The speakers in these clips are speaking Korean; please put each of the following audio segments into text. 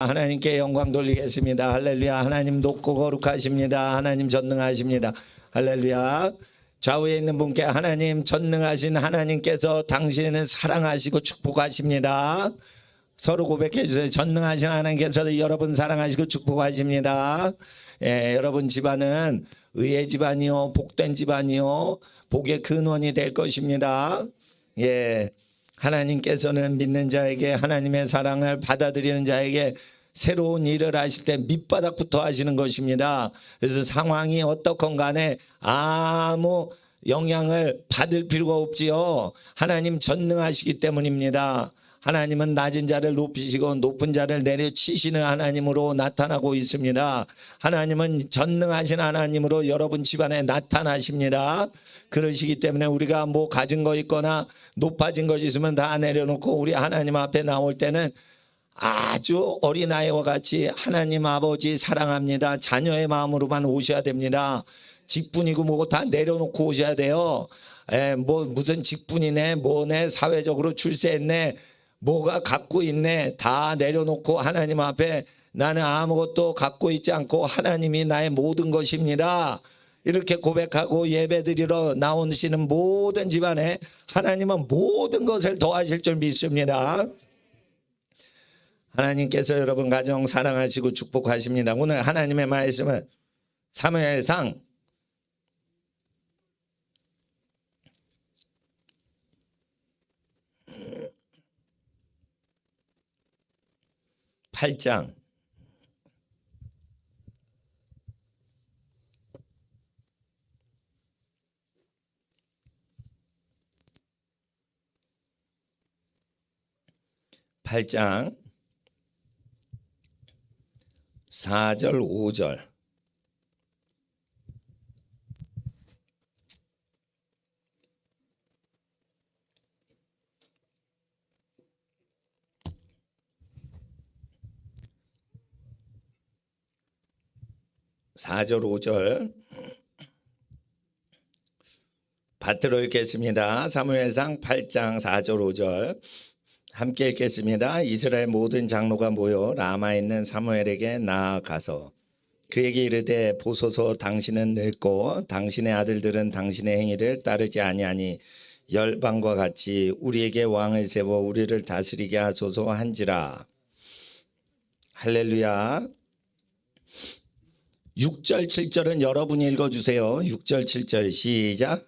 하나님께 영광 돌리겠습니다. 할렐루야. 하나님 높고 거룩하십니다. 하나님 전능하십니다. 할렐루야. 좌우에 있는 분께 하나님 전능하신 하나님께서 당신을 사랑하시고 축복하십니다. 서로 고백해 주세요. 전능하신 하나님께서 여러분 사랑하시고 축복하십니다. 여러분 집안은 의의 집안이요 복된 집안이요 복의 근원이 될 것입니다. 하나님께서는 믿는 자에게 하나님의 사랑을 받아들이는 자에게 새로운 일을 하실 때 밑바닥부터 하시는 것입니다. 그래서 상황이 어떻건 간에 아무 영향을 받을 필요가 없지요. 하나님 전능하시기 때문입니다. 하나님은 낮은 자를 높이시고 높은 자를 내려치시는 하나님으로 나타나고 있습니다. 하나님은 전능하신 하나님으로 여러분 집안에 나타나십니다. 그러시기 때문에 우리가 뭐 가진 거 있거나 높아진 것이 있으면 다 내려놓고 우리 하나님 앞에 나올 때는 아주 어린아이와 같이 하나님 아버지 사랑합니다. 자녀의 마음으로만 오셔야 됩니다. 직분이고 뭐고 다 내려놓고 오셔야 돼요. 뭐 무슨 직분이네 뭐네 사회적으로 출세했네 뭐가 갖고 있네 다 내려놓고 하나님 앞에 나는 아무것도 갖고 있지 않고 하나님이 나의 모든 것입니다. 이렇게 고백하고 예배드리러 나오시는 모든 집안에 하나님은 모든 것을 더하실 줄 믿습니다. 하나님께서 여러분 가정 사랑하시고 축복하십니다. 오늘 하나님의 말씀은 사무엘상 8장 4절 5절 (4절) (5절) 받들어 읽겠습니다. 사무엘상 8장 4절 5절 함께 읽겠습니다. 이스라엘 모든 장로가 모여 라마에 있는 사무엘에게 나아가서 그에게 이르되 보소서 당신은 늙고 당신의 아들들은 당신의 행위를 따르지 아니하니 열방과 같이 우리에게 왕을 세워 우리를 다스리게 하소서 한지라. 할렐루야. 6절 7절은 여러분이 읽어주세요. 6절 7절 시작.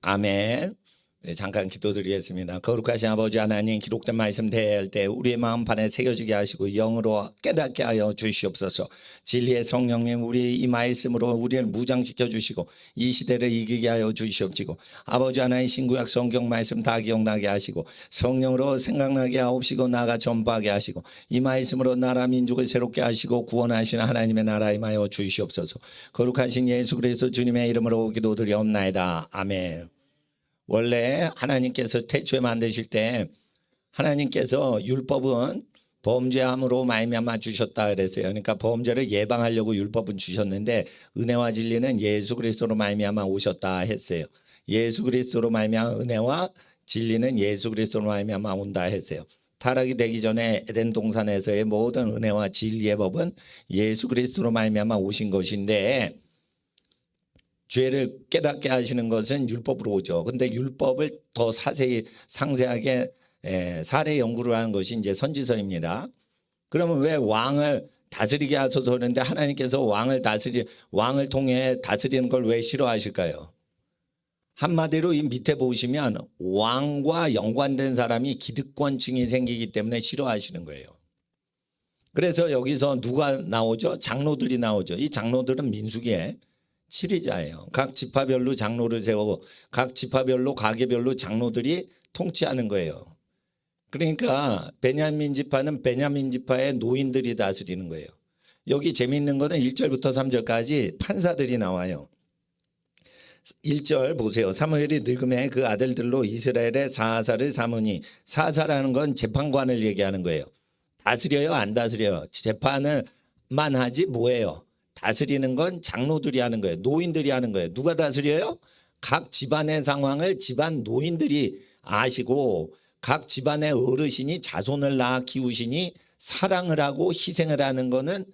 아멘. 잠깐 기도드리겠습니다. 거룩하신 아버지 하나님, 기록된 말씀 대할 때 우리의 마음판에 새겨지게 하시고 영으로 깨닫게 하여 주시옵소서. 진리의 성령님, 우리 이 말씀으로 우리를 무장시켜 주시고 이 시대를 이기게 하여 주시옵시고, 아버지 하나님 신구약 성경 말씀 다 기억나게 하시고 성령으로 생각나게 하옵시고 나아가 전파하게 하시고 이 말씀으로 나라 민족을 새롭게 하시고 구원하시는 하나님의 나라 임하여 주시옵소서. 거룩하신 예수 그리스도 주님의 이름으로 기도드리옵나이다. 아멘. 원래 하나님께서 태초에 만드실 때 하나님께서 율법은 범죄함으로 말미암아 주셨다 그랬어요. 그러니까 범죄를 예방하려고 율법은 주셨는데 은혜와 진리는 예수 그리스도로 말미암아 오셨다 했어요. 예수 그리스도로 말미암아 은혜와 진리는 예수 그리스도로 말미암아 온다 했어요. 타락이 되기 전에 에덴 동산에서의 모든 은혜와 진리의 법은 예수 그리스도로 말미암아 오신 것인데 죄를 깨닫게 하시는 것은 율법으로 오죠. 근데 율법을 더 상세하게 사례 연구를 하는 것이 이제 선지서입니다. 그러면 왜 왕을 다스리게 하소서 그러는데 하나님께서 왕을 통해 다스리는 걸 왜 싫어하실까요? 한마디로 이 밑에 보시면 왕과 연관된 사람이 기득권층이 생기기 때문에 싫어하시는 거예요. 그래서 여기서 누가 나오죠? 장로들이 나오죠. 이 장로들은 민수기에 7위자예요. 각 지파별로 장로를 세우고 각 지파별로 가게별로 장로들이 통치하는 거예요. 그러니까 베냐민 지파는 베냐민 지파의 노인들이 다스리는 거예요. 여기 재미있는 거는 1절부터 3절까지 판사들이 나와요. 1절 보세요. 사무엘이 늙음에 그 아들들로 이스라엘의 사사를 삼으니, 사사라는 건 재판관을 얘기하는 거예요. 다스려요, 안 다스려요? 재판을만 하지 뭐예요? 다스리는 건 장로들이 하는 거예요. 노인들이 하는 거예요. 누가 다스려요? 각 집안의 상황을 집안 노인들이 아시고 각 집안의 어르신이 자손을 낳아 키우시니 사랑을 하고 희생을 하는 거는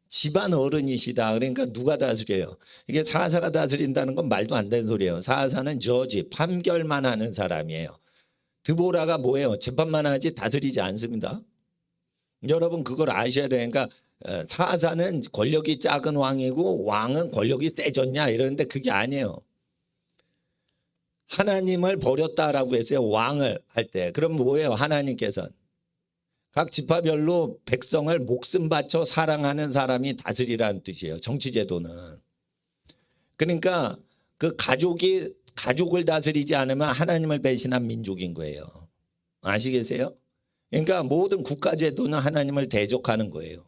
집안 어른이시다. 그러니까 누가 다스려요? 이게 사사가 다스린다는 건 말도 안 되는 소리예요. 사사는 저지, 판결만 하는 사람이에요. 드보라가 뭐예요? 재판만 하지 다스리지 않습니다. 여러분 그걸 아셔야 돼요. 그러니까 사사는 권력이 작은 왕이고 왕은 권력이 세졌냐 이러는데 그게 아니에요. 하나님을 버렸다라고 했어요. 왕을 할 때. 그럼 뭐예요? 하나님께서는 각 지파별로 백성을 목숨 바쳐 사랑하는 사람이 다스리라는 뜻이에요. 정치제도는. 그러니까 그 가족을 다스리지 않으면 하나님을 배신한 민족인 거예요. 아시겠어요? 그러니까 모든 국가제도는 하나님을 대적하는 거예요.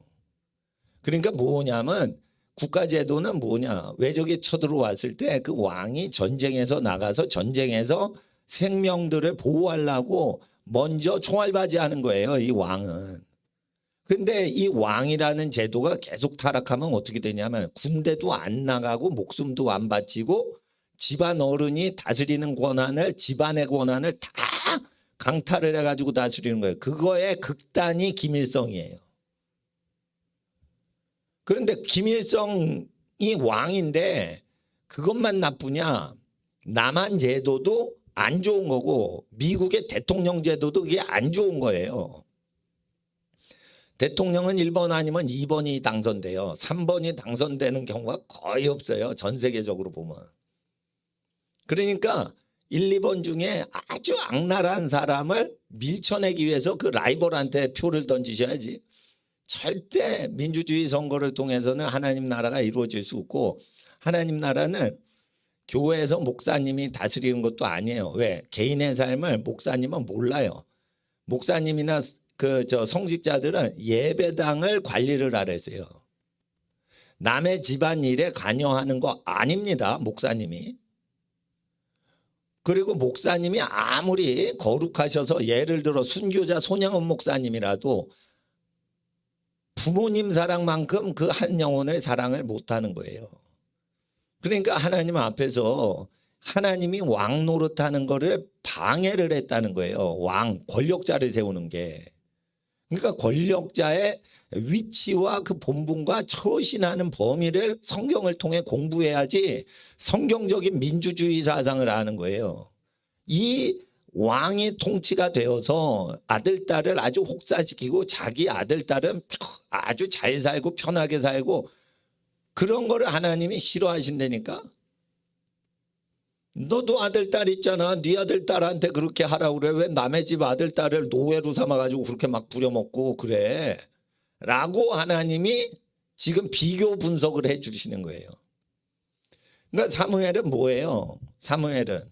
그러니까 뭐냐면 국가제도는 뭐냐. 외적이 쳐들어왔을 때 그 왕이 전쟁에서 나가서 전쟁에서 생명들을 보호하려고 먼저 총알바지하는 거예요. 이 왕은. 근데 이 왕이라는 제도가 계속 타락하면 어떻게 되냐면 군대도 안 나가고 목숨도 안 바치고 집안 어른이 다스리는 권한을 집안의 권한을 다 강탈을 해가지고 다스리는 거예요. 그거의 극단이 김일성이에요. 그런데 김일성이 왕인데 그것만 나쁘냐? 남한 제도도 안 좋은 거고 미국의 대통령 제도도 그게 안 좋은 거예요. 대통령은 1번 아니면 2번이 당선돼요. 3번이 당선되는 경우가 거의 없어요. 전 세계적으로 보면. 그러니까 1, 2번 중에 아주 악랄한 사람을 밀쳐내기 위해서 그 라이벌한테 표를 던지셔야지. 절대 민주주의 선거를 통해서는 하나님 나라가 이루어질 수 없고 하나님 나라는 교회에서 목사님이 다스리는 것도 아니에요. 왜? 개인의 삶을 목사님은 몰라요. 목사님이나 성직자들은 예배당을 관리를 하랬어요. 남의 집안 일에 관여하는 거 아닙니다. 목사님이. 그리고 목사님이 아무리 거룩하셔서 예를 들어 순교자 손양원 목사님이라도 부모님 사랑만큼 그 한 영혼의 사랑을 못하는 거예요. 그러니까 하나님 앞에서 하나님이 왕 노릇하는 거를 방해를 했다는 거예요. 왕, 권력자를 세우는 게. 그러니까 권력자의 위치와 그 본분과 처신하는 범위를 성경을 통해 공부해야지 성경적인 민주주의 사상을 아는 거예요. 이 왕이 통치가 되어서 아들, 딸을 아주 혹사시키고 자기 아들, 딸은 아주 잘 살고 편하게 살고 그런 거를 하나님이 싫어하신다니까. 너도 아들, 딸 있잖아. 네 아들, 딸한테 그렇게 하라고 그래. 왜 남의 집 아들, 딸을 노예로 삼아가지고 그렇게 막 부려먹고 그래. 라고 하나님이 지금 비교 분석을 해 주시는 거예요. 그러니까 사무엘은 뭐예요? 사무엘은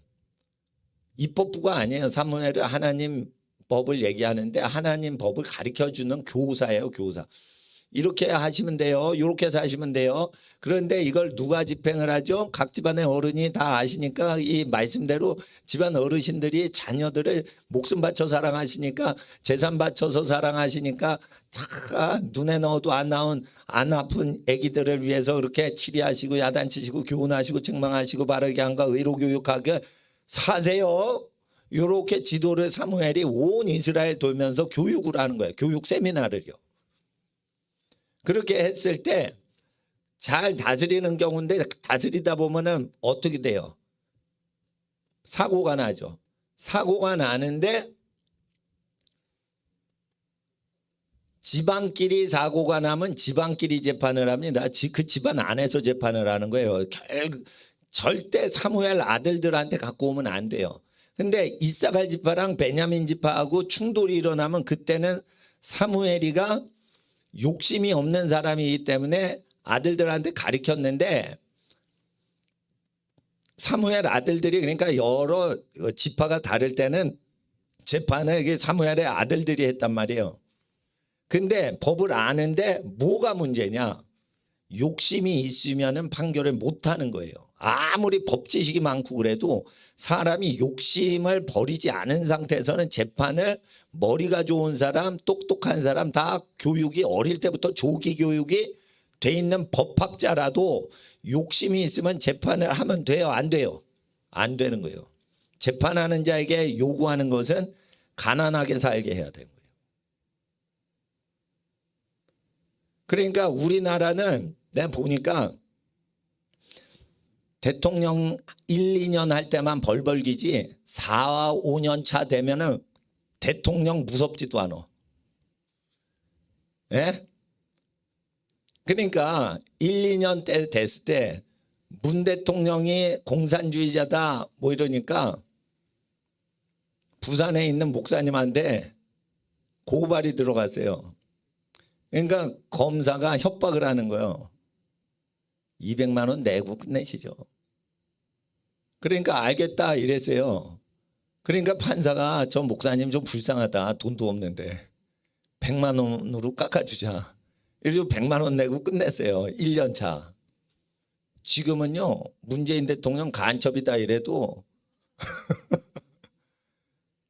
입법부가 아니에요. 사무엘은 하나님 법을 얘기하는데 하나님 법을 가르쳐주는 교사예요. 교사. 이렇게 하시면 돼요. 이렇게 사시면 돼요. 그런데 이걸 누가 집행을 하죠? 각 집안의 어른이 다 아시니까 이 말씀대로 집안 어르신들이 자녀들을 목숨 바쳐 사랑하시니까 재산 바쳐서 사랑하시니까 다 눈에 넣어도 안 나온 안 아픈 아기들을 위해서 그렇게 치리하시고 야단치시고 교훈하시고 책망하시고 바르게 한가 의로 교육하게 사세요. 이렇게 지도를 사무엘이 온 이스라엘 돌면서 교육을 하는 거예요. 교육 세미나를요. 그렇게 했을 때 잘 다스리는 경우인데 다스리다 보면은 어떻게 돼요? 사고가 나죠. 사고가 나는데 집안끼리 사고가 나면 집안끼리 재판을 합니다. 그 집안 안에서 재판을 하는 거예요. 절대 사무엘 아들들한테 갖고 오면 안 돼요. 근데 이사갈 지파랑 베냐민 지파하고 충돌이 일어나면 그때는 사무엘이가 욕심이 없는 사람이기 때문에 아들들한테 가르쳤는데 사무엘 아들들이 그러니까 여러 지파가 다를 때는 재판을 사무엘의 아들들이 했단 말이에요. 근데 법을 아는데 뭐가 문제냐? 욕심이 있으면은 판결을 못 하는 거예요. 아무리 법 지식이 많고 그래도 사람이 욕심을 버리지 않은 상태에서는 재판을 머리가 좋은 사람, 똑똑한 사람 다 교육이 어릴 때부터 조기 교육이 돼 있는 법학자라도 욕심이 있으면 재판을 하면 돼요? 안 돼요? 안 되는 거예요. 재판하는 자에게 요구하는 것은 가난하게 살게 해야 되는 거예요. 그러니까 우리나라는 내가 보니까 대통령 1, 2년 할 때만 벌벌기지 4, 5년 차 되면은 대통령 무섭지도 않아. 예? 그러니까 1, 2년 때 됐을 때 문 대통령이 공산주의자다 뭐 이러니까 부산에 있는 목사님한테 고발이 들어갔어요. 그러니까 검사가 협박을 하는 거예요. 200만 원 내고 끝내시죠. 그러니까 알겠다 이랬어요. 그러니까 판사가 저 목사님 좀 불쌍하다. 돈도 없는데 100만 원으로 깎아주자. 이래서 100만 원 내고 끝냈어요. 1년 차. 지금은요. 문재인 대통령 간첩이다 이래도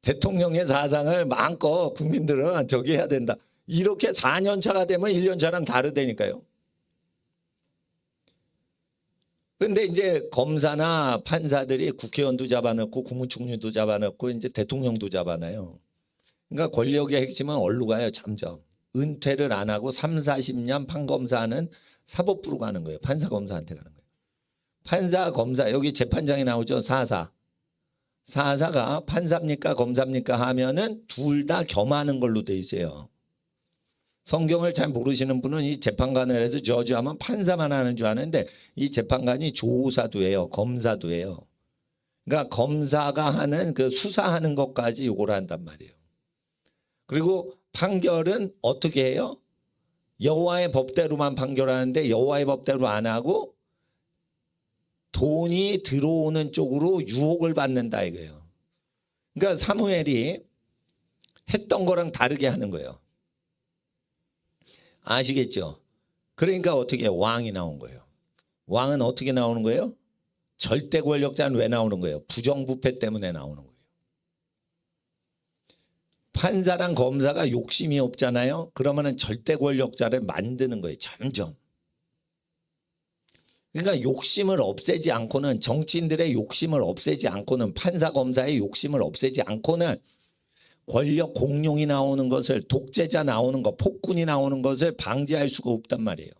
대통령의 사상을 마음껏 국민들은 저기 해야 된다. 이렇게 4년 차가 되면 1년 차랑 다르다니까요. 근데 이제 검사나 판사들이 국회의원도 잡아넣고 국무총리도 잡아넣고 이제 대통령도 잡아놔요. 그러니까 권력의 핵심은 어디로 가요? 점점. 은퇴를 안 하고 3, 40년 판검사는 사법부로 가는 거예요. 판사 검사한테 가는 거예요. 판사 검사 여기 재판장에 나오죠. 사사. 사사가 판사입니까 검사입니까 하면은 둘 다 겸하는 걸로 돼 있어요. 성경을 잘 모르시는 분은 이 재판관을 해서 저주하면 판사만 하는 줄 아는데 이 재판관이 조사도 해요. 검사도 해요. 그러니까 검사가 하는 그 수사하는 것까지 요걸 한단 말이에요. 그리고 판결은 어떻게 해요? 여호와의 법대로만 판결하는데 여호와의 법대로 안 하고 돈이 들어오는 쪽으로 유혹을 받는다 이거예요. 그러니까 사무엘이 했던 거랑 다르게 하는 거예요. 아시겠죠? 그러니까 어떻게 왕이 나온 거예요. 왕은 어떻게 나오는 거예요? 절대 권력자는 왜 나오는 거예요? 부정부패 때문에 나오는 거예요. 판사랑 검사가 욕심이 없잖아요. 그러면은 절대 권력자를 만드는 거예요. 점점. 그러니까 욕심을 없애지 않고는 정치인들의 욕심을 없애지 않고는 판사 검사의 욕심을 없애지 않고는 권력 공룡이 나오는 것을 독재자 나오는 것 폭군이 나오는 것을 방지할 수가 없단 말이에요.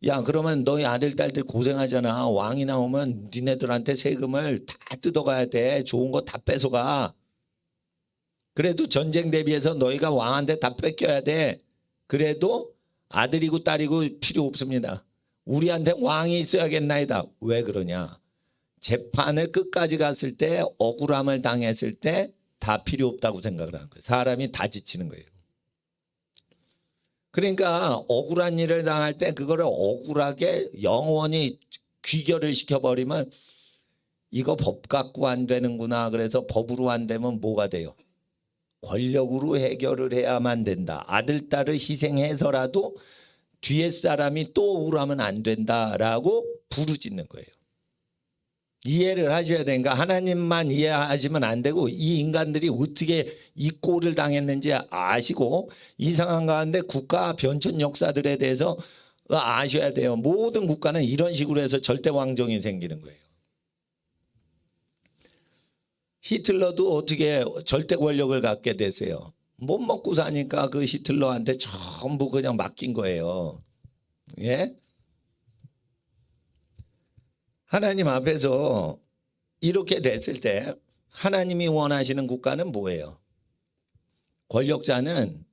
야 그러면 너희 아들 딸들 고생하잖아. 왕이 나오면 니네들한테 세금을 다 뜯어가야 돼. 좋은 거 다 뺏어가. 그래도 전쟁 대비해서 너희가 왕한테 다 뺏겨야 돼. 그래도 아들이고 딸이고 필요 없습니다. 우리한테 왕이 있어야겠나이다. 왜 그러냐. 재판을 끝까지 갔을 때 억울함을 당했을 때 다 필요 없다고 생각을 하는 거예요. 사람이 다 지치는 거예요. 그러니까 억울한 일을 당할 때 그거를 억울하게 영원히 귀결을 시켜버리면 이거 법 갖고 안 되는구나. 그래서 법으로 안 되면 뭐가 돼요? 권력으로 해결을 해야만 된다. 아들, 딸을 희생해서라도 뒤에 사람이 또 억울하면 안 된다라고 부르짖는 거예요. 이해를 하셔야 되니까 하나님만 이해하시면 안 되고 이 인간들이 어떻게 이 꼴을 당했는지 아시고 이상한 가운데 국가 변천 역사들에 대해서 아셔야 돼요. 모든 국가는 이런 식으로 해서 절대 왕정이 생기는 거예요. 히틀러도 어떻게 절대 권력을 갖게 됐어요. 못 먹고 사니까 그 히틀러한테 전부 그냥 맡긴 거예요. 예? 하나님 앞에서 이렇게 됐을 때 하나님이 원하시는 국가는 뭐예요? 권력자는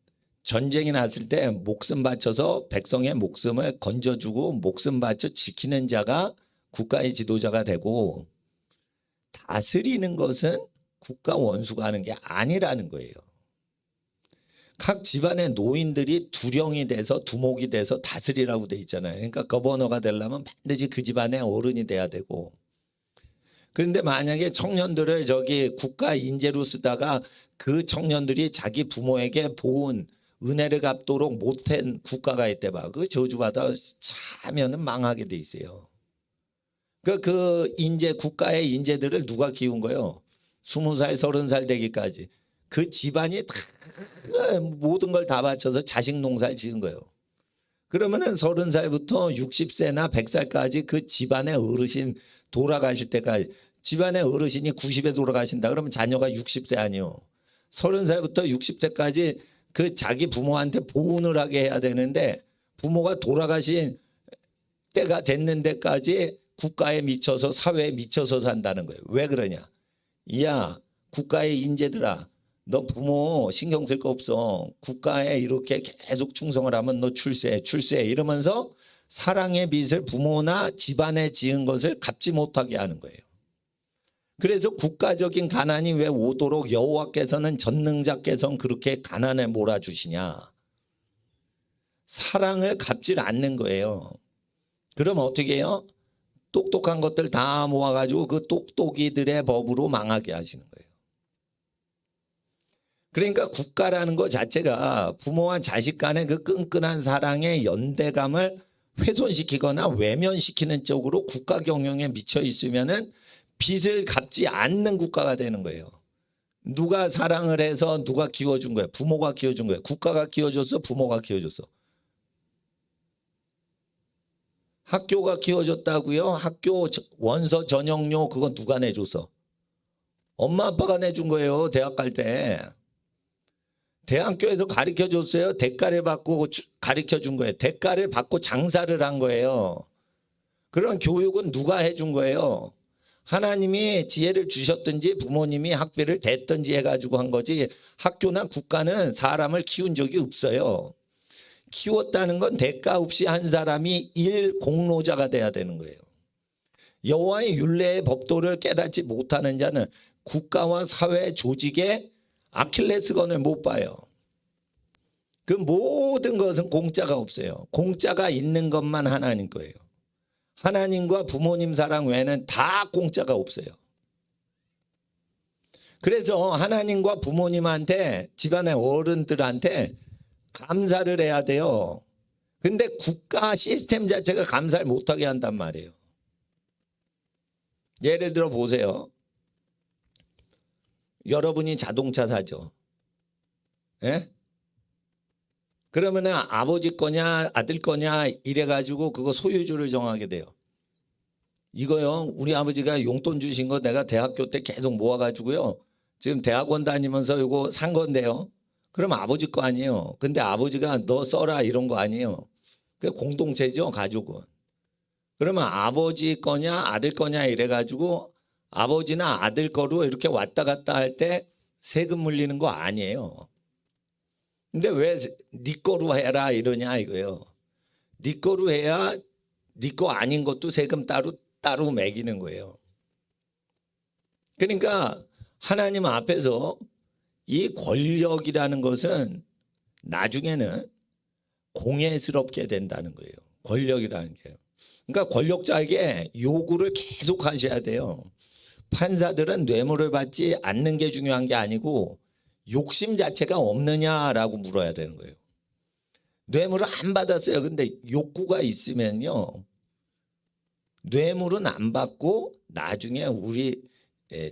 전쟁이 났을 때 목숨 바쳐서 백성의 목숨을 건져주고 목숨 바쳐 지키는 자가 국가의 지도자가 되고 다스리는 것은 국가 원수가 하는 게 아니라는 거예요. 각 집안의 노인들이 두령이 돼서 두목이 돼서 다스리라고 돼 있잖아요. 그러니까 거버너가 되려면 반드시 그 집안의 어른이 돼야 되고 그런데 만약에 청년들을 저기 국가 인재로 쓰다가 그 청년들이 자기 부모에게 보은 은혜를 갚도록 못한 국가가 있대 봐. 그 저주받아 차면은 망하게 돼 있어요. 그 인재, 국가의 인재들을 누가 키운 거예요? 20살, 30살 되기까지. 그 집안이 다 모든 걸 다 바쳐서 자식 농사를 지은 거예요. 그러면은 30살부터 60세나 100살까지 그 집안의 어르신 돌아가실 때까지, 집안의 어르신이 90에 돌아가신다 그러면 자녀가 60세 아니요. 30살부터 60세까지 그 자기 부모한테 보훈을 하게 해야 되는데 부모가 돌아가신 때가 됐는 데까지 국가에 미쳐서 사회에 미쳐서 산다는 거예요. 왜 그러냐? 야, 국가의 인재들아, 너 부모 신경 쓸 거 없어. 국가에 이렇게 계속 충성을 하면 너 출세 이러면서 사랑의 빚을 부모나 집안에 지은 것을 갚지 못하게 하는 거예요. 그래서 국가적인 가난이 왜 오도록 여호와께서는 전능자께서는 그렇게 가난을 몰아주시냐? 사랑을 갚질 않는 거예요. 그럼 어떻게 해요? 똑똑한 것들 다 모아가지고 그 똑똑이들의 법으로 망하게 하시는 거예요. 그러니까 국가라는 것 자체가 부모와 자식 간의 그 끈끈한 사랑의 연대감을 훼손시키거나 외면시키는 쪽으로 국가 경영에 미쳐 있으면은 빚을 갚지 않는 국가가 되는 거예요. 누가 사랑을 해서 누가 키워준 거예요? 부모가 키워준 거예요. 국가가 키워줬어? 부모가 키워줬어? 학교가 키워줬다고요? 학교 원서 전형료 그건 누가 내줬어? 엄마 아빠가 내준 거예요. 대학 갈 때. 대학교에서 가르쳐줬어요. 대가를 받고 가르쳐준 거예요. 대가를 받고 장사를 한 거예요. 그런 교육은 누가 해준 거예요? 하나님이 지혜를 주셨든지 부모님이 학비를 댔든지 해가지고 한 거지 학교나 국가는 사람을 키운 적이 없어요. 키웠다는 건 대가 없이 한 사람이 일 공로자가 돼야 되는 거예요. 여호와의 율례의 법도를 깨닫지 못하는 자는 국가와 사회 조직의 아킬레스건을 못 봐요. 그 모든 것은 공짜가 없어요. 공짜가 있는 것만 하나님 거예요. 하나님과 부모님 사랑 외에는 다 공짜가 없어요. 그래서 하나님과 부모님한테 집안의 어른들한테 감사를 해야 돼요. 근데 국가 시스템 자체가 감사를 못하게 한단 말이에요. 예를 들어 보세요. 여러분이 자동차 사죠. 예? 그러면은 아버지 거냐 아들 거냐 이래가지고 그거 소유주를 정하게 돼요. 이거요 우리 아버지가 용돈 주신 거 내가 대학교 때 계속 모아가지고요. 지금 대학원 다니면서 이거 산 건데요. 그럼 아버지 거 아니에요. 근데 아버지가 너 써라 이런 거 아니에요. 그 공동체죠 가족은. 그러면 아버지 거냐 아들 거냐 이래가지고 아버지나 아들 거로 이렇게 왔다 갔다 할 때 세금 물리는 거 아니에요. 근데 왜 네 거로 해라 이러냐 이거예요. 네 거로 해야 네 거 아닌 것도 세금 따로 매기는 거예요. 그러니까 하나님 앞에서 이 권력이라는 것은 나중에는 공예스럽게 된다는 거예요. 권력이라는 게. 그러니까 권력자에게 요구를 계속 하셔야 돼요. 판사들은 뇌물을 받지 않는 게 중요한 게 아니고 욕심 자체가 없느냐라고 물어야 되는 거예요. 뇌물을 안 받았어요. 근데 욕구가 있으면요. 뇌물은 안 받고 나중에 우리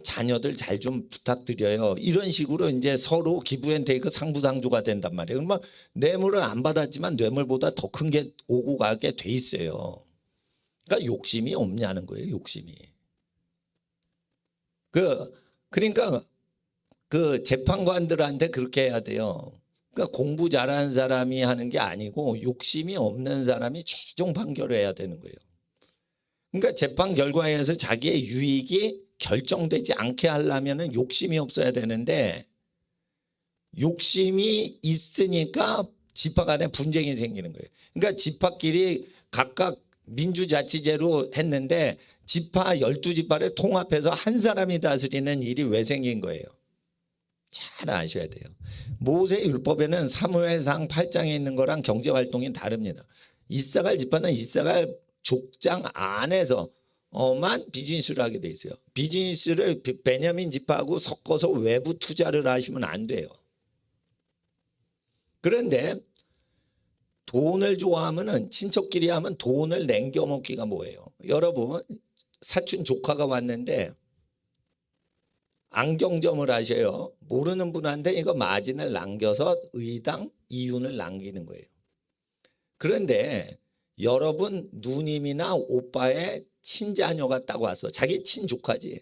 자녀들 잘 좀 부탁드려요. 이런 식으로 이제 서로 기브앤테이크 상부상조가 된단 말이에요. 그러면 뇌물을 안 받았지만 뇌물보다 더 큰 게 오고 가게 돼 있어요. 그러니까 욕심이 없냐는 거예요. 욕심이. 그러니까 그 재판관들한테 그렇게 해야 돼요. 그러니까 공부 잘하는 사람이 하는 게 아니고 욕심이 없는 사람이 최종 판결을 해야 되는 거예요. 그러니까 재판 결과에 의해서 자기의 유익이 결정되지 않게 하려면 욕심이 없어야 되는데 욕심이 있으니까 집합 간에 분쟁이 생기는 거예요. 그러니까 집합끼리 각각 민주자치제로 했는데 지파 12지파를 통합해서 한 사람이 다스리는 일이 왜 생긴 거예요? 잘 아셔야 돼요. 모세율법에는 사무엘상 8장에 있는 거랑 경제활동이 다릅니다. 이사갈 지파는 이사갈 족장 안에서만 비즈니스를 하게 돼 있어요. 비즈니스를 베냐민 지파하고 섞어서 외부 투자를 하시면 안 돼요. 그런데 돈을 좋아하면은 친척끼리 하면 돈을 남겨먹기가 뭐예요? 여러분 사촌 조카가 왔는데 안경점을 하셔요. 모르는 분한테 이거 마진을 남겨서 의당 이윤을 남기는 거예요. 그런데 여러분 누님이나 오빠의 친자녀가 딱 와서 자기 친조카지.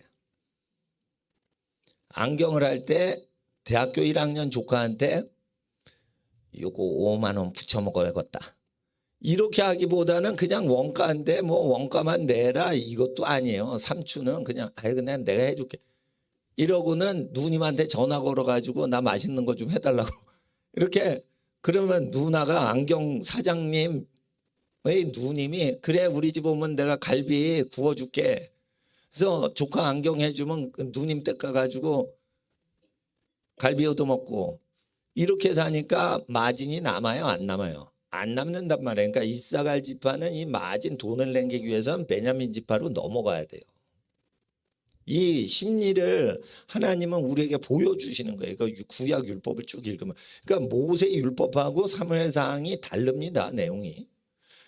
안경을 할 때 대학교 1학년 조카한테 요거 5만 원 붙여 먹어야겠다. 이렇게 하기보다는 그냥 원가인데 뭐 원가만 내라 이것도 아니에요. 삼촌은 그냥 그냥 내가 해줄게. 이러고는 누님한테 전화 걸어가지고 나 맛있는 거 좀 해달라고. 이렇게 그러면 누나가 안경 사장님의 누님이 그래 우리 집 오면 내가 갈비 구워줄게. 그래서 조카 안경 해주면 누님 댁 가가지고 갈비 얻어먹고 이렇게 사니까 마진이 남아요 안 남아요? 안 남는단 말이에요. 그러니까 이사갈 지파는 이 마진 돈을 남기기 위해서는 베냐민 지파로 넘어가야 돼요. 이 심리를 하나님은 우리에게 보여주시는 거예요. 그러니까 구약 율법을 쭉 읽으면. 그러니까 모세 율법하고 사무엘상이 다릅니다. 내용이.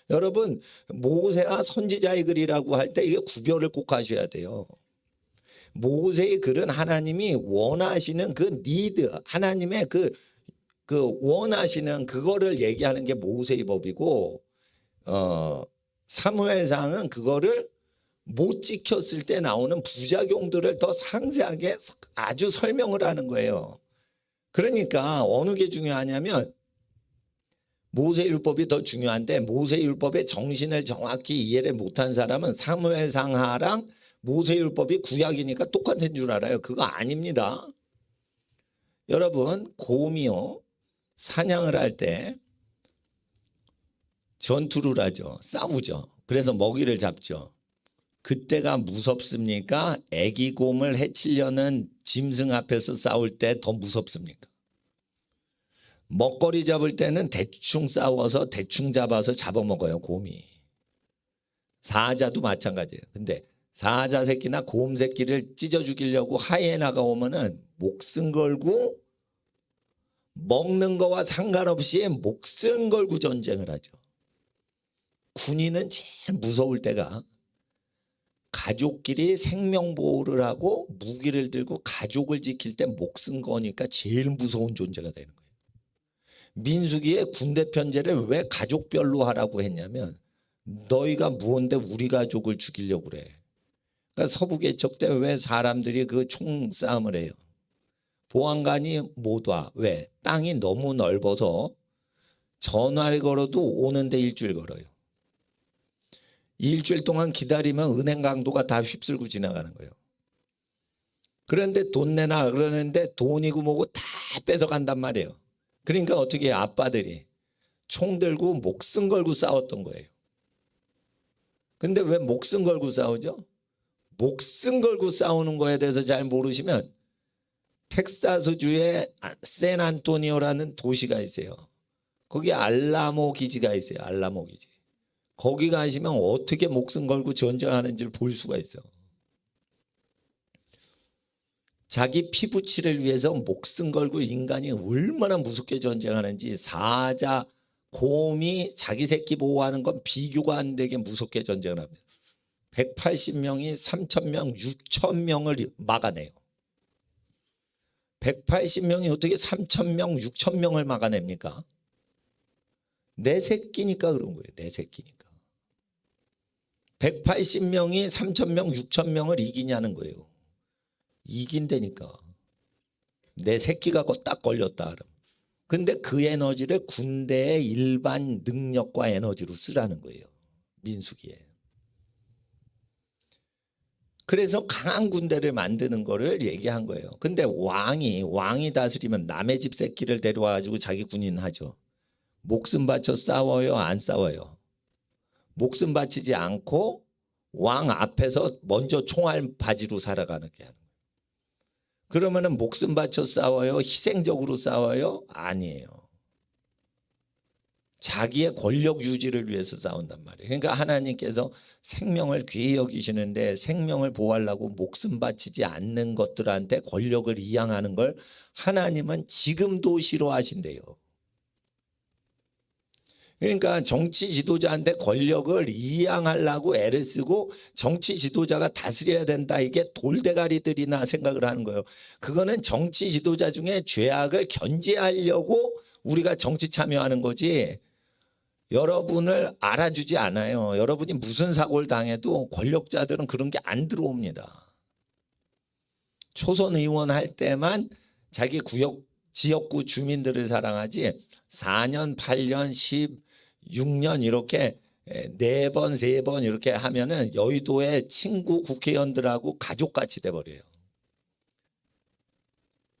여러분 모세와 선지자의 글이라고 할 때 이게 구별을 꼭 하셔야 돼요. 모세의 글은 하나님이 원하시는 그 니드 하나님의 그 원하시는 그거를 얘기하는 게 모세의 법이고 사무엘상은 그거를 못 지켰을 때 나오는 부작용들을 더 상세하게 아주 설명을 하는 거예요. 그러니까 어느 게 중요하냐면 모세율법이 더 중요한데 모세율법의 정신을 정확히 이해를 못한 사람은 사무엘상하랑 모세율법이 구약이니까 똑같은 줄 알아요. 그거 아닙니다. 여러분 곰이요 사냥을 할 때 전투를 하죠. 싸우죠. 그래서 먹이를 잡죠. 그때가 무섭습니까? 애기 곰을 해치려는 짐승 앞에서 싸울 때 더 무섭습니까? 먹거리 잡을 때는 대충 싸워서 대충 잡아서 잡아먹어요. 곰이. 사자도 마찬가지예요. 근데 사자 새끼나 곰 새끼를 찢어 죽이려고 하이에나가 오면은 목숨 걸고 먹는 거와 상관없이 목숨 걸고 전쟁을 하죠. 군인은 제일 무서울 때가 가족끼리 생명보호를 하고 무기를 들고 가족을 지킬 때 목숨 거니까 제일 무서운 존재가 되는 거예요. 민수기의 군대 편제를 왜 가족별로 하라고 했냐면 너희가 무언데 우리 가족을 죽이려고 그래. 그러니까 서부개척 때 왜 사람들이 그 총싸움을 해요. 보안관이 못 와. 왜? 땅이 너무 넓어서 전화를 걸어도 오는데 일주일 걸어요. 일주일 동안 기다리면 은행 강도가 다 휩쓸고 지나가는 거예요. 그런데 돈 내놔 그러는데 돈이고 뭐고 다 뺏어간단 말이에요. 그러니까 어떻게 해요? 아빠들이 총 들고 목숨 걸고 싸웠던 거예요. 근데 왜 목숨 걸고 싸우죠? 목숨 걸고 싸우는 거에 대해서 잘 모르시면 텍사스주의 샌안토니오라는 도시가 있어요. 거기 알라모 기지가 있어요. 알라모 기지. 거기 가시면 어떻게 목숨 걸고 전쟁하는지를 볼 수가 있어. 자기 피부치를 위해서 목숨 걸고 인간이 얼마나 무섭게 전쟁하는지 사자, 곰이 자기 새끼 보호하는 건 비교가 안 되게 무섭게 전쟁을 합니다. 180명이 3,000명, 6,000명을 막아내요. 180명이 어떻게 3,000명, 6,000명을 막아냅니까? 내 새끼니까 그런 거예요. 내 새끼니까. 180명이 3,000명, 6,000명을 이기냐는 거예요. 이긴다니까. 내 새끼가 딱 걸렸다. 근데 그 에너지를 군대의 일반 능력과 에너지로 쓰라는 거예요. 민수기에. 그래서 강한 군대를 만드는 거를 얘기한 거예요. 근데 왕이 다스리면 남의 집 새끼를 데려와가지고 자기 군인 하죠. 목숨 바쳐 싸워요? 안 싸워요? 목숨 바치지 않고 왕 앞에서 먼저 총알 바지로 살아가는 게 하는 거예요. 그러면은 목숨 바쳐 싸워요? 희생적으로 싸워요? 아니에요. 자기의 권력 유지를 위해서 싸운단 말이에요. 그러니까 하나님께서 생명을 귀히 여기시는데 생명을 보호하려고 목숨 바치지 않는 것들한테 권력을 이양하는 걸 하나님은 지금도 싫어하신대요. 그러니까 정치 지도자한테 권력을 이양하려고 애를 쓰고 정치 지도자가 다스려야 된다. 이게 돌대가리들이나 생각을 하는 거예요. 그거는 정치 지도자 중에 죄악을 견제하려고 우리가 정치 참여하는 거지. 여러분을 알아주지 않아요. 여러분이 무슨 사고를 당해도 권력자들은 그런 게 안 들어옵니다. 초선 의원 할 때만 자기 구역 지역구 주민들을 사랑하지 4년, 8년, 16년 이렇게 4번, 3번 이렇게 하면은 여의도의 친구 국회의원들하고 가족같이 돼버려요.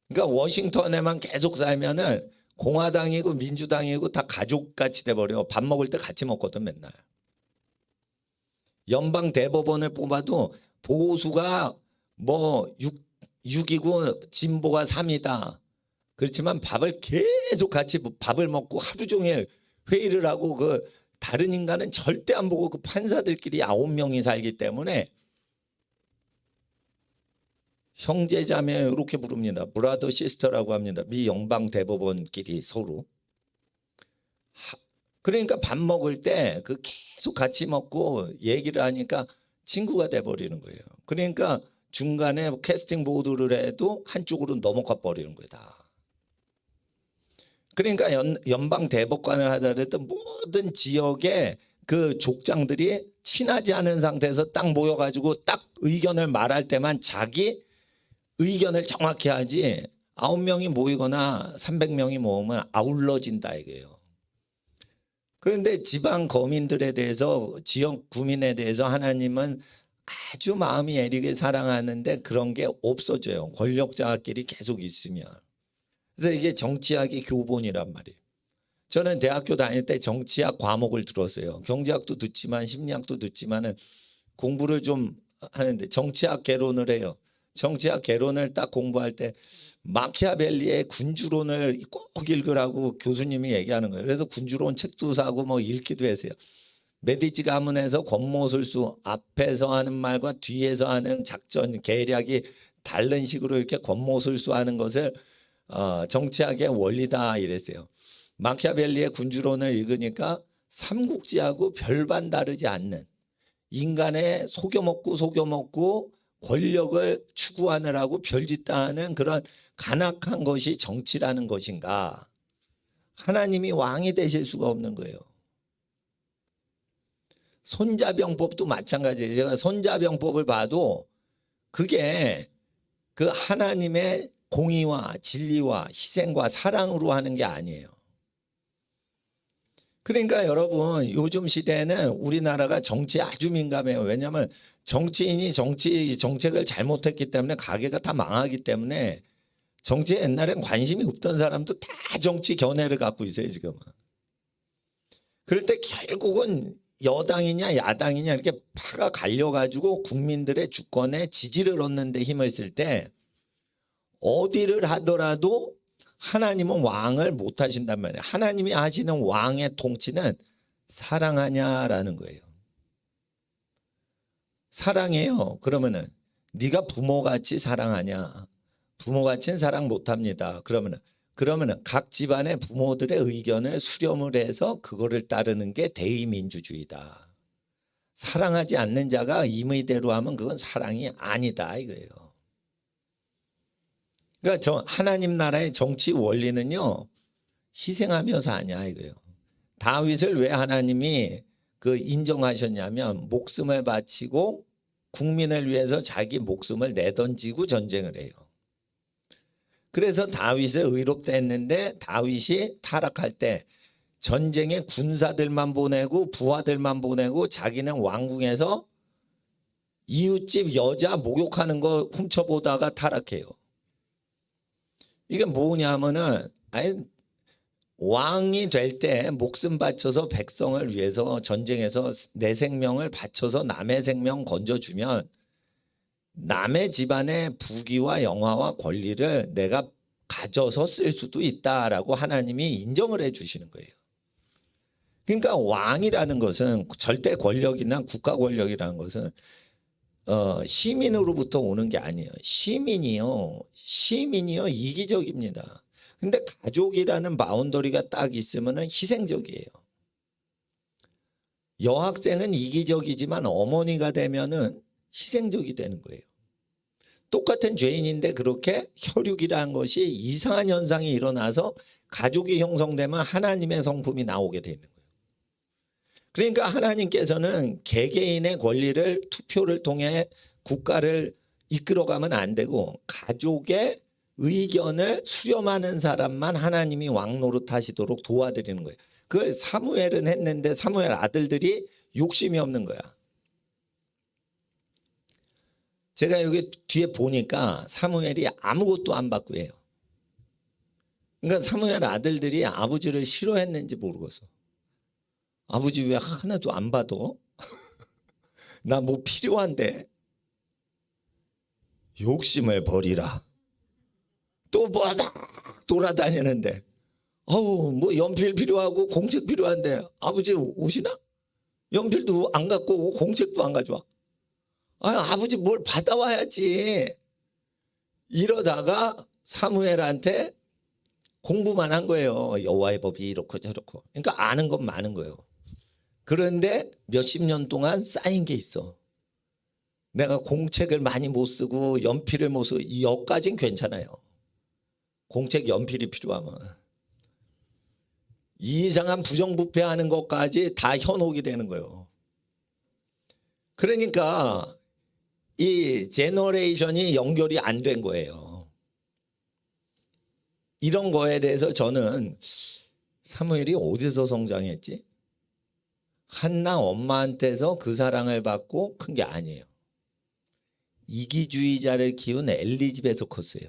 그러니까 워싱턴에만 계속 살면은 공화당이고 민주당이고 다 가족같이 돼버려. 밥 먹을 때 같이 먹거든 맨날. 연방 대법원을 뽑아도 보수가 뭐 6이고 진보가 3이다. 그렇지만 밥을 계속 같이 밥을 먹고 하루 종일 회의를 하고 그 다른 인간은 절대 안 보고 그 판사들끼리 9명이 살기 때문에 형제자매 이렇게 부릅니다. 브라더 시스터라고 합니다. 미 연방 대법원끼리 서로. 그러니까 밥 먹을 때 그 계속 같이 먹고 얘기를 하니까 친구가 돼버리는 거예요. 그러니까 중간에 캐스팅 보드를 해도 한쪽으로 넘어가 버리는 거예요. 다. 그러니까 연방 대법관을 하더라도 모든 지역의 그 족장들이 친하지 않은 상태에서 딱 모여가지고 딱 의견을 말할 때만 자기 의견을 정확히 하지 9명이 모이거나 300명이 모으면 아울러진다 이거예요. 그런데 지방 거민들에 대해서 지역 구민에 대해서 하나님은 아주 마음이 애리게 사랑하는데 그런 게 없어져요. 권력자끼리 계속 있으면. 그래서 이게 정치학이 교본이란 말이에요. 저는 대학교 다닐 때 정치학 과목을 들었어요. 경제학도 듣지만 심리학도 듣지만은 공부를 좀 하는데 정치학 개론을 해요. 정치학 개론을 딱 공부할 때 마키아벨리의 군주론을 꼭 읽으라고 교수님이 얘기하는 거예요. 그래서 군주론 책도 사고 뭐 읽기도 했어요. 메디치 가문에서 권모술수 앞에서 하는 말과 뒤에서 하는 작전 계략이 다른 식으로 이렇게 권모술수하는 것을 정치학의 원리다 이랬어요. 마키아벨리의 군주론을 읽으니까 삼국지하고 별반 다르지 않는 인간의 속여먹고 권력을 추구하느라고 별짓다 하는 그런 간악한 것이 정치라는 것인가. 하나님이 왕이 되실 수가 없는 거예요. 손자병법도 마찬가지예요. 제가 손자병법을 봐도 그게 그 하나님의 공의와 진리와 희생과 사랑으로 하는 게 아니에요. 그러니까 여러분 요즘 시대에는 우리나라가 정치에 아주 민감해요. 왜냐하면 정치인이 정치 정책을 잘못했기 때문에 가게가 다 망하기 때문에 정치에 옛날엔 관심이 없던 사람도 다 정치 견해를 갖고 있어요 지금은. 그럴 때 결국은 여당이냐 야당이냐 이렇게 파가 갈려가지고 국민들의 주권에 지지를 얻는 데 힘을 쓸 때 어디를 하더라도 하나님은 왕을 못 하신단 말이에요. 하나님이 하시는 왕의 통치는 사랑하냐라는 거예요. 사랑해요. 그러면은 네가 부모같이 사랑하냐? 부모같이는 사랑 못합니다. 그러면은 각 집안의 부모들의 의견을 수렴을 해서 그거를 따르는 게 대의민주주의다. 사랑하지 않는 자가 임의대로 하면 그건 사랑이 아니다 이거예요. 그러니까 하나님 나라의 정치 원리는요 희생하면서 하냐 이거예요. 다윗을 왜 하나님이 그 인정하셨냐면 목숨을 바치고 국민을 위해서 자기 목숨을 내던지고 전쟁을 해요. 그래서 다윗을 의롭다 했는데 다윗이 타락할 때 전쟁에 군사들만 보내고 부하들만 보내고 자기는 왕궁에서 이웃집 여자 목욕하는 거 훔쳐보다가 타락해요. 이게 뭐냐면은 왕이 될 때 목숨 바쳐서 백성을 위해서 전쟁에서 내 생명을 바쳐서 남의 생명 건져주면 남의 집안의 부귀와 영화와 권리를 내가 가져서 쓸 수도 있다라고 하나님이 인정을 해 주시는 거예요. 그러니까 왕이라는 것은 절대 권력이나 국가 권력이라는 것은 시민으로부터 오는 게 아니에요. 시민이요 이기적입니다. 근데 가족이라는 바운더리가 딱 있으면 희생적이에요. 여학생은 이기적이지만 어머니가 되면은 희생적이 되는 거예요. 똑같은 죄인인데 그렇게 혈육이라는 것이 이상한 현상이 일어나서 가족이 형성되면 하나님의 성품이 나오게 되는 거예요. 그러니까 하나님께서는 개개인의 권리를 투표를 통해 국가를 이끌어가면 안 되고 가족의 의견을 수렴하는 사람만 하나님이 왕노릇 하시도록 도와드리는 거예요. 그걸 사무엘은 했는데 사무엘 아들들이 욕심이 없는 거야. 제가 여기 뒤에 보니까 사무엘이 아무것도 안 받고 해요. 그러니까 사무엘 아들들이 아버지를 싫어했는지 모르겠어. 아버지 왜 하나도 안 받아? 나 뭐 필요한데. 욕심을 버리라. 또 뭐 돌아다니는데. 뭐 연필 필요하고 공책 필요한데 아버지 오시나? 연필도 안 갖고 오고 공책도 안 가져와. 아버지 뭘 받아와야지. 이러다가 사무엘한테 공부만 한 거예요. 여호와의 법이 이렇고 저렇고. 그러니까 아는 건 많은 거예요. 그런데 몇십 년 동안 쌓인 게 있어. 내가 공책을 많이 못 쓰고 연필을 못 쓰고 여기까지는 괜찮아요. 공책 연필이 필요하면. 이상한 부정부패하는 것까지 다 현혹이 되는 거예요. 그러니까 이 제너레이션이 연결이 안 된 거예요. 이런 거에 대해서 저는 사무엘이 어디서 성장했지? 한나 엄마한테서 그 사랑을 받고 큰 게 아니에요. 이기주의자를 키운 엘리집에서 컸어요.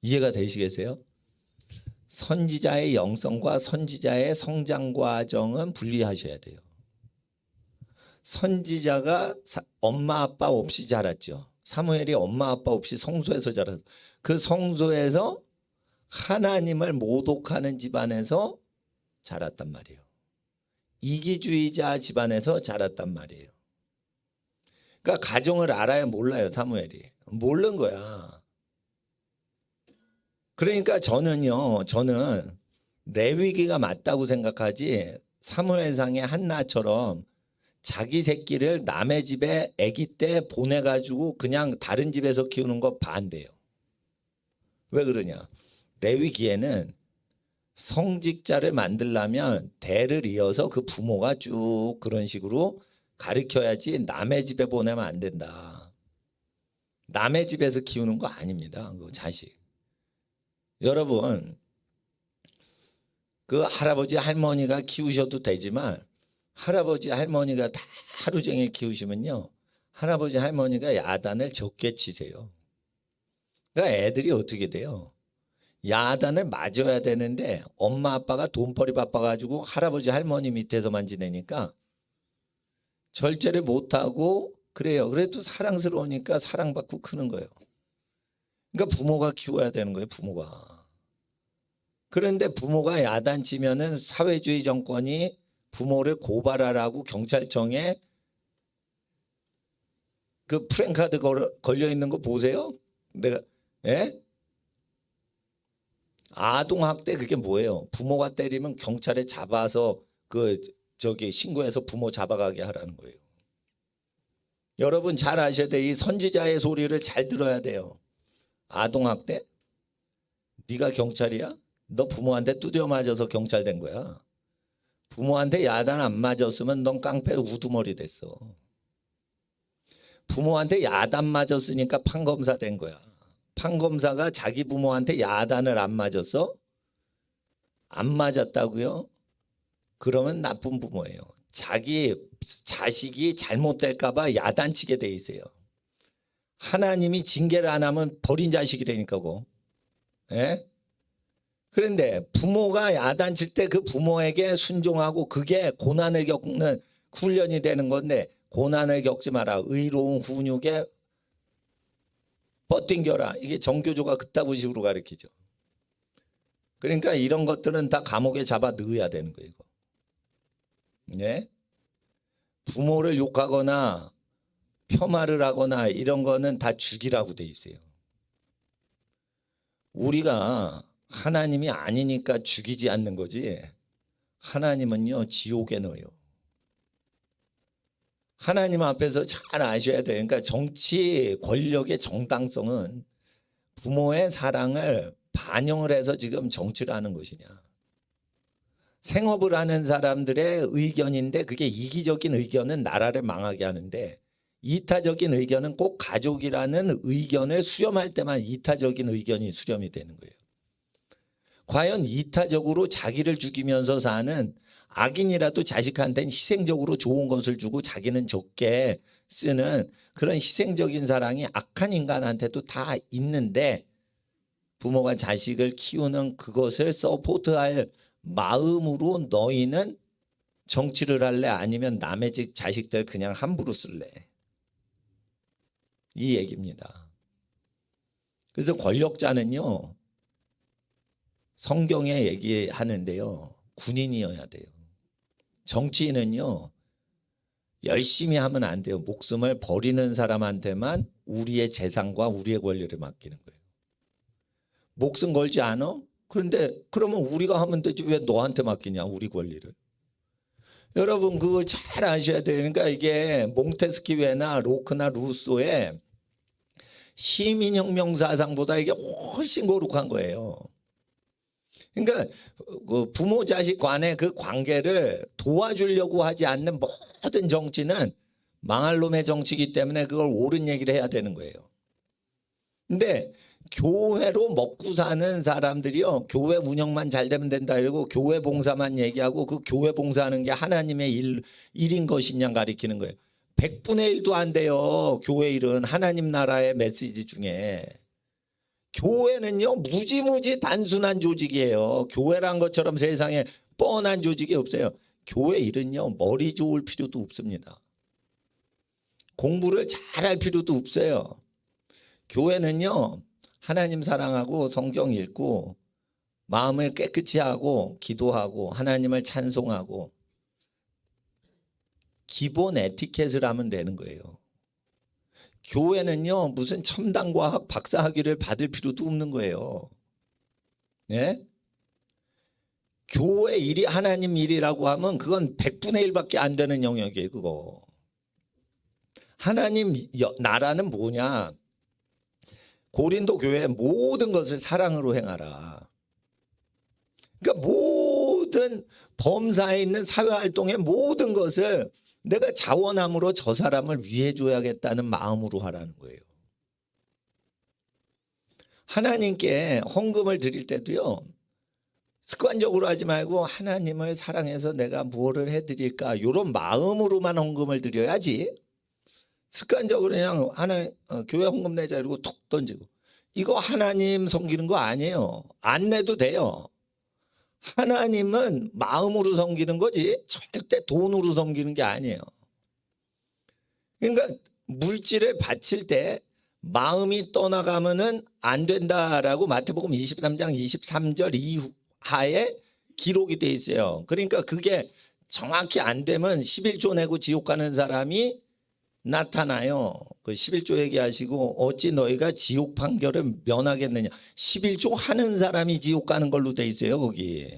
이해가 되시겠어요? 선지자의 영성과 선지자의 성장 과정은 분리하셔야 돼요. 선지자가 엄마 아빠 없이 자랐죠. 사무엘이 엄마 아빠 없이 성소에서 자랐어요. 그 성소에서 하나님을 모독하는 집안에서 자랐단 말이에요. 이기주의자 집안에서 자랐단 말이에요. 그러니까 가정을 알아야 몰라요. 사무엘이. 모르는 거야. 그러니까 저는 레위기가 맞다고 생각하지 사무엘상의 한나처럼 자기 새끼를 남의 집에 아기 때 보내가지고 그냥 다른 집에서 키우는 거 반대예요. 왜 그러냐? 레위기에는 성직자를 만들려면 대를 이어서 그 부모가 쭉 그런 식으로 가르쳐야지 남의 집에 보내면 안 된다. 남의 집에서 키우는 거 아닙니다. 그 자식. 여러분, 그 할아버지 할머니가 키우셔도 되지만 할아버지 할머니가 다 하루 종일 키우시면요. 할아버지 할머니가 야단을 적게 치세요. 그러니까 애들이 어떻게 돼요? 야단을 맞아야 되는데 엄마 아빠가 돈벌이 바빠가지고 할아버지 할머니 밑에서만 지내니까 절제를 못하고 그래요. 그래도 사랑스러우니까 사랑받고 크는 거예요. 그러니까 부모가 키워야 되는 거예요. 부모가. 그런데 부모가 야단치면은 사회주의 정권이 부모를 고발하라고 경찰청에 그 프랭카드 걸려 있는 거 보세요. 내가 아동학대 그게 뭐예요? 부모가 때리면 경찰에 잡아서 신고해서 부모 잡아가게 하라는 거예요. 여러분 잘 아셔야 돼. 이 선지자의 소리를 잘 들어야 돼요. 아동학대? 네가 경찰이야? 너 부모한테 두드려 맞아서 경찰 된 거야. 부모한테 야단 안 맞았으면 넌 깡패 우두머리 됐어. 부모한테 야단 맞았으니까 판검사 된 거야. 판검사가 자기 부모한테 야단을 안 맞았어? 안 맞았다고요? 그러면 나쁜 부모예요. 자기 자식이 잘못될까 봐 야단치게 돼 있어요. 하나님이 징계를 안 하면 버린 자식이라니까고. 그런데 부모가 야단칠 때 그 부모에게 순종하고 그게 고난을 겪는 훈련이 되는 건데 고난을 겪지 마라. 의로운 훈육에 버팅겨라. 이게 정교조가 그따구 식으로 가르치죠. 그러니까 이런 것들은 다 감옥에 잡아 넣어야 되는 거예요. 부모를 욕하거나 폄하를 하거나 이런 거는 다 죽이라고 돼 있어요. 우리가 하나님이 아니니까 죽이지 않는 거지 하나님은요 지옥에 넣어요. 하나님 앞에서 잘 아셔야 돼요. 그러니까 정치 권력의 정당성은 부모의 사랑을 반영을 해서 지금 정치를 하는 것이냐. 생업을 하는 사람들의 의견인데 그게 이기적인 의견은 나라를 망하게 하는데 이타적인 의견은 꼭 가족이라는 의견을 수렴할 때만 이타적인 의견이 수렴이 되는 거예요. 과연 이타적으로 자기를 죽이면서 사는 악인이라도 자식한테는 희생적으로 좋은 것을 주고 자기는 적게 쓰는 그런 희생적인 사랑이 악한 인간한테도 다 있는데 부모가 자식을 키우는 그것을 서포트할 마음으로 너희는 정치를 할래? 아니면 남의 집 자식들 그냥 함부로 쓸래? 이 얘기입니다. 그래서 권력자는요, 성경에 얘기하는데요, 군인이어야 돼요. 정치인은요, 열심히 하면 안 돼요. 목숨을 버리는 사람한테만 우리의 재산과 우리의 권리를 맡기는 거예요. 목숨 걸지 않아? 그런데 그러면 우리가 하면 되지 왜 너한테 맡기냐, 우리 권리를. 여러분 그거 잘 아셔야 돼요. 그러니까 이게 몽테스키웨나 로크나 루소의 시민혁명 사상보다 이게 훨씬 거룩한 거예요. 그러니까 그 부모 자식 간의 그 관계를 도와주려고 하지 않는 모든 정치는 망할 놈의 정치이기 때문에 그걸 옳은 얘기를 해야 되는 거예요. 근데 교회로 먹고 사는 사람들이요, 교회 운영만 잘 되면 된다 이러고 교회 봉사만 얘기하고 그 교회 봉사하는 게 하나님의 일인 것이냐 가리키는 거예요. 100분의 1도 안 돼요. 교회 일은 하나님 나라의 메시지 중에. 교회는요 무지무지 단순한 조직이에요. 교회란 것처럼 세상에 뻔한 조직이 없어요. 교회 일은요 머리 좋을 필요도 없습니다. 공부를 잘할 필요도 없어요. 교회는요 하나님 사랑하고 성경 읽고 마음을 깨끗이 하고 기도하고 하나님을 찬송하고 기본 에티켓을 하면 되는 거예요. 교회는요 무슨 첨단과학 박사학위를 받을 필요도 없는 거예요. 네? 교회 일이 하나님 일이라고 하면 그건 100분의 1밖에 안 되는 영역이에요. 그거. 하나님 나라는 뭐냐. 고린도 교회의 모든 것을 사랑으로 행하라. 그러니까 모든 범사에 있는 사회활동의 모든 것을 내가 자원함으로 저 사람을 위해 줘야겠다는 마음으로 하라는 거예요. 하나님께 헌금을 드릴 때도요. 습관적으로 하지 말고 하나님을 사랑해서 내가 뭐를 해드릴까 이런 마음으로만 헌금을 드려야지. 습관적으로 그냥 교회 헌금 내자 이러고 툭 던지고 이거 하나님 섬기는 거 아니에요. 안 내도 돼요. 하나님은 마음으로 섬기는 거지 절대 돈으로 섬기는 게 아니에요. 그러니까 물질을 바칠 때 마음이 떠나가면은 안 된다라고 마태복음 23장 23절 이하에 기록이 돼 있어요. 그러니까 그게 정확히 안 되면 11조 내고 지옥 가는 사람이 나타나요. 그 11조 얘기하시고 어찌 너희가 지옥 판결을 면하겠느냐. 11조 하는 사람이 지옥 가는 걸로 돼 있어요. 거기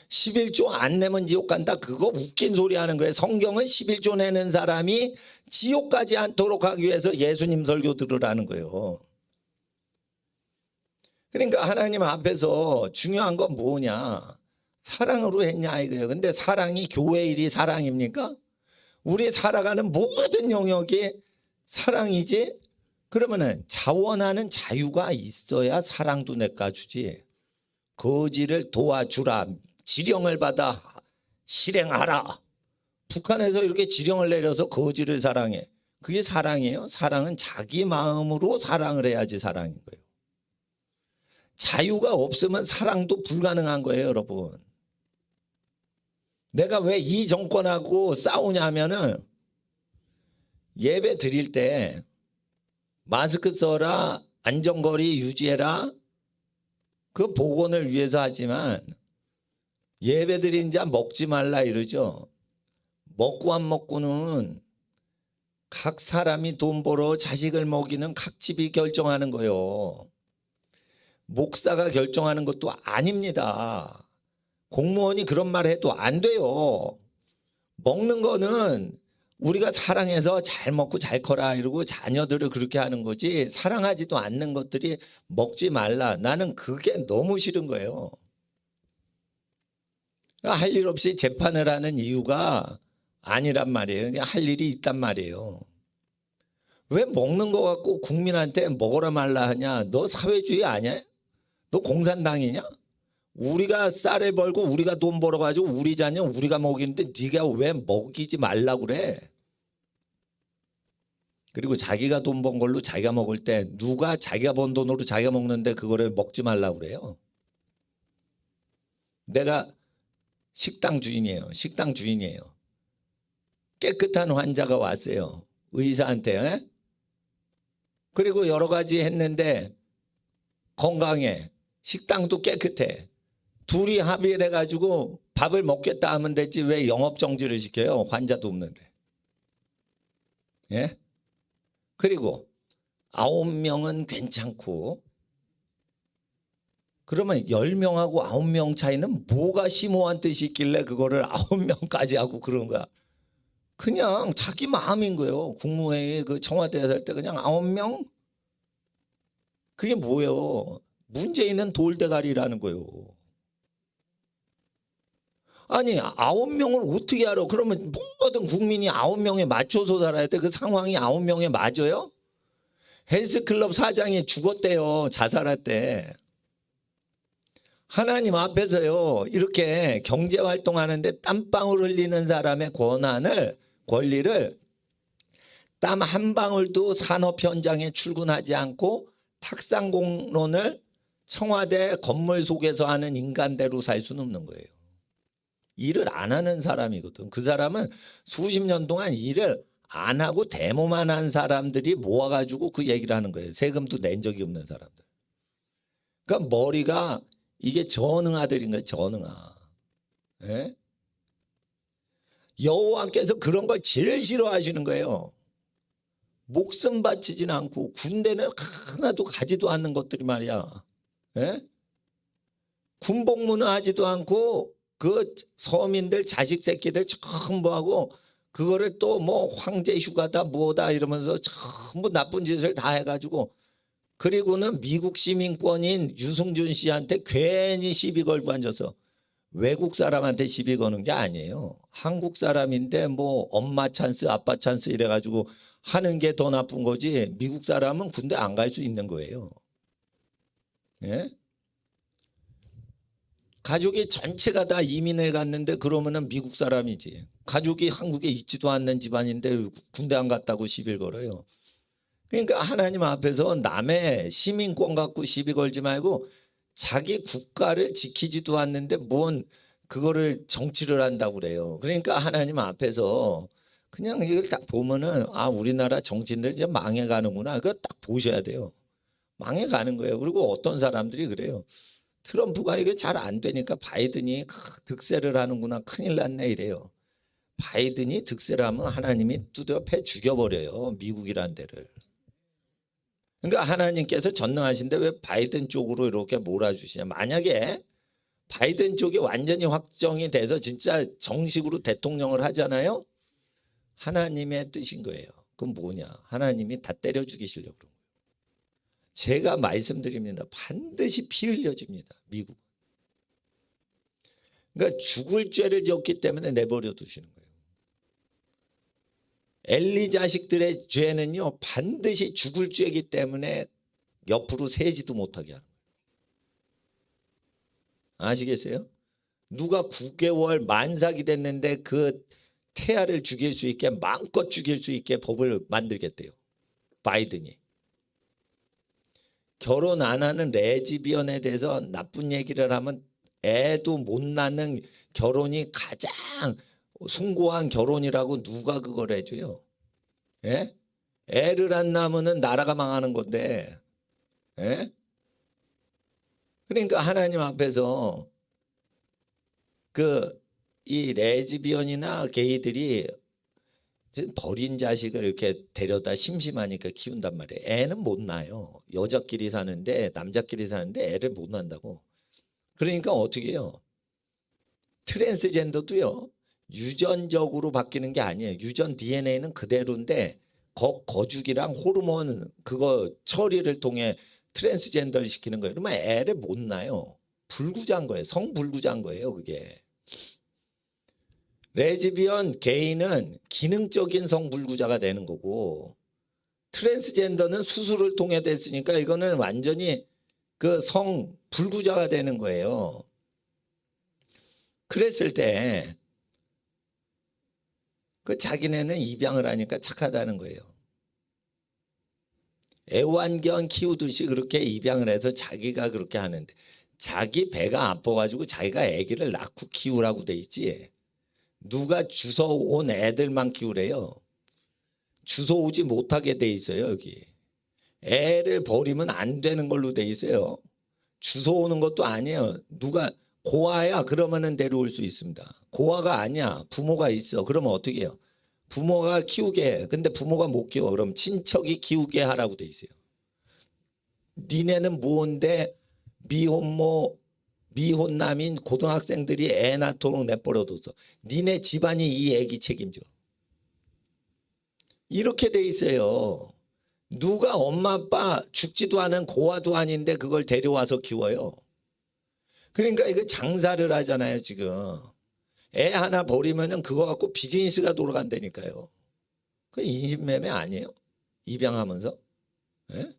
11조 안 내면 지옥 간다. 그거 웃긴 소리 하는 거예요. 성경은 11조 내는 사람이 지옥 가지 않도록 하기 위해서 예수님 설교 들으라는 거예요. 그러니까 하나님 앞에서 중요한 건 뭐냐. 사랑으로 했냐 이거예요. 근데 사랑이 교회 일이 사랑입니까? 우리 살아가는 모든 영역이 사랑이지. 그러면은 자원하는 자유가 있어야 사랑도 낚아주지. 거지를 도와주라. 지령을 받아 실행하라. 북한에서 이렇게 지령을 내려서 거지를 사랑해. 그게 사랑이에요? 사랑은 자기 마음으로 사랑을 해야지 사랑인 거예요. 자유가 없으면 사랑도 불가능한 거예요, 여러분. 내가 왜 이 정권하고 싸우냐면은 예배 드릴 때 마스크 써라, 안전거리 유지해라, 그 복원을 위해서 하지만 예배 드린 자 먹지 말라 이러죠. 먹고 안 먹고는 각 사람이 돈 벌어 자식을 먹이는 각 집이 결정하는 거예요. 목사가 결정하는 것도 아닙니다. 공무원이 그런 말 해도 안 돼요. 먹는 거는 우리가 사랑해서 잘 먹고 잘 커라 이러고 자녀들을 그렇게 하는 거지, 사랑하지도 않는 것들이 먹지 말라. 나는 그게 너무 싫은 거예요. 할 일 없이 재판을 하는 이유가 아니란 말이에요. 그냥 할 일이 있단 말이에요. 왜 먹는 거 갖고 국민한테 먹어라 말라 하냐? 너 사회주의 아니야? 너 공산당이냐? 우리가 쌀을 벌고 우리가 돈 벌어가지고 우리 자녀 우리가 먹이는데 네가 왜 먹이지 말라고 그래? 그리고 자기가 돈 번 걸로 자기가 먹을 때 누가 자기가 번 돈으로 자기가 먹는데 그거를 먹지 말라고 그래요? 내가 식당 주인이에요. 식당 주인이에요. 깨끗한 환자가 왔어요. 의사한테. 에? 그리고 여러 가지 했는데 건강해. 식당도 깨끗해. 둘이 합의를 해가지고 밥을 먹겠다 하면 되지 왜 영업정지를 시켜요? 환자도 없는데. 예? 그리고 9명은 괜찮고, 그러면 10명하고 9명 차이는 뭐가 심오한 뜻이 있길래 그거를 9명까지 하고 그런 거야. 그냥 자기 마음인 거예요. 국무회의 그 청와대에 살 때 그냥 9명? 그게 뭐예요? 문재인은 돌대가리라는 거예요. 아니 9명을 어떻게 알아? 그러면 모든 국민이 9명에 맞춰서 살아야 돼. 그 상황이 9명에 맞아요? 헬스클럽 사장이 죽었대요. 자살할 때. 하나님 앞에서요, 이렇게 경제활동하는데 땀방울 흘리는 사람의 권리를 땀 한 방울도 산업 현장에 출근하지 않고 탁상공론을 청와대 건물 속에서 하는 인간대로 살 수는 없는 거예요. 일을 안 하는 사람이거든. 그 사람은 수십 년 동안 일을 안 하고 데모만 한 사람들이 모아가지고 그 얘기를 하는 거예요. 세금도 낸 적이 없는 사람들. 그러니까 머리가 이게 전응아들인 거예요. 전응아. 예? 여호와께서 그런 걸 제일 싫어하시는 거예요. 목숨 바치진 않고 군대는 하나도 가지도 않는 것들이 말이야. 예? 군복무는 하지도 않고 그 서민들 자식 새끼들 전부 하고 그거를 또 뭐 황제 휴가다 뭐다 이러면서 전부 나쁜 짓을 다 해가지고, 그리고는 미국 시민권인 유승준 씨한테 괜히 시비 걸고 앉아서, 외국 사람한테 시비 거는 게 아니에요. 한국 사람인데 뭐 엄마 찬스 아빠 찬스 이래가지고 하는 게 더 나쁜 거지, 미국 사람은 군대 안 갈 수 있는 거예요. 예? 가족이 전체가 다 이민을 갔는데 그러면은 미국 사람이지. 가족이 한국에 있지도 않는 집안인데 군대 안 갔다고 시비를 걸어요. 그러니까 하나님 앞에서 남의 시민권 갖고 시비 걸지 말고 자기 국가를 지키지도 않는데 뭔 그거를 정치를 한다고 그래요. 그러니까 하나님 앞에서 그냥 이걸 딱 보면은 아, 우리나라 정치인들 이제 망해가는구나. 그거 딱 보셔야 돼요. 망해가는 거예요. 그리고 어떤 사람들이 그래요. 트럼프가 이게 잘 안 되니까 바이든이 득세를 하는구나. 큰일 났네 이래요. 바이든이 득세를 하면 하나님이 두드려 패 죽여버려요. 미국이란 데를. 그러니까 하나님께서 전능하신데 왜 바이든 쪽으로 이렇게 몰아주시냐. 만약에 바이든 쪽이 완전히 확정이 돼서 진짜 정식으로 대통령을 하잖아요. 하나님의 뜻인 거예요. 그건 뭐냐. 하나님이 다 때려 죽이시려고 그런 거예요. 제가 말씀드립니다. 반드시 피 흘려집니다. 미국은. 그러니까 죽을 죄를 지었기 때문에 내버려 두시는 거예요. 엘리 자식들의 죄는요 반드시 죽을 죄이기 때문에 옆으로 세지도 못하게 하는 거예요. 아시겠어요? 누가 9개월 만삭이 됐는데 그 태아를 죽일 수 있게 마음껏 죽일 수 있게 법을 만들겠대요. 바이든이. 결혼 안 하는 레즈비언에 대해서 나쁜 얘기를 하면 애도 못 낳는 결혼이 가장 숭고한 결혼이라고 누가 그걸 해줘요? 예? 애를 안 낳으면 나라가 망하는 건데. 예? 그러니까 하나님 앞에서 이 레즈비언이나 게이들이 버린 자식을 이렇게 데려다 심심하니까 키운단 말이에요. 애는 못 낳아요. 여자끼리 사는데 남자끼리 사는데 애를 못 낳는다고. 그러니까 어떻게 해요? 트랜스젠더도요. 유전적으로 바뀌는 게 아니에요. 유전 DNA는 그대로인데 거죽이랑 호르몬 그거 처리를 통해 트랜스젠더를 시키는 거예요. 그러면 애를 못 낳아요. 불구자인 거예요. 성불구자인 거예요. 그게. 레즈비언, 게이는 기능적인 성불구자가 되는 거고 트랜스젠더는 수술을 통해 됐으니까 이거는 완전히 그 성불구자가 되는 거예요. 그랬을 때 그 자기네는 입양을 하니까 착하다는 거예요. 애완견 키우듯이 그렇게 입양을 해서 자기가 그렇게 하는데 자기 배가 아파가지고 자기가 아기를 낳고 키우라고 돼 있지. 누가 주워온 애들만 키우래요. 주워오지 못하게 돼 있어요. 여기. 애를 버리면 안 되는 걸로 돼 있어요. 주워오는 것도 아니에요. 누가 고아야 그러면은 데려올 수 있습니다. 고아가 아니야. 부모가 있어. 그러면 어떻게 해요? 부모가 키우게 해. 근데 부모가 못 키워. 그럼 친척이 키우게 하라고 돼 있어요. 니네는 뭔데 미혼모 미혼남인 고등학생들이 애 낳도록 내버려뒀어. 니네 집안이 이 애기 책임져. 이렇게 돼 있어요. 누가 엄마 아빠 죽지도 않은 고아도 아닌데 그걸 데려와서 키워요. 그러니까 이거 장사를 하잖아요 지금. 애 하나 버리면은 그거 갖고 비즈니스가 돌아간다니까요. 그 인신매매 아니에요? 입양하면서. 예?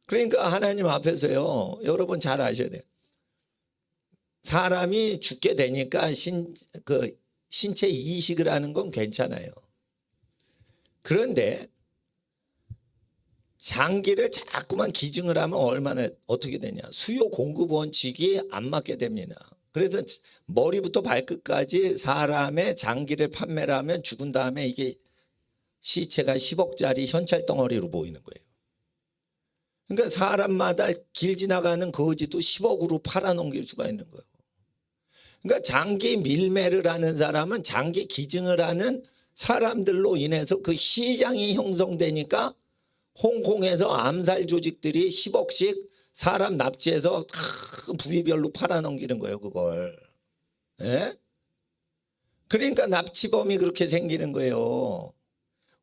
그러니까 하나님 앞에서요. 여러분 잘 아셔야 돼요. 사람이 죽게 되니까 신체 이식을 하는 건 괜찮아요. 그런데 장기를 자꾸만 기증을 하면 얼마나 어떻게 되냐. 수요 공급 원칙이 안 맞게 됩니다. 그래서 머리부터 발끝까지 사람의 장기를 판매를 하면 죽은 다음에 이게 시체가 10억짜리 현찰 덩어리로 보이는 거예요. 그러니까 사람마다 길 지나가는 거지도 10억으로 팔아넘길 수가 있는 거예요. 그러니까 장기 밀매를 하는 사람은 장기 기증을 하는 사람들로 인해서 그 시장이 형성되니까 홍콩에서 암살 조직들이 10억씩 사람 납치해서 부위별로 팔아넘기는 거예요, 그걸. 예? 그러니까 납치범이 그렇게 생기는 거예요.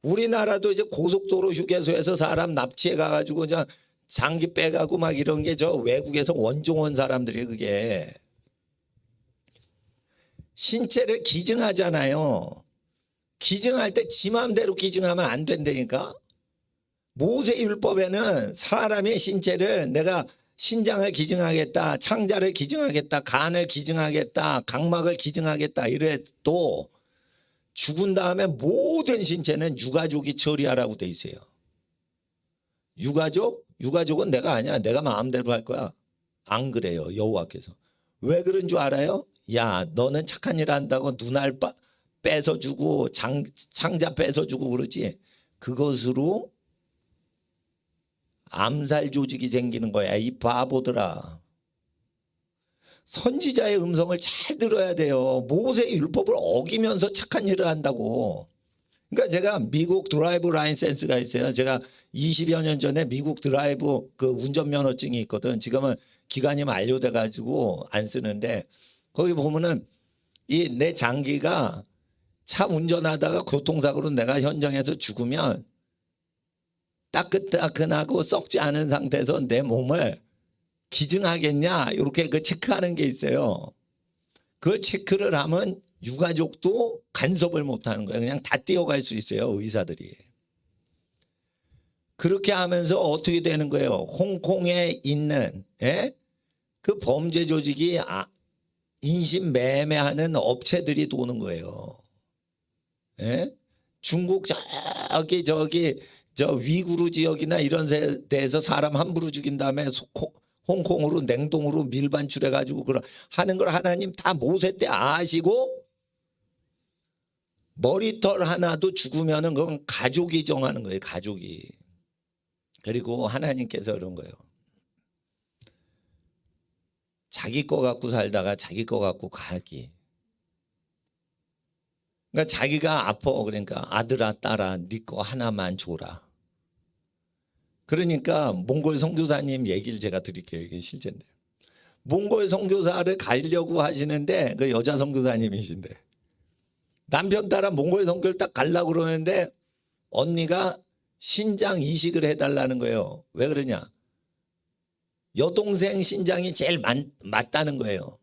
우리나라도 이제 고속도로 휴게소에서 사람 납치해 가가지고 그냥 장기 빼가고 막 이런 게 저 외국에서 원종 온 사람들이 그게. 신체를 기증하잖아요. 기증할 때 지 마음대로 기증하면 안 된다니까. 모세율법에는 사람의 신체를 내가 신장을 기증하겠다, 창자를 기증하겠다, 간을 기증하겠다, 각막을 기증하겠다 이래도 죽은 다음에 모든 신체는 유가족이 처리하라고 돼 있어요. 유가족? 유가족은 내가 아니야. 내가 마음대로 할 거야. 안 그래요. 여호와께서. 왜 그런 줄 알아요? 야, 너는 착한 일 한다고 눈알 뺏어주고 창자 뺏어주고 그러지. 그것으로 암살 조직이 생기는 거야. 이 바보들아. 선지자의 음성을 잘 들어야 돼요. 모세의 율법을 어기면서 착한 일을 한다고. 그러니까 제가 미국 드라이브 라이센스가 있어요. 제가 20여 년 전에 미국 드라이브 그 운전면허증이 있거든. 지금은 기간이 만료돼 가지고 안 쓰는데 거기 보면은 이 내 장기가 차 운전하다가 교통사고로 내가 현장에서 죽으면 따끈따끈하고 썩지 않은 상태에서 내 몸을 기증하겠냐 이렇게 그 체크하는 게 있어요. 그걸 체크를 하면 유가족도 간섭을 못하는 거예요. 그냥 다 뛰어갈 수 있어요. 의사들이. 그렇게 하면서 어떻게 되는 거예요. 홍콩에 있는 그 범죄 조직이 인신 매매하는 업체들이 도는 거예요. 중국 저 위구르 지역이나 이런 데에서 사람 함부로 죽인 다음에 홍콩으로 냉동으로 밀반출해 가지고 하는 걸 하나님 다 모세 때 아시고 머리털 하나도 죽으면은 그건 가족이 정하는 거예요. 가족이. 그리고 하나님께서 그런 거예요. 자기 거 갖고 살다가 자기 거 갖고 가기. 그러니까 자기가 아파. 그러니까 아들아 딸아 네 거 하나만 줘라. 그러니까 몽골 선교사님 얘기를 제가 드릴게요. 이게 실제인데. 몽골 선교사를 가려고 하시는데 그 여자 선교사님이신데 남편 따라 몽골 선교를 딱 가려고 그러는데 언니가 신장 이식을 해달라는 거예요. 왜 그러냐? 여동생 신장이 제일 맞다는 거예요.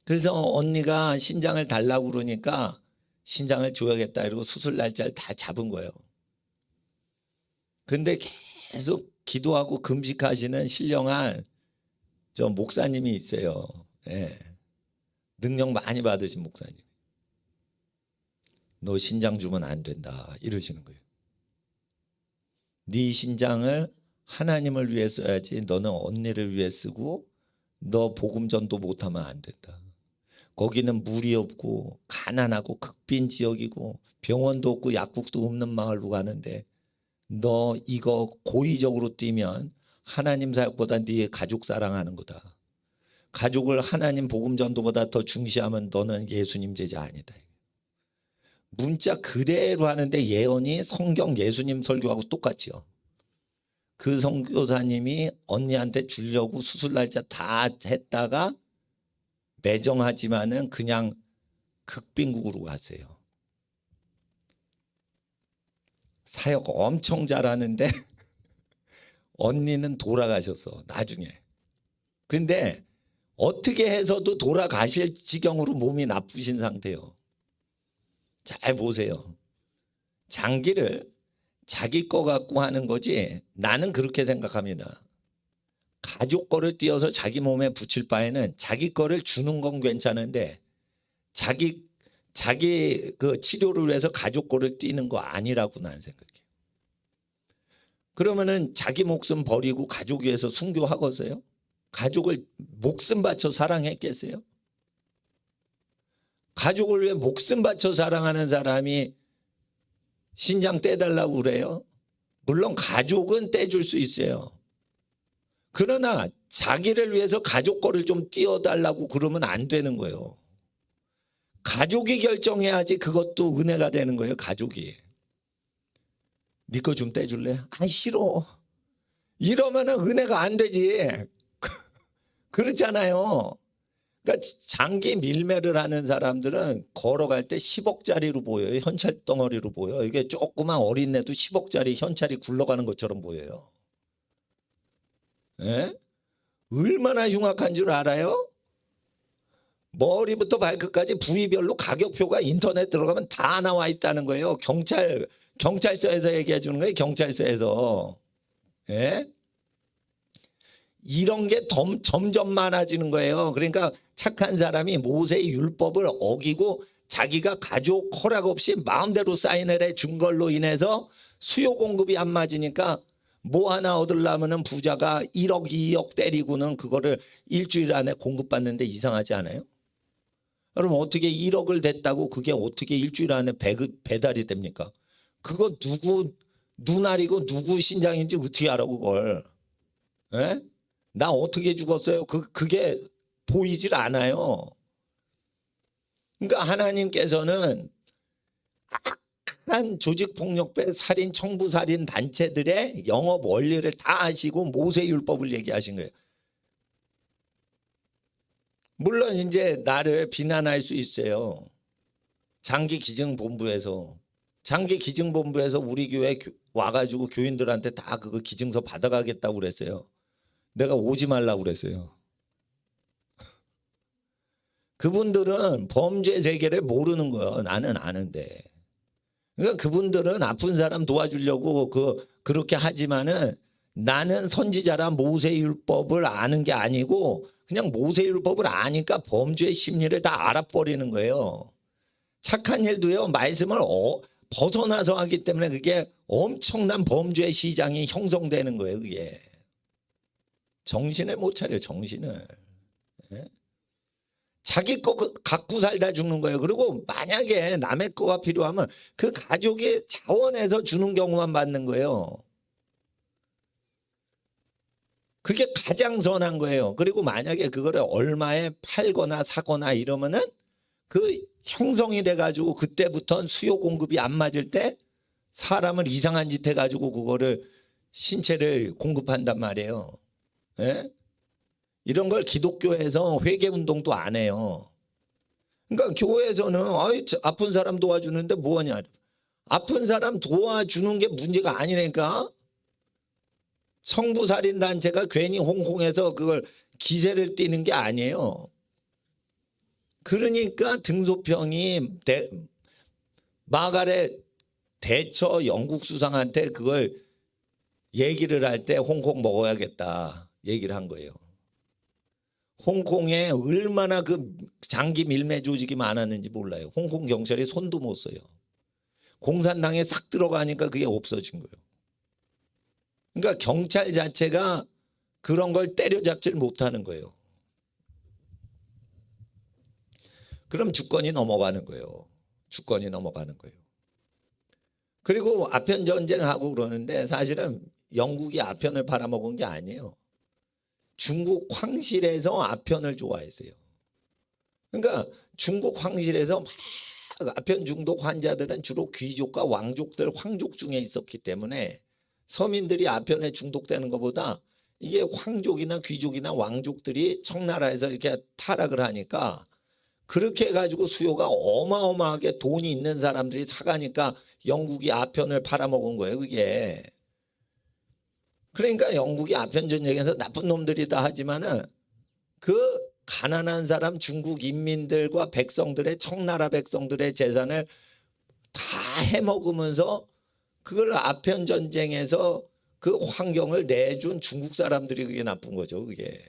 그래서 언니가 신장을 달라고 그러니까 신장을 줘야겠다 이러고 수술 날짜를 다 잡은 거예요. 근데 계속 기도하고 금식하시는 신령한 저 목사님이 있어요. 예. 능력 많이 받으신 목사님. 너 신장 주면 안 된다 이러시는 거예요. 네 신장을 하나님을 위해 써야지 너는 언니를 위해 쓰고 너 복음 전도 못하면 안 된다. 거기는 물이 없고 가난하고 극빈 지역이고 병원도 없고 약국도 없는 마을로 가는데 너 이거 고의적으로 뛰면 하나님 사역보다 네 가족 사랑하는 거다. 가족을 하나님 복음 전도보다 더 중시하면 너는 예수님 제자 아니다. 문자 그대로 하는데 예언이 성경 예수님 설교하고 똑같지요. 그 선교사님이 언니한테 주려고 수술 날짜 다 했다가 매정하지만은 그냥 극빈국으로 갔어요. 사역 엄청 잘하는데 언니는 돌아가셨어 나중에. 근데 어떻게 해서도 돌아가실 지경으로 몸이 나쁘신 상태예요. 잘 보세요. 장기를 자기 거 갖고 하는 거지 나는 그렇게 생각합니다. 가족 거를 띄어서 자기 몸에 붙일 바에는 자기 거를 주는 건 괜찮은데 자기 그 치료를 위해서 가족 거를 띄는 거 아니라고 나는 생각해요. 그러면은 자기 목숨 버리고 가족 위해서 순교하겠어요? 가족을 목숨 바쳐 사랑했겠어요? 가족을 위해 목숨 바쳐 사랑하는 사람이 신장 떼달라고 그래요? 물론 가족은 떼줄 수 있어요. 그러나 자기를 위해서 가족 거를 좀 띄워달라고 그러면 안 되는 거예요. 가족이 결정해야지 그것도 은혜가 되는 거예요. 가족이. 네 거 좀 떼줄래? 아 싫어. 이러면 은혜가 안 되지. 그렇잖아요. 그러니까 장기 밀매를 하는 사람들은 걸어갈 때 10억짜리로 보여요. 현찰 덩어리로 보여. 이게 조그만 어린애도 10억짜리 현찰이 굴러가는 것처럼 보여요. 예? 얼마나 흉악한 줄 알아요? 머리부터 발끝까지 부위별로 가격표가 인터넷 들어가면 다 나와 있다는 거예요. 경찰서에서 얘기해 주는 거예요. 경찰서에서. 예? 이런 게 점점 많아지는 거예요. 그러니까 착한 사람이 모세의 율법을 어기고 자기가 가족 허락 없이 마음대로 사인을 해준 걸로 인해서 수요 공급이 안 맞으니까 뭐 하나 얻으려면 부자가 1억 2억 때리고는 그거를 일주일 안에 공급받는데 이상하지 않아요? 그럼 어떻게 1억을 댔다고 그게 어떻게 일주일 안에 배달이 됩니까? 그거 누구 눈알이고 누구 신장인지 어떻게 알아 그걸? 에? 나 어떻게 죽었어요? 그게 보이질 않아요. 그러니까 하나님께서는 악한 조직폭력배 살인 청부살인 단체들의 영업 원리를 다 아시고 모세율법을 얘기하신 거예요. 물론 이제 나를 비난할 수 있어요. 장기기증본부에서 우리 교회 와가지고 교인들한테 다 그거 기증서 받아가겠다고 그랬어요. 내가 오지 말라고 그랬어요. 그분들은 범죄 세계를 모르는 거예요. 나는 아는데. 그러니까 그분들은 아픈 사람 도와주려고 그렇게 하지만은 나는 선지자라 모세율법을 아는 게 아니고 그냥 모세율법을 아니까 범죄의 심리를 다 알아버리는 거예요. 착한 일도요. 말씀을 벗어나서 하기 때문에 그게 엄청난 범죄의 시장이 형성되는 거예요. 그게. 정신을 못 차려 정신을. 예? 자기 거 갖고 살다 죽는 거예요. 그리고 만약에 남의 거가 필요하면 그 가족의 자원에서 주는 경우만 받는 거예요. 그게 가장 선한 거예요. 그리고 만약에 그거를 얼마에 팔거나 사거나 이러면은 그 형성이 돼가지고 그때부터는 수요 공급이 안 맞을 때 사람을 이상한 짓 해가지고 그거를 신체를 공급한단 말이에요. 예? 이런 걸 기독교에서 회개운동도 안 해요. 그러니까 교회에서는 아픈 사람 도와주는데 뭐하냐. 아픈 사람 도와주는 게 문제가 아니니까. 성부살인단체가 괜히 홍콩에서 그걸 기세를 띠는 게 아니에요. 그러니까 등소평이 마가렛 대처 영국 수상한테 그걸 얘기를 할 때 홍콩 먹어야겠다 얘기를 한 거예요. 홍콩에 얼마나 그 장기 밀매 조직이 많았는지 몰라요. 홍콩 경찰이 손도 못 써요. 공산당에 싹 들어가니까 그게 없어진 거예요. 그러니까 경찰 자체가 그런 걸 때려잡질 못하는 거예요. 그럼 주권이 넘어가는 거예요. 주권이 넘어가는 거예요. 그리고 아편 전쟁하고 그러는데 사실은 영국이 아편을 팔아먹은 게 아니에요. 중국 황실에서 아편을 좋아했어요. 그러니까 중국 황실에서 막 아편 중독 환자들은 주로 귀족과 왕족들, 황족 중에 있었기 때문에 서민들이 아편에 중독되는 것보다 이게 황족이나 귀족이나 왕족들이 청나라에서 이렇게 타락을 하니까 그렇게 해가지고 수요가 어마어마하게 돈이 있는 사람들이 사가니까 영국이 아편을 팔아먹은 거예요. 그게. 그러니까 영국이 아편 전쟁에서 나쁜 놈들이다 하지만은 그 가난한 사람 중국 인민들과 백성들의 청나라 백성들의 재산을 다 해먹으면서 그걸 아편 전쟁에서 그 환경을 내준 중국 사람들이 그게 나쁜 거죠. 그게.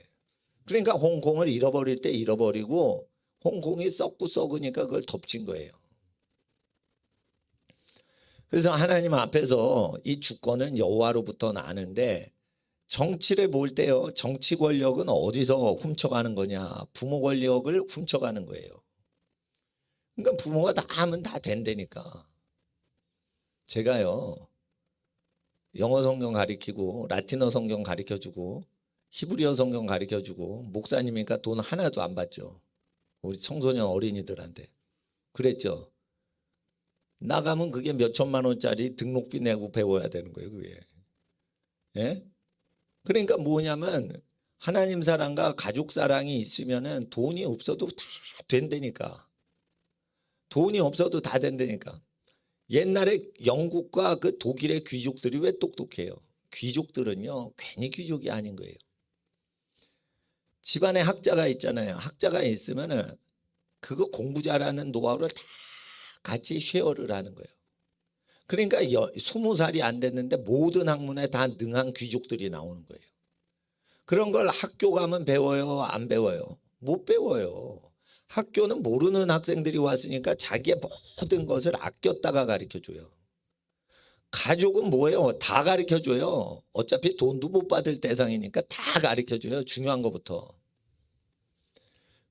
그러니까 홍콩을 잃어버릴 때 잃어버리고 홍콩이 썩고 썩으니까 그걸 덮친 거예요. 그래서 하나님 앞에서 이 주권은 여호와로부터 나는데 정치를 볼 때요. 정치 권력은 어디서 훔쳐가는 거냐. 부모 권력을 훔쳐가는 거예요. 그러니까 부모가 다 하면 다 된다니까. 제가요. 영어 성경 가르치고 라틴어 성경 가르쳐주고 히브리어 성경 가르쳐주고 목사님이니까 돈 하나도 안 받죠. 우리 청소년 어린이들한테. 그랬죠. 나가면 그게 몇 천만 원짜리 등록비 내고 배워야 되는 거예요. 그게. 예? 그러니까 뭐냐면 하나님 사랑과 가족 사랑이 있으면은 돈이 없어도 다 된다니까. 돈이 없어도 다 된다니까. 옛날에 영국과 그 독일의 귀족들이 왜 똑똑해요? 귀족들은요 괜히 귀족이 아닌 거예요. 집안에 학자가 있잖아요. 학자가 있으면은 그거 공부 잘하는 노하우를 다 같이 쉐어를 하는 거예요. 그러니까 20살이 안 됐는데 모든 학문에 다 능한 귀족들이 나오는 거예요. 그런 걸 학교 가면 배워요? 안 배워요? 못 배워요. 학교는 모르는 학생들이 왔으니까 자기의 모든 것을 아꼈다가 가르쳐줘요. 가족은 뭐예요? 다 가르쳐줘요. 어차피 돈도 못 받을 대상이니까 다 가르쳐줘요. 중요한 것부터.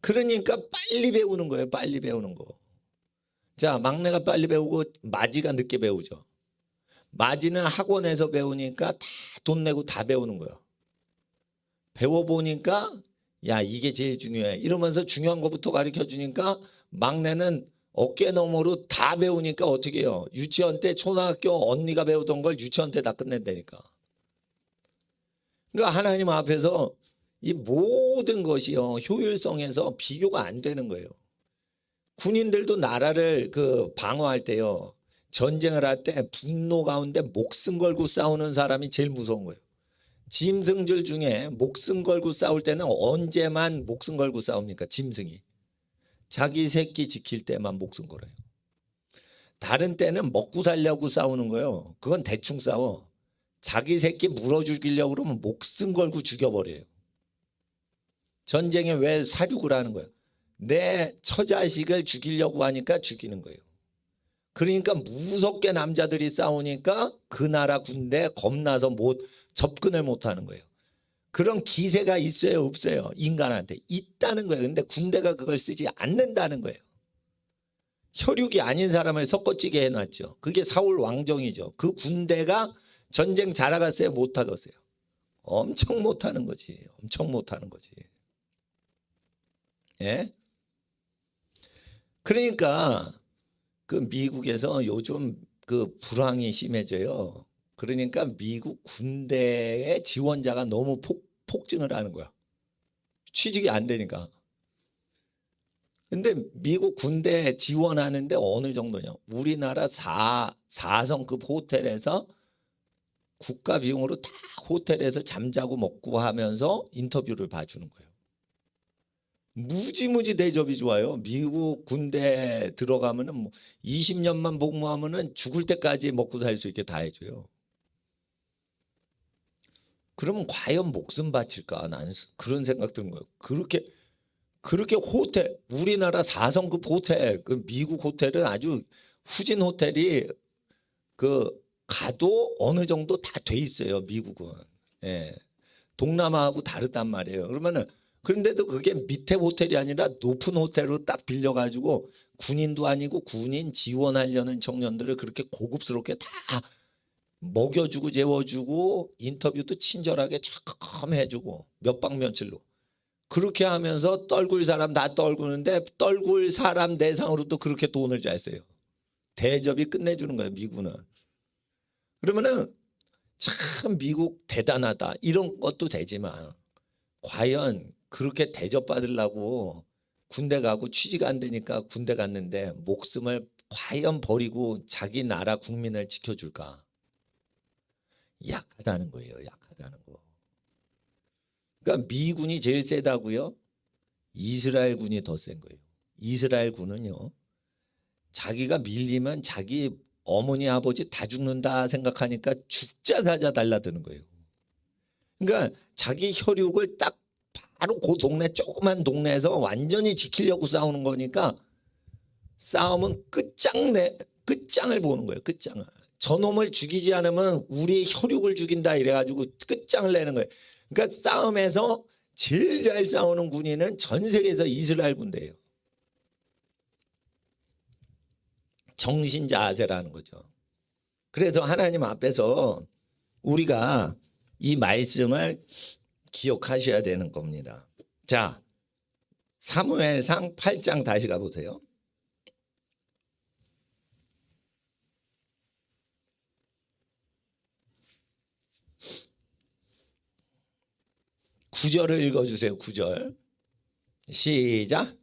그러니까 빨리 배우는 거예요. 빨리 배우는 거. 자, 막내가 빨리 배우고 마지가 늦게 배우죠. 마지는 학원에서 배우니까 다 돈 내고 다 배우는 거예요. 배워보니까 야 이게 제일 중요해 이러면서 중요한 것부터 가르쳐주니까 막내는 어깨너머로 다 배우니까 어떻게 해요. 유치원 때 초등학교 언니가 배우던 걸 유치원 때 다 끝낸다니까. 그러니까 하나님 앞에서 이 모든 것이요 효율성에서 비교가 안 되는 거예요. 군인들도 나라를 방어할 때요 전쟁을 할 때 분노 가운데 목숨 걸고 싸우는 사람이 제일 무서운 거예요. 짐승들 중에 목숨 걸고 싸울 때는 언제만 목숨 걸고 싸웁니까? 짐승이. 자기 새끼 지킬 때만 목숨 걸어요. 다른 때는 먹고 살려고 싸우는 거예요. 그건 대충 싸워. 자기 새끼 물어 죽이려고 그러면 목숨 걸고 죽여버려요. 전쟁에 왜 사륙을 하는 거예요? 내 처자식을 죽이려고 하니까 죽이는 거예요. 그러니까 무섭게 남자들이 싸우니까 그 나라 군대 겁나서 접근을 못하는 거예요. 그런 기세가 있어요 없어요? 인간한테 있다는 거예요. 근데 군대가 그걸 쓰지 않는다는 거예요. 혈육이 아닌 사람을 섞어찌게 해놨죠. 그게 사울 왕정이죠. 그 군대가 전쟁 잘하겠어요 못하겠어요? 엄청 못하는 거지. 엄청 못하는 거지. 예? 그러니까 그 미국에서 요즘 그 불황이 심해져요. 그러니까 미국 군대의 지원자가 너무 폭증을 하는 거야. 취직이 안 되니까. 근데 미국 군대 지원하는데 어느 정도냐? 우리나라 4성급 호텔에서 국가 비용으로 다 호텔에서 잠자고 먹고 하면서 인터뷰를 봐주는 거예요. 무지무지 대접이 좋아요. 미국 군대 들어가면은 뭐 20년만 복무하면은 죽을 때까지 먹고 살 수 있게 다 해줘요. 그러면 과연 목숨 바칠까? 나는 그런 생각 드는 거예요. 그렇게 호텔, 우리나라 4성급 호텔, 그 미국 호텔은 아주 후진 호텔이 그 가도 어느 정도 다 돼 있어요. 미국은. 예. 동남아하고 다르단 말이에요. 그러면은 그런데도 그게 밑에 호텔이 아니라 높은 호텔로 딱 빌려가지고 군인도 아니고 군인 지원하려는 청년들을 그렇게 고급스럽게 다 먹여주고 재워주고 인터뷰도 친절하게 참 해주고 몇 박 며칠로 그렇게 하면서 떨굴 사람 다 떨구는데 떨굴 사람 대상으로도 그렇게 돈을 잘 써요. 대접이 끝내주는 거예요. 미국은. 그러면은 참 미국 대단하다 이런 것도 되지만 과연 그렇게 대접받으려고 군대 가고 취직 안 되니까 군대 갔는데 목숨을 과연 버리고 자기 나라 국민을 지켜줄까? 약하다는 거예요. 약하다는 거. 그러니까 미군이 제일 세다고요? 이스라엘 군이 더 센 거예요. 이스라엘 군은요. 자기가 밀리면 자기 어머니 아버지 다 죽는다 생각하니까 죽자 사자 달라드는 거예요. 그러니까 자기 혈육을 딱 바로 그 동네 조그만 동네에서 완전히 지키려고 싸우는 거니까 싸움은 끝장을 보는 거예요. 끝장을. 저놈을 죽이지 않으면 우리 혈육을 죽인다 이래가지고 끝장을 내는 거예요. 그러니까 싸움에서 제일 잘 싸우는 군인은 전 세계에서 이스라엘 군대예요. 정신자세라는 거죠. 그래서 하나님 앞에서 우리가 이 말씀을 기억하셔야 되는 겁니다. 자, 사무엘상 8장 다시 가보세요. 구절을 읽어주세요. 9절 시작.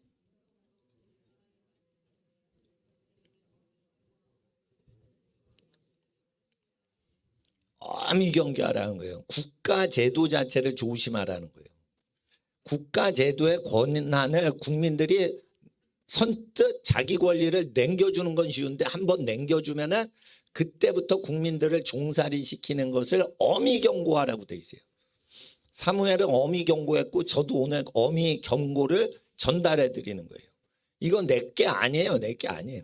엄히 경계하라는 거예요. 국가 제도 자체를 조심하라는 거예요. 국가 제도의 권한을 국민들이 선뜻 자기 권리를 남겨주는 건 쉬운데 한번 남겨주면은 그때부터 국민들을 종살이 시키는 것을 엄히 경고하라고 돼 있어요. 사무엘은 엄히 경고했고 저도 오늘 엄히 경고를 전달해 드리는 거예요. 이건 내게 아니에요. 내게 아니에요.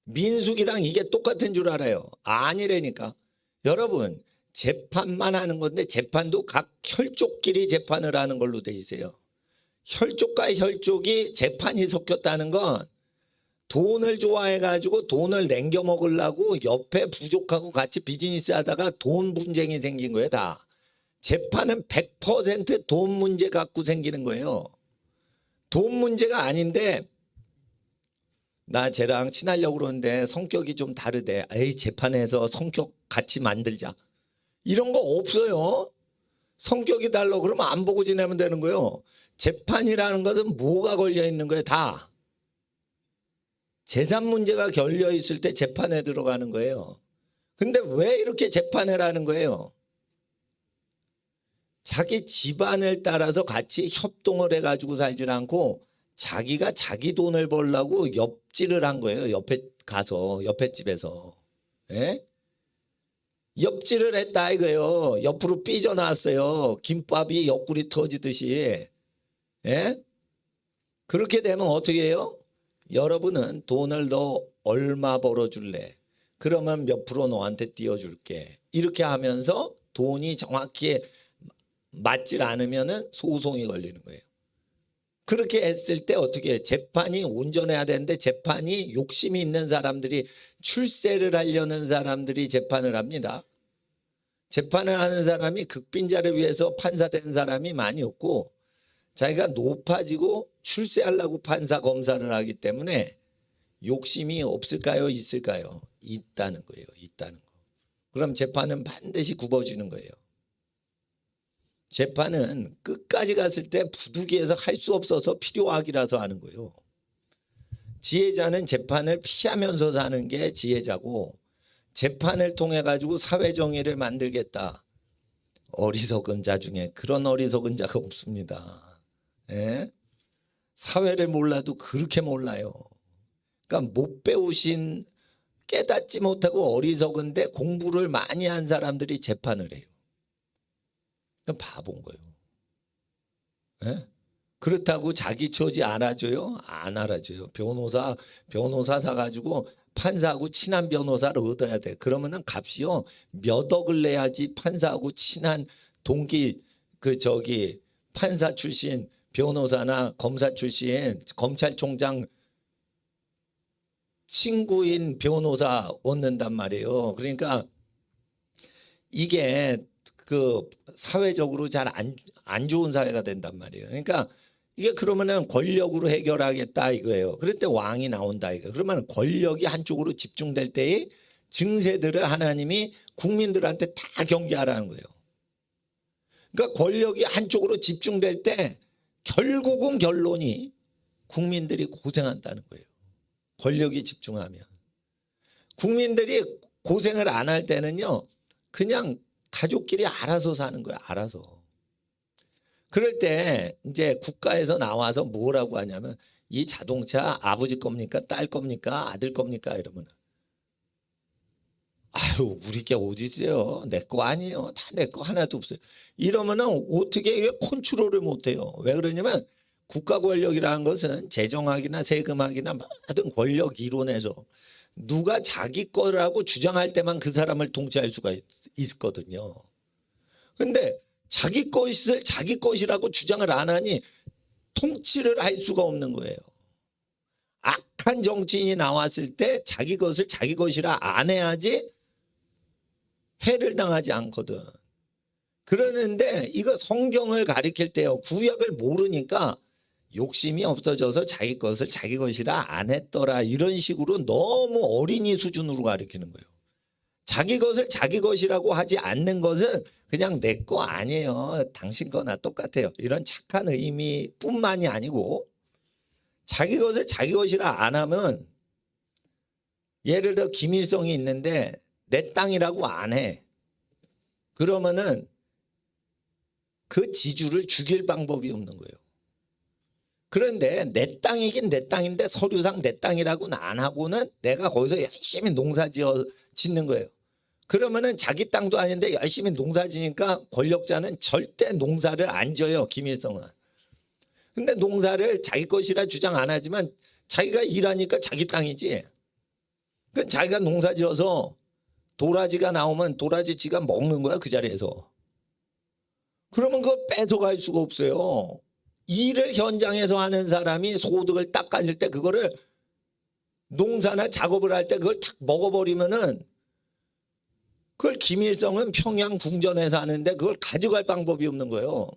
민숙이랑 이게 똑같은 줄 알아요. 아니라니까. 여러분 재판만 하는 건데 재판도 각 혈족끼리 재판을 하는 걸로 돼 있어요. 혈족과 혈족이 재판이 섞였다는 건 돈을 좋아해 가지고 돈을 남겨 먹으려고 옆에 부족하고 같이 비즈니스 하다가 돈 분쟁이 생긴 거예요. 다. 재판은 100% 돈 문제 갖고 생기는 거예요. 돈 문제가 아닌데 나 쟤랑 친하려고 그러는데 성격이 좀 다르대. 에이 재판에서 성격 같이 만들자. 이런 거 없어요. 성격이 달라 그러면 안 보고 지내면 되는 거예요. 재판이라는 것은 뭐가 걸려 있는 거예요? 다. 재산 문제가 걸려 있을 때 재판에 들어가는 거예요. 근데 왜 이렇게 재판을 하는 거예요? 자기 집안을 따라서 같이 협동을 해가지고 살질 않고 자기가 자기 돈을 벌려고 엽질을 한 거예요. 옆에 가서 옆에 집에서. 예? 엽질을 했다 이거예요. 옆으로 삐져나왔어요. 김밥이 옆구리 터지듯이. 예? 그렇게 되면 어떻게 해요? 여러분은 돈을 너 얼마 벌어줄래? 그러면 몇 프로 너한테 띄워줄게. 이렇게 하면서 돈이 정확히 맞질 않으면 소송이 걸리는 거예요. 그렇게 했을 때 어떻게 해? 재판이 온전해야 되는데 재판이 욕심이 있는 사람들이 출세를 하려는 사람들이 재판을 합니다. 재판을 하는 사람이 극빈자를 위해서 판사 된 사람이 많이 없고 자기가 높아지고 출세하려고 판사 검사를 하기 때문에 욕심이 없을까요? 있을까요? 있다는 거예요. 있다는 거. 그럼 재판은 반드시 굽어지는 거예요. 재판은 끝까지 갔을 때 부득이해서 할 수 없어서 필요하기라서 하는 거예요. 지혜자는 재판을 피하면서 사는 게 지혜자고, 재판을 통해 가지고 사회 정의를 만들겠다. 어리석은 자 중에 그런 어리석은 자가 없습니다. 예? 사회를 몰라도 그렇게 몰라요. 그러니까 못 배우신, 깨닫지 못하고 어리석은데 공부를 많이 한 사람들이 재판을 해요. 그럼 바본 거예요. 예? 그렇다고 자기 처지 알아줘요? 안 알아줘요. 변호사 사가지고 판사하고 친한 변호사를 얻어야 돼. 그러면은 값이요 몇 억을 내야지 판사하고 친한 동기 판사 출신 변호사나 검사 출신 검찰총장 친구인 변호사 얻는단 말이에요. 그러니까 이게 그 사회적으로 잘 안 좋은 사회가 된단 말이에요. 그러니까 이게 그러면은 권력으로 해결하겠다 이거예요. 그럴 때 왕이 나온다 이거. 그러면 권력이 한쪽으로 집중될 때의 증세들을 하나님이 국민들한테 다 경계하라는 거예요. 그러니까 권력이 한쪽으로 집중될 때 결국은 결론이 국민들이 고생한다는 거예요. 권력이 집중하면. 국민들이 고생을 안 할 때는요. 그냥 가족끼리 알아서 사는 거예요. 알아서. 그럴 때 이제 국가에서 나와서 뭐라고 하냐면 이 자동차 아버지 겁니까? 딸 겁니까? 아들 겁니까? 이러면 아유 우리 게 어디 있어요? 내 거 아니에요. 다 내 거 하나도 없어요. 이러면은 어떻게 컨트롤을 못해요. 왜 그러냐면 국가 권력이라는 것은 재정학이나 세금학이나 모든 권력 이론에서 누가 자기 거라고 주장할 때만 그 사람을 통치할 수가 있거든요. 근데 자기 것을 자기 것이라고 주장을 안 하니 통치를 할 수가 없는 거예요. 악한 정치인이 나왔을 때 자기 것을 자기 것이라 안 해야지 해를 당하지 않거든. 그러는데 이거 성경을 가리킬 때요. 구약을 모르니까 욕심이 없어져서 자기 것을 자기 것이라 안 했더라. 이런 식으로 너무 어린이 수준으로 가리키는 거예요. 자기 것을 자기 것이라고 하지 않는 것은 그냥 내 거 아니에요. 당신 거나 똑같아요. 이런 착한 의미뿐만이 아니고 자기 것을 자기 것이라 안 하면 예를 들어 김일성이 있는데 내 땅이라고 안 해. 그러면은 그 지주를 죽일 방법이 없는 거예요. 그런데 내 땅이긴 내 땅인데 서류상 내 땅이라고는 안 하고는 내가 거기서 열심히 농사 짓는 거예요. 그러면은 자기 땅도 아닌데 열심히 농사 지니까 권력자는 절대 농사를 안 져요. 김일성은. 근데 농사를 자기 것이라 주장 안 하지만 자기가 일하니까 자기 땅이지. 그 자기가 농사 지어서 도라지가 나오면 도라지 지가 먹는 거야 그 자리에서. 그러면 그거 뺏어갈 수가 없어요. 일을 현장에서 하는 사람이 소득을 딱 가질 때 그거를 농사나 작업을 할 때 그걸 탁 먹어버리면은 그걸 김일성은 평양 궁전에서 하는데 그걸 가져갈 방법이 없는 거예요.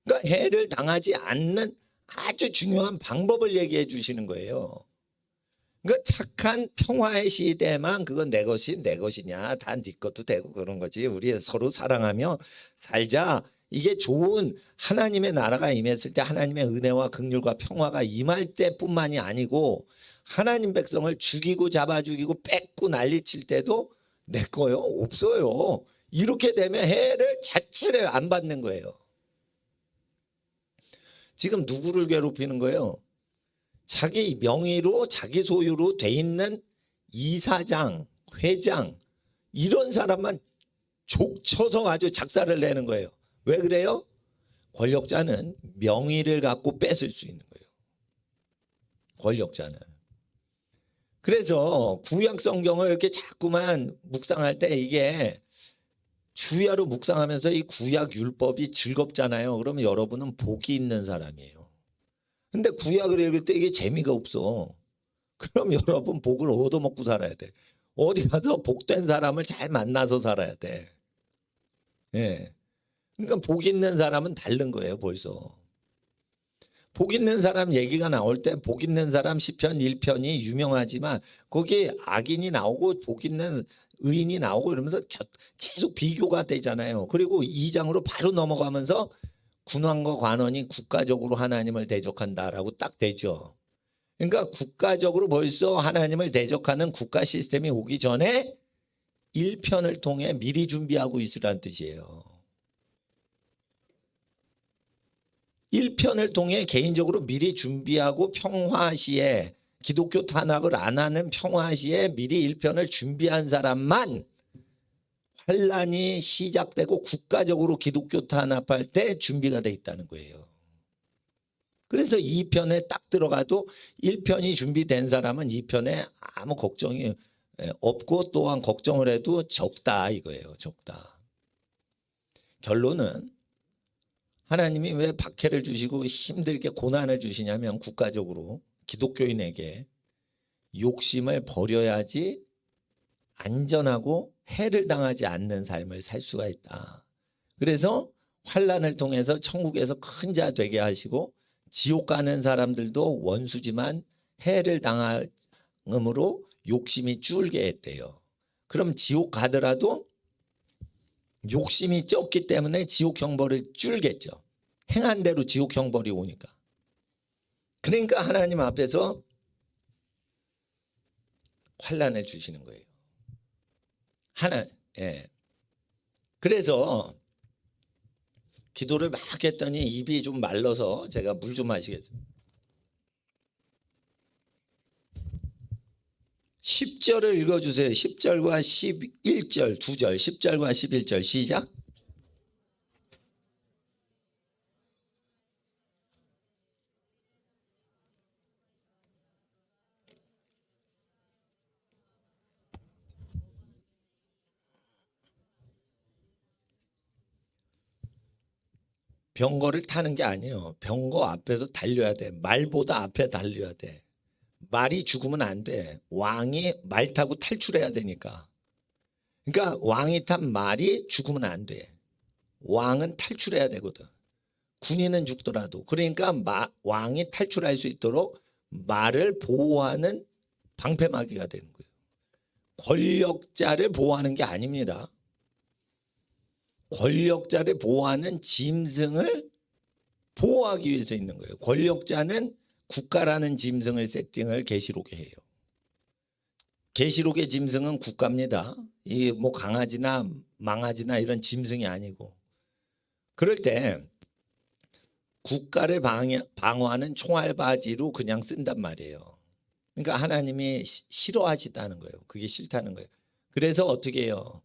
그러니까 해를 당하지 않는 아주 중요한 방법을 얘기해 주시는 거예요. 그러니까 착한 평화의 시대만 그건 내 것이 내 것이냐 다 네 것도 되고 그런 거지. 우리 서로 사랑하며 살자. 이게 좋은 하나님의 나라가 임했을 때 하나님의 은혜와 긍휼과 평화가 임할 때뿐만이 아니고 하나님 백성을 죽이고 잡아 죽이고 뺏고 난리칠 때도 내 거요? 없어요. 이렇게 되면 해를 자체를 안 받는 거예요. 지금 누구를 괴롭히는 거예요? 자기 명의로 자기 소유로 돼 있는 이사장, 회장 이런 사람만 족쳐서 아주 작사를 내는 거예요. 왜 그래요? 권력자는 명의를 갖고 뺏을 수 있는 거예요. 권력자는. 그래서 구약 성경을 이렇게 자꾸만 묵상할 때 이게 주야로 묵상하면서 이 구약 율법이 즐겁잖아요. 그러면 여러분은 복이 있는 사람이에요. 근데 구약을 읽을 때 이게 재미가 없어. 그럼 여러분 복을 얻어먹고 살아야 돼. 어디 가서 복된 사람을 잘 만나서 살아야 돼. 예. 그러니까 복 있는 사람은 다른 거예요, 벌써. 복 있는 사람 얘기가 나올 때 복 있는 사람 시편 1편이 유명하지만 거기에 악인이 나오고 복 있는 의인이 나오고 이러면서 계속 비교가 되잖아요. 그리고 2장으로 바로 넘어가면서 군왕과 관원이 국가적으로 하나님을 대적한다라고 딱 되죠. 그러니까 국가적으로 벌써 하나님을 대적하는 국가 시스템이 오기 전에 1편을 통해 미리 준비하고 있으라는 뜻이에요. 1편을 통해 개인적으로 미리 준비하고 평화시에 기독교 탄압을 안 하는 평화시에 미리 1편을 준비한 사람만 환란이 시작되고 국가적으로 기독교 탄압할 때 준비가 돼 있다는 거예요. 그래서 2편에 딱 들어가도 1편이 준비된 사람은 2편에 아무 걱정이 없고 또한 걱정을 해도 적다 이거예요. 적다. 결론은 하나님이 왜 박해를 주시고 힘들게 고난을 주시냐면 국가적으로 기독교인에게 욕심을 버려야지 안전하고 해를 당하지 않는 삶을 살 수가 있다. 그래서 환난을 통해서 천국에서 큰 자 되게 하시고 지옥 가는 사람들도 원수지만 해를 당함으로 욕심이 줄게 했대요. 그럼 지옥 가더라도 욕심이 적기 때문에 지옥 형벌을 줄겠죠. 행한 대로 지옥 형벌이 오니까. 그러니까 하나님 앞에서 환난을 주시는 거예요. 그래서 기도를 막 했더니 입이 좀 말라서 제가 물 좀 마시겠습니다. 10절을 읽어주세요. 10절과 11절 두 절, 10절과 11절 시작. 병거를 타는 게 아니에요. 병거 앞에서 달려야 돼. 말보다 앞에 달려야 돼. 말이 죽으면 안 돼. 왕이 말 타고 탈출해야 되니까. 그러니까 왕이 탄 말이 죽으면 안 돼. 왕은 탈출해야 되거든. 군인은 죽더라도. 그러니까 왕이 탈출할 수 있도록 말을 보호하는 방패막이가 되는 거예요. 권력자를 보호하는 게 아닙니다. 권력자를 보호하는 짐승을 보호하기 위해서 있는 거예요. 권력자는 국가라는 짐승을 세팅을 계시록에 해요. 계시록의 짐승은 국가입니다. 이 뭐 강아지나 망아지나 이런 짐승이 아니고. 그럴 때 국가를 방어하는 총알바지로 그냥 쓴단 말이에요. 그러니까 하나님이 싫어하시다는 거예요. 그게 싫다는 거예요. 그래서 어떻게 해요?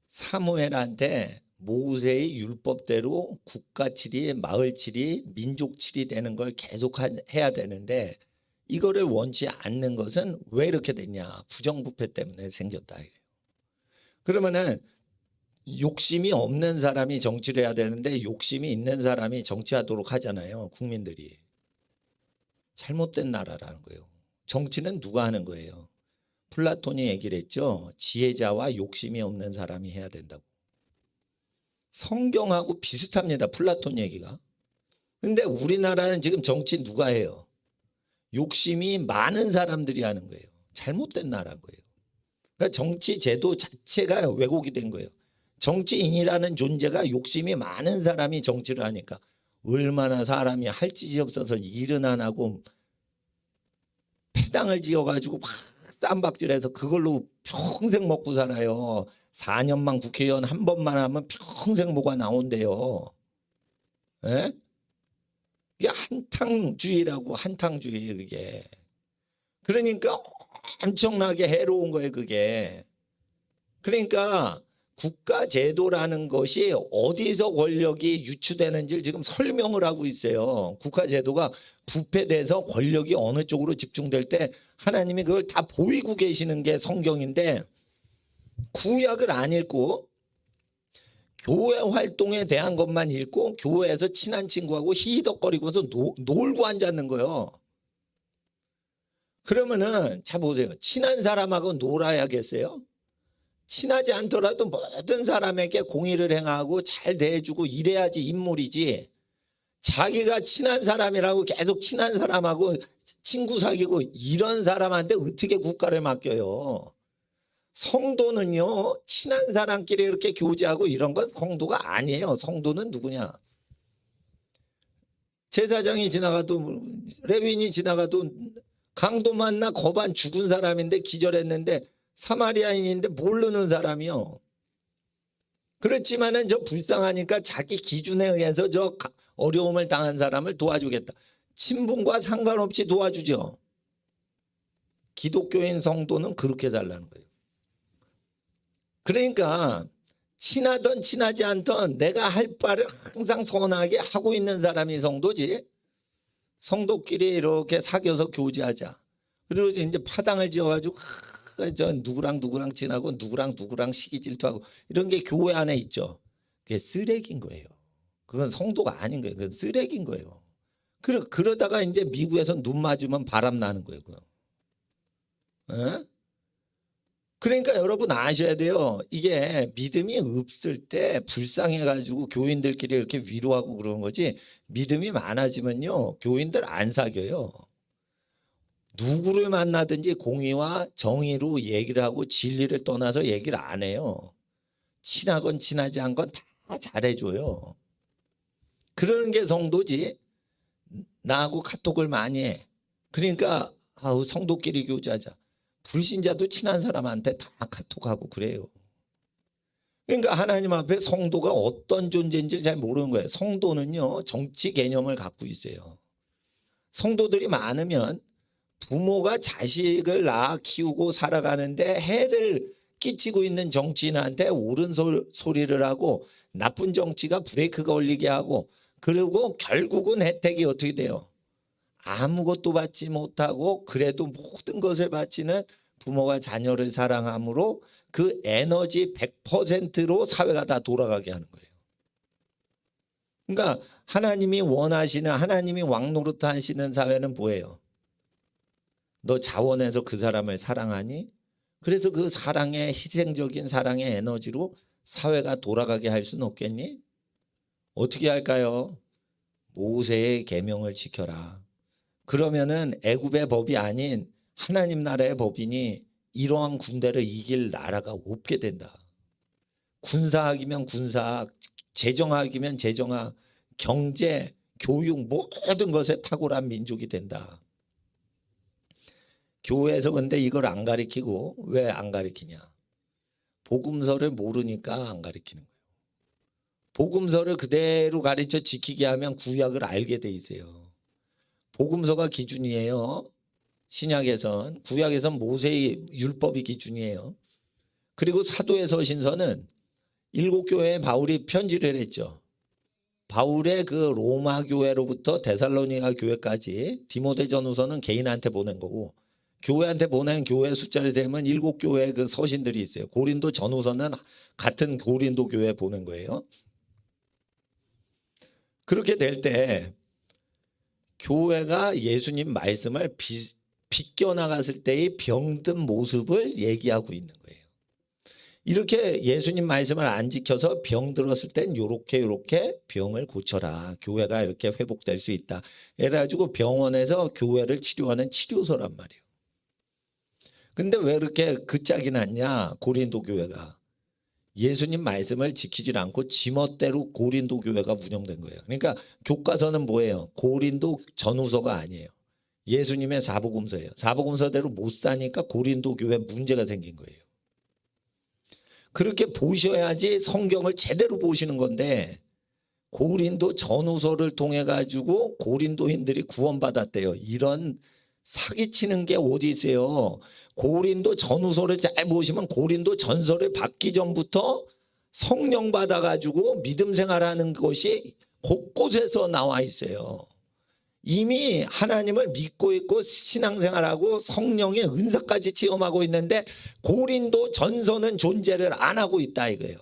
사무엘한테 모세의 율법대로 국가칠이, 마을칠이, 민족칠이 되는 걸 계속 해야 되는데 이거를 원치 않는 것은 왜 이렇게 됐냐? 부정부패 때문에 생겼다. 그러면은 욕심이 없는 사람이 정치를 해야 되는데 욕심이 있는 사람이 정치하도록 하잖아요. 국민들이. 잘못된 나라라는 거예요. 정치는 누가 하는 거예요? 플라톤이 얘기를 했죠. 지혜자와 욕심이 없는 사람이 해야 된다고. 성경하고 비슷합니다. 플라톤 얘기가. 근데 우리나라는 지금 정치 누가 해요? 욕심이 많은 사람들이 하는 거예요. 잘못된 나라인 거예요. 그러니까 정치 제도 자체가 왜곡이 된 거예요. 정치인이라는 존재가 욕심이 많은 사람이 정치를 하니까 얼마나 사람이 할 짓이 없어서 일은 안 하고 패당을 지어가지고 막 쌈박질해서 그걸로 평생 먹고 살아요. 4년만 국회의원 한 번만 하면 평생 뭐가 나온대요. 예? 이게 한탕주의라고. 한탕주의 그게. 그러니까 엄청나게 해로운 거예요 그게. 그러니까 국가제도라는 것이 어디서 권력이 유추되는지를 지금 설명을 하고 있어요. 국가제도가 부패돼서 권력이 어느 쪽으로 집중될 때 하나님이 그걸 다 보이고 계시는 게 성경인데 구약을 안 읽고 교회 활동에 대한 것만 읽고 교회에서 친한 친구하고 히히덕거리면서 놀고 앉았는 거예요. 그러면은 자 보세요. 친한 사람하고 놀아야겠어요? 친하지 않더라도 모든 사람에게 공의를 행하고 잘 대해주고 이래야지 인물이지. 자기가 친한 사람이라고 계속 친한 사람하고 친구 사귀고 이런 사람한테 어떻게 국가를 맡겨요. 성도는요 친한 사람끼리 이렇게 교제하고 이런 건 성도가 아니에요. 성도는 누구냐. 제사장이 지나가도 레위인이 지나가도 강도 만나 거반 죽은 사람인데 기절했는데 사마리아인인데 모르는 사람이요. 그렇지만은 저 불쌍하니까 자기 기준에 의해서 저 어려움을 당한 사람을 도와주겠다. 친분과 상관없이 도와주죠. 기독교인 성도는 그렇게 살라는 거예요. 그러니까 친하든 친하지 않든 내가 할 바를 항상 선하게 하고 있는 사람이 성도지. 성도끼리 이렇게 사귀어서 교제하자. 그리고 이제 파당을 지어가지고 저 누구랑 친하고 누구랑 시기 질투하고 이런 게 교회 안에 있죠. 그게 쓰레기인 거예요. 그건 성도가 아닌 거예요. 그건 쓰레기인 거예요. 그러다가 이제 미국에서 눈 맞으면 바람 나는 거예요. 그거. 어? 그러니까 여러분 아셔야 돼요. 이게 믿음이 없을 때 불쌍해가지고 교인들끼리 이렇게 위로하고 그러는 거지, 믿음이 많아지면요 교인들 안 사겨요. 누구를 만나든지 공의와 정의로 얘기를 하고 진리를 떠나서 얘기를 안 해요. 친하건 친하지 않건 다 잘해줘요. 그런 게 성도지. 나하고 카톡을 많이 해. 그러니까 성도끼리 교제하자. 불신자도 친한 사람한테 다 카톡하고 그래요. 그러니까 하나님 앞에 성도가 어떤 존재인지 잘 모르는 거예요. 성도는요 정치 개념을 갖고 있어요. 성도들이 많으면 부모가 자식을 낳아 키우고 살아가는데 해를 끼치고 있는 정치인한테 옳은 소리를 하고 나쁜 정치가 브레이크 걸리게 하고, 그리고 결국은 혜택이 어떻게 돼요? 아무것도 받지 못하고 그래도 모든 것을 바치는 부모가 자녀를 사랑함으로 그 에너지 100%로 사회가 다 돌아가게 하는 거예요. 그러니까 하나님이 원하시는, 하나님이 왕노릇 하시는 사회는 뭐예요? 너 자원해서 그 사람을 사랑하니? 그래서 그 사랑의, 희생적인 사랑의 에너지로 사회가 돌아가게 할 수는 없겠니? 어떻게 할까요? 모세의 계명을 지켜라. 그러면은 애굽의 법이 아닌 하나님 나라의 법이니 이러한 군대를 이길 나라가 없게 된다. 군사학이면 군사학, 재정학이면 재정학, 경제, 교육 모든 것에 탁월한 민족이 된다. 교회에서 근데 이걸 안 가르치고, 왜 안 가르치냐? 복음서를 모르니까 안 가르치는 거예요. 복음서를 그대로 가르쳐 지키게 하면 구약을 알게 돼 있어요. 복음서가 기준이에요. 신약에선, 구약에선 모세의 율법이 기준이에요. 그리고 사도의 서신서는 7교회에 바울이 편지를 했죠. 바울의 그 로마 교회로부터 데살로니가 교회까지 디모데전후서는 개인한테 보낸 거고, 교회한테 보낸 교회 숫자를 세면 7교회 그 서신들이 있어요. 고린도 전후서는 같은 고린도 교회에 보낸 거예요. 그렇게 될 때 교회가 예수님 말씀을 비껴나갔을 때의 병든 모습을 얘기하고 있는 거예요. 이렇게 예수님 말씀을 안 지켜서 병들었을 땐 요렇게 병을 고쳐라. 교회가 이렇게 회복될 수 있다. 이래가지고 병원에서 교회를 치료하는 치료소란 말이에요. 근데 왜 이렇게 그 짝이 났냐? 고린도 교회가 예수님 말씀을 지키질 않고 지멋대로 고린도 교회가 운영된 거예요. 그러니까 교과서는 뭐예요? 고린도 전후서가 아니에요. 예수님의 사복음서예요. 사복음서대로 못 사니까 고린도 교회 문제가 생긴 거예요. 그렇게 보셔야지 성경을 제대로 보시는 건데, 고린도 전후서를 통해 가지고 고린도인들이 구원받았대요. 이런 사기치는 게 어디 있어요? 고린도 전후서를 잘 보시면 고린도 전서를 받기 전부터 성령 받아가지고 믿음 생활하는 것이 곳곳에서 나와 있어요. 이미 하나님을 믿고 있고 신앙생활하고 성령의 은사까지 체험하고 있는데 고린도 전서는 존재를 안 하고 있다 이거예요.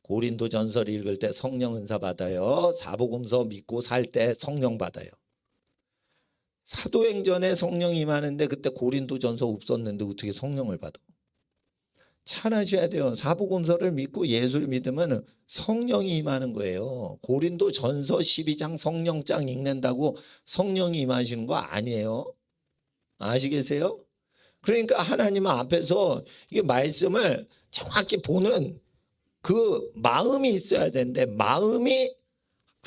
고린도 전서를 읽을 때 성령 은사 받아요. 사복음서 믿고 살 때 성령 받아요. 사도행전에 성령이 임하는데 그때 고린도전서 없었는데 어떻게 성령을 받아? 잘하셔야 돼요. 사복음서를 믿고 예수를 믿으면 성령이 임하는 거예요. 고린도전서 12장 성령장 읽는다고 성령이 임하시는 거 아니에요. 아시겠어요? 그러니까 하나님 앞에서 이 말씀을 정확히 보는 그 마음이 있어야 되는데, 마음이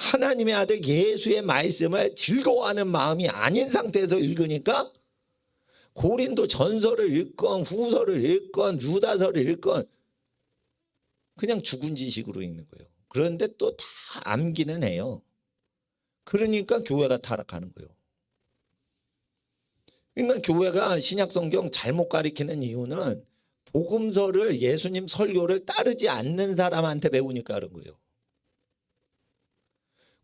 하나님의 아들 예수의 말씀을 즐거워하는 마음이 아닌 상태에서 읽으니까 고린도 전서를 읽건 후서를 읽건 유다서를 읽건 그냥 죽은 지식으로 읽는 거예요. 그런데 또 다 암기는 해요. 그러니까 교회가 타락하는 거예요. 그러니까 교회가 신약성경 잘못 가리키는 이유는 복음서를 예수님 설교를 따르지 않는 사람한테 배우니까 그런 거예요.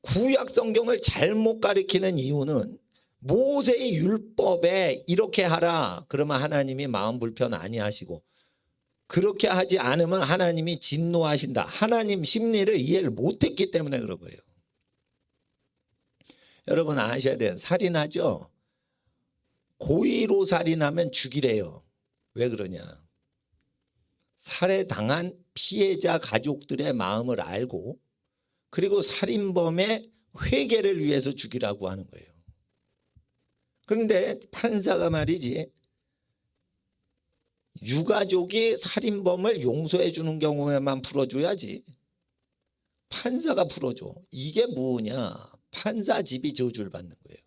구약성경을 잘못 가리키는 이유는 모세의 율법에 이렇게 하라 그러면 하나님이 마음 불편 아니하시고 그렇게 하지 않으면 하나님이 진노하신다. 하나님 심리를 이해를 못했기 때문에 그런 거예요. 여러분 아셔야 돼요. 살인하죠. 고의로 살인하면 죽이래요. 왜 그러냐. 살해당한 피해자 가족들의 마음을 알고 그리고 살인범의 회개를 위해서 죽이라고 하는 거예요. 그런데 판사가 말이지 유가족이 살인범을 용서해 주는 경우에만 풀어줘야지 판사가 풀어줘. 이게 뭐냐. 판사 집이 저주를 받는 거예요.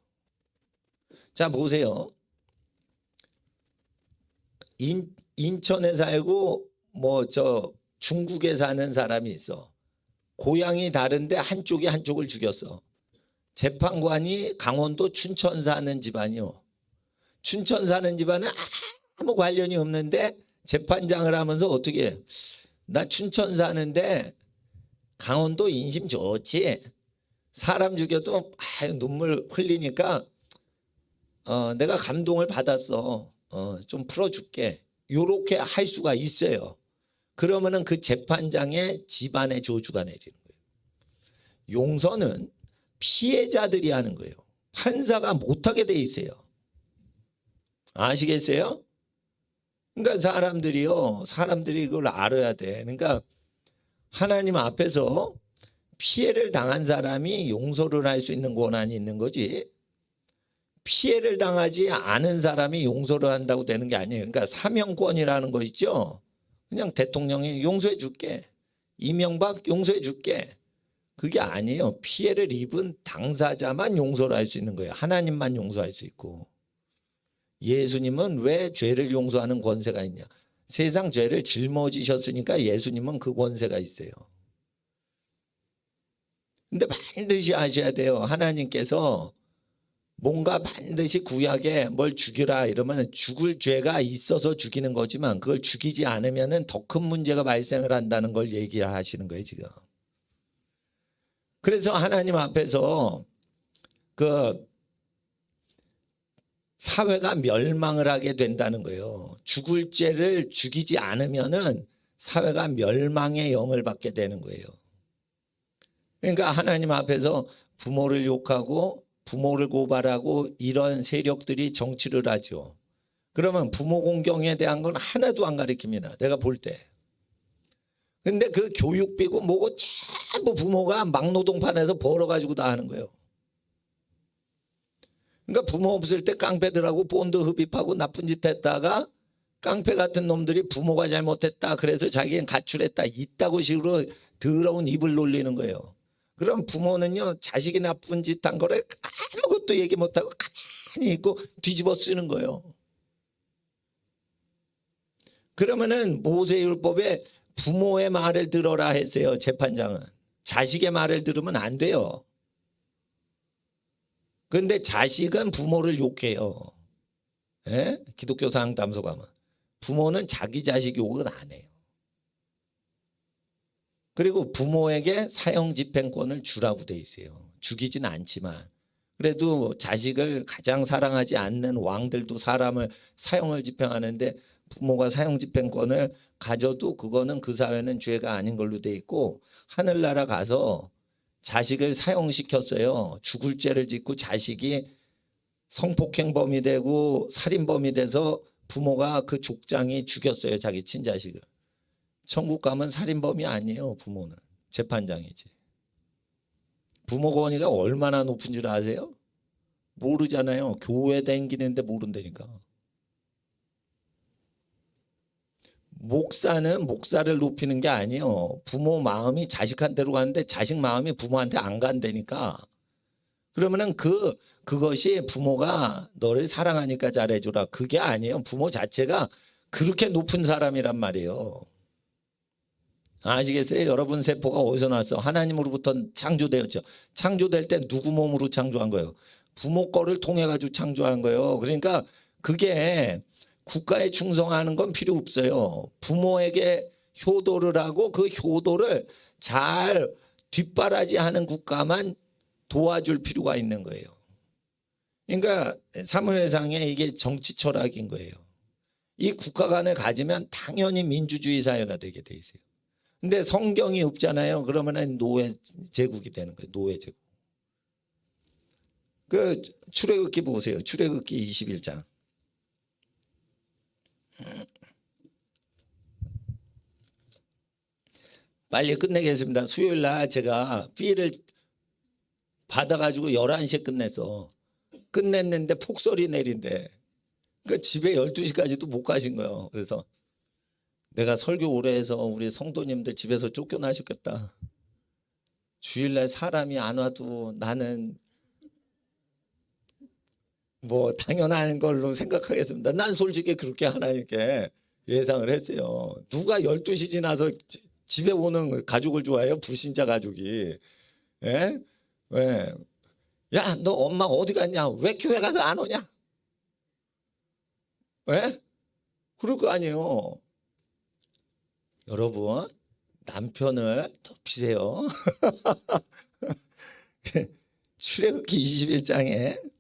자 보세요. 인천에 살고 중국에 사는 사람이 있어. 고향이 다른데 한쪽을 죽였어. 재판관이 강원도 춘천 사는 집안이요. 춘천 사는 집안은 아무 관련이 없는데 재판장을 하면서 어떻게 해? 나 춘천 사는데 강원도 인심 좋지. 사람 죽여도 눈물 흘리니까 내가 감동을 받았어. 좀 풀어줄게. 요렇게 할 수가 있어요. 그러면은 그 재판장의 집안의 저주가 내리는 거예요. 용서는 피해자들이 하는 거예요. 판사가 못하게 돼 있어요. 아시겠어요? 그러니까 사람들이 그걸 알아야 돼. 그러니까 하나님 앞에서 피해를 당한 사람이 용서를 할 수 있는 권한이 있는 거지. 피해를 당하지 않은 사람이 용서를 한다고 되는 게 아니에요. 그러니까 사명권이라는 거 있죠. 그냥 대통령이 용서해 줄게. 이명박 용서해 줄게. 그게 아니에요. 피해를 입은 당사자만 용서를 할 수 있는 거예요. 하나님만 용서할 수 있고. 예수님은 왜 죄를 용서하는 권세가 있냐. 세상 죄를 짊어지셨으니까 예수님은 그 권세가 있어요. 근데 반드시 아셔야 돼요. 하나님께서 뭔가 반드시 구약에 뭘 죽이라 이러면 죽을 죄가 있어서 죽이는 거지만 그걸 죽이지 않으면 더 큰 문제가 발생을 한다는 걸 얘기하시는 거예요 지금. 그래서 하나님 앞에서 그 사회가 멸망을 하게 된다는 거예요. 죽을 죄를 죽이지 않으면은 사회가 멸망의 영을 받게 되는 거예요. 그러니까 하나님 앞에서 부모를 욕하고 부모를 고발하고 이런 세력들이 정치를 하죠. 그러면 부모 공경에 대한 건 하나도 안 가르칩니다. 내가 볼 때. 근데 그 교육비고 뭐고 전부 부모가 막노동판에서 벌어가지고 다 하는 거예요. 그러니까 부모 없을 때 깡패들하고 본드 흡입하고 나쁜 짓 했다가 깡패 같은 놈들이 부모가 잘못했다 그래서 자기는 가출했다 이따고 식으로 더러운 입을 놀리는 거예요. 그럼 부모는요 자식이 나쁜 짓 한 거를 아무것도 얘기 못하고 가만히 있고 뒤집어 쓰는 거예요. 그러면은 모세율법에 부모의 말을 들어라 했어요. 재판장은. 자식의 말을 들으면 안 돼요. 그런데 자식은 부모를 욕해요. 예? 기독교 상담소 가면. 부모는 자기 자식 욕은 안 해요. 그리고 부모에게 사형집행권을 주라고 돼 있어요. 죽이진 않지만. 그래도 자식을 가장 사랑하지 않는 왕들도 사람을 사형을 집행하는데 부모가 사형집행권을 가져도 그거는 그 사회는 죄가 아닌 걸로 돼 있고 하늘나라 가서 자식을 사형시켰어요. 죽을 죄를 짓고 자식이 성폭행범이 되고 살인범이 돼서 부모가 그 족장이 죽였어요. 자기 친자식을. 천국 가면 살인범이 아니에요. 부모는. 재판장이지. 부모 권위가 얼마나 높은 줄 아세요? 모르잖아요. 교회 다니는데 모른다니까. 목사는 목사를 높이는 게 아니에요. 부모 마음이 자식한테로 가는데 자식 마음이 부모한테 안 간다니까. 그러면은 그것이 부모가 너를 사랑하니까 잘해주라. 그게 아니에요. 부모 자체가 그렇게 높은 사람이란 말이에요. 아시겠어요? 여러분 세포가 어디서 났어? 하나님으로부터 창조되었죠. 창조될 때 누구 몸으로 창조한 거예요? 부모 거를 통해 가지고 창조한 거예요. 그러니까 그게 국가에 충성하는 건 필요 없어요. 부모에게 효도를 하고 그 효도를 잘 뒷바라지하는 국가만 도와줄 필요가 있는 거예요. 그러니까 사무엘상에 이게 정치 철학인 거예요. 이 국가관을 가지면 당연히 민주주의 사회가 되게 돼 있어요. 근데 성경이 없잖아요. 그러면은 노예 제국이 되는 거예요. 노예 제국. 그 출애굽기 보세요. 출애굽기 21장. 빨리 끝내겠습니다. 수요일 날 제가 피를 받아가지고 11시에 끝냈어. 끝냈는데 폭설이 내린대. 그러니까 집에 12시까지도 못 가신 거예요. 그래서 내가 설교 오래 해서 우리 성도님들 집에서 쫓겨나셨겠다. 주일날 사람이 안 와도 나는 뭐 당연한 걸로 생각하겠습니다. 난 솔직히 그렇게 하나님께 예상을 했어요. 누가 12시 지나서 집에 오는 가족을 좋아해요? 불신자 가족이. 예? 왜? 야, 너 엄마 어디 갔냐? 왜 교회 가서 안 오냐? 왜? 그럴 거 아니에요. 여러분, 남편을 덮이세요. 출애굽기 21장에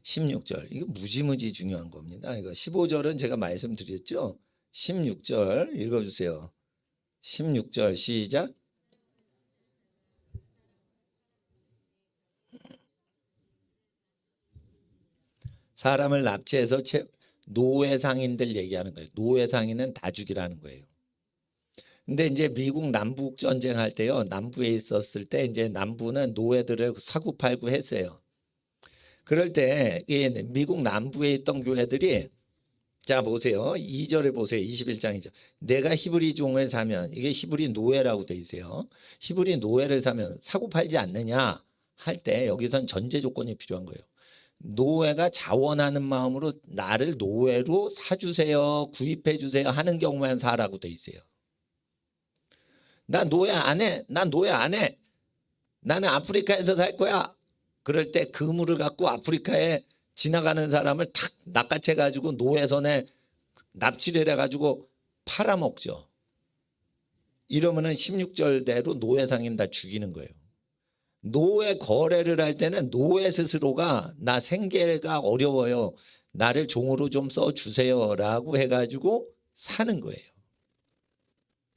16절. 이거 무지무지 중요한 겁니다. 이거 15절은 제가 말씀드렸죠. 16절 읽어주세요. 16절 시작. 사람을 납치해서 노예상인들 얘기하는 거예요. 노예상인은 다 죽이라는 거예요. 근데 이제 미국 남북 전쟁할 때요. 남부에 있었을 때 이제 남부는 노예들을 사고팔고 했어요. 그럴 때 미국 남부에 있던 교회들이 자 보세요. 2절에 보세요. 21장이죠. 내가 히브리 종을 사면 이게 히브리 노예라고 돼 있어요. 히브리 노예를 사면 사고팔지 않느냐 할 때 여기선 전제 조건이 필요한 거예요. 노예가 자원하는 마음으로 나를 노예로 사주세요. 구입해 주세요 하는 경우만 사라고 돼 있어요. 나 노예 안 해. 난 노예 안 해. 나는 아프리카에서 살 거야. 그럴 때 그물을 갖고 아프리카에 지나가는 사람을 탁 낚아채 가지고 노예선에 납치를 해가지고 팔아먹죠. 이러면은 16절대로 노예상인 다 죽이는 거예요. 노예 거래를 할 때는 노예 스스로가 나 생계가 어려워요. 나를 종으로 좀 써주세요 라고 해가지고 사는 거예요.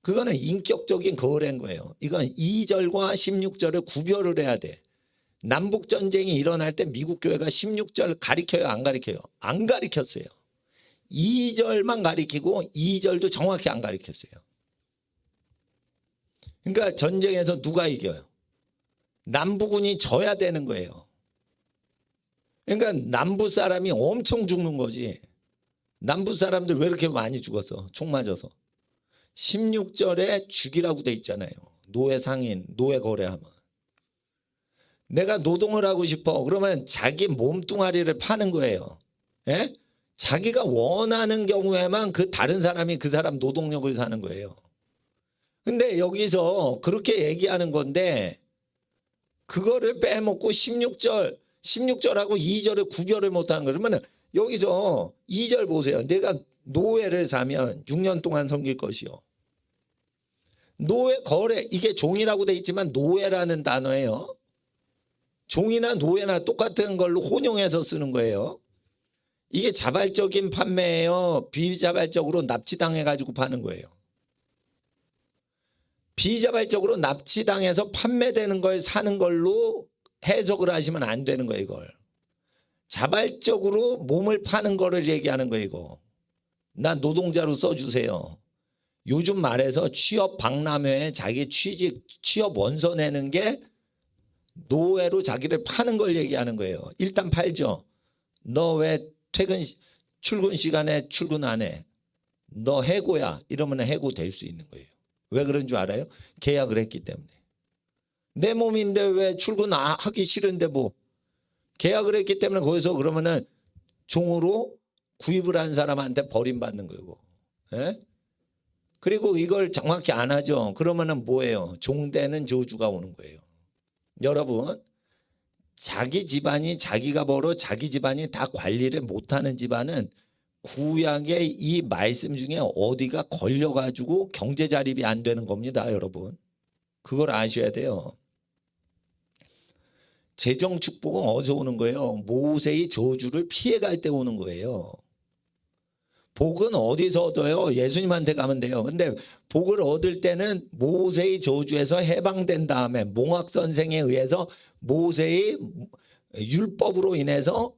그거는 인격적인 거래인 거예요. 이건 2절과 16절을 구별을 해야 돼. 남북전쟁이 일어날 때 미국 교회가 16절 가리켜요? 안 가리켜요? 안 가리켰어요. 2절만 가리키고 2절도 정확히 안 가리켰어요. 그러니까 전쟁에서 누가 이겨요? 남부군이 져야 되는 거예요. 그러니까 남부 사람이 엄청 죽는 거지. 남부 사람들 왜 이렇게 많이 죽었어? 총 맞아서. 16절에 죽이라고 돼 있잖아요. 노예 상인, 노예 거래하면. 내가 노동을 하고 싶어. 그러면 자기 몸뚱아리를 파는 거예요. 예? 자기가 원하는 경우에만 그 다른 사람이 그 사람 노동력을 사는 거예요. 근데 여기서 그렇게 얘기하는 건데 그거를 빼먹고 16절하고 2절을 구별을 못하는 거예요. 그러면 여기서 2절 보세요. 내가 노예를 사면 6년 동안 섬길 것이요. 노예 거래 이게 종이라고 돼 있지만 노예라는 단어예요. 종이나 노예나 똑같은 걸로 혼용해서 쓰는 거예요. 이게 자발적인 판매예요. 비자발적으로 납치당해 가지고 파는 거예요. 비자발적으로 납치당해서 판매되는 걸 사는 걸로 해석을 하시면 안 되는 거예요. 이걸. 자발적으로 몸을 파는 거를 얘기하는 거예요. 이거. 나 노동자로 써주세요. 요즘 말해서 취업 박람회에 자기 취업 원서 내는 게 노예로 자기를 파는 걸 얘기하는 거예요. 일단 팔죠. 너 왜 출근 시간에 출근 안 해? 너 해고야 이러면 해고 될 수 있는 거예요. 왜 그런 줄 알아요? 계약을 했기 때문에. 내 몸인데 왜 출근하기 싫은데 뭐 계약을 했기 때문에 거기서 그러면은 종으로 구입을 한 사람한테 버림받는 거고. 예? 그리고 이걸 정확히 안 하죠. 그러면은 뭐예요? 종되는 저주가 오는 거예요. 여러분, 자기 집안이 자기가 벌어 자기 집안이 다 관리를 못하는 집안은 구약의 이 말씀 중에 어디가 걸려가지고 경제 자립이 안 되는 겁니다, 여러분. 그걸 아셔야 돼요. 재정 축복은 어디서 오는 거예요? 모세의 저주를 피해갈 때 오는 거예요. 복은 어디서 얻어요? 예수님한테 가면 돼요. 근데 복을 얻을 때는 모세의 저주에서 해방된 다음에 몽학 선생에 의해서 모세의 율법으로 인해서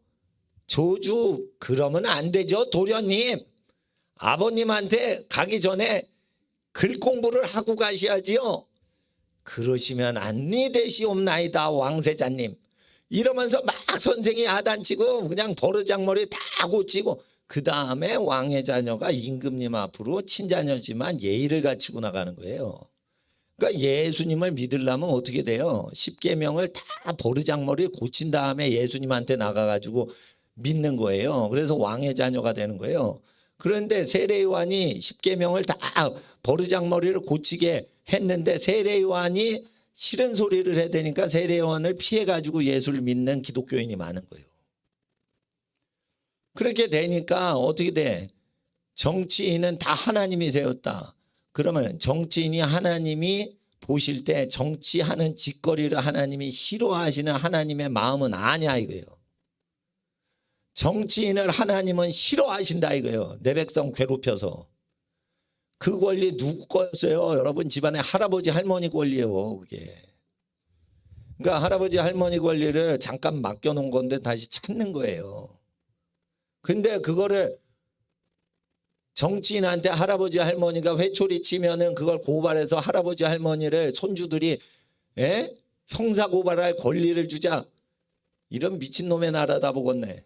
저주 그러면 안 되죠. 도련님. 아버님한테 가기 전에 글 공부를 하고 가셔야지요. 그러시면 안니 되시옵나이다 왕세자님. 이러면서 막 선생이 야단치고 그냥 버르장머리 다 고치고 그 다음에 왕의 자녀가 임금님 앞으로 친자녀지만 예의를 갖추고 나가는 거예요. 그러니까 예수님을 믿으려면 어떻게 돼요? 십계명을 다 버르장머리를 고친 다음에 예수님한테 나가가지고 믿는 거예요. 그래서 왕의 자녀가 되는 거예요. 그런데 세례요한이 십계명을 다 버르장머리를 고치게 했는데 세례요한이 싫은 소리를 해야 되니까 세례요한을 피해가지고 예수를 믿는 기독교인이 많은 거예요. 그렇게 되니까 어떻게 돼? 정치인은 다 하나님이 세웠다. 그러면 정치인이 하나님이 보실 때 정치하는 짓거리를 하나님이 싫어하시는 하나님의 마음은 아냐 이거예요. 정치인을 하나님은 싫어하신다 이거예요. 내 백성 괴롭혀서. 그 권리 누구 거였어요? 여러분 집안에 할아버지 할머니 권리예요. 그게. 그러니까 할아버지 할머니 권리를 잠깐 맡겨놓은 건데 다시 찾는 거예요. 근데 그거를 정치인한테 할아버지 할머니가 회초리 치면은 그걸 고발해서 할아버지 할머니를 손주들이 형사 고발할 권리를 주자. 이런 미친놈의 나라다 보겠네.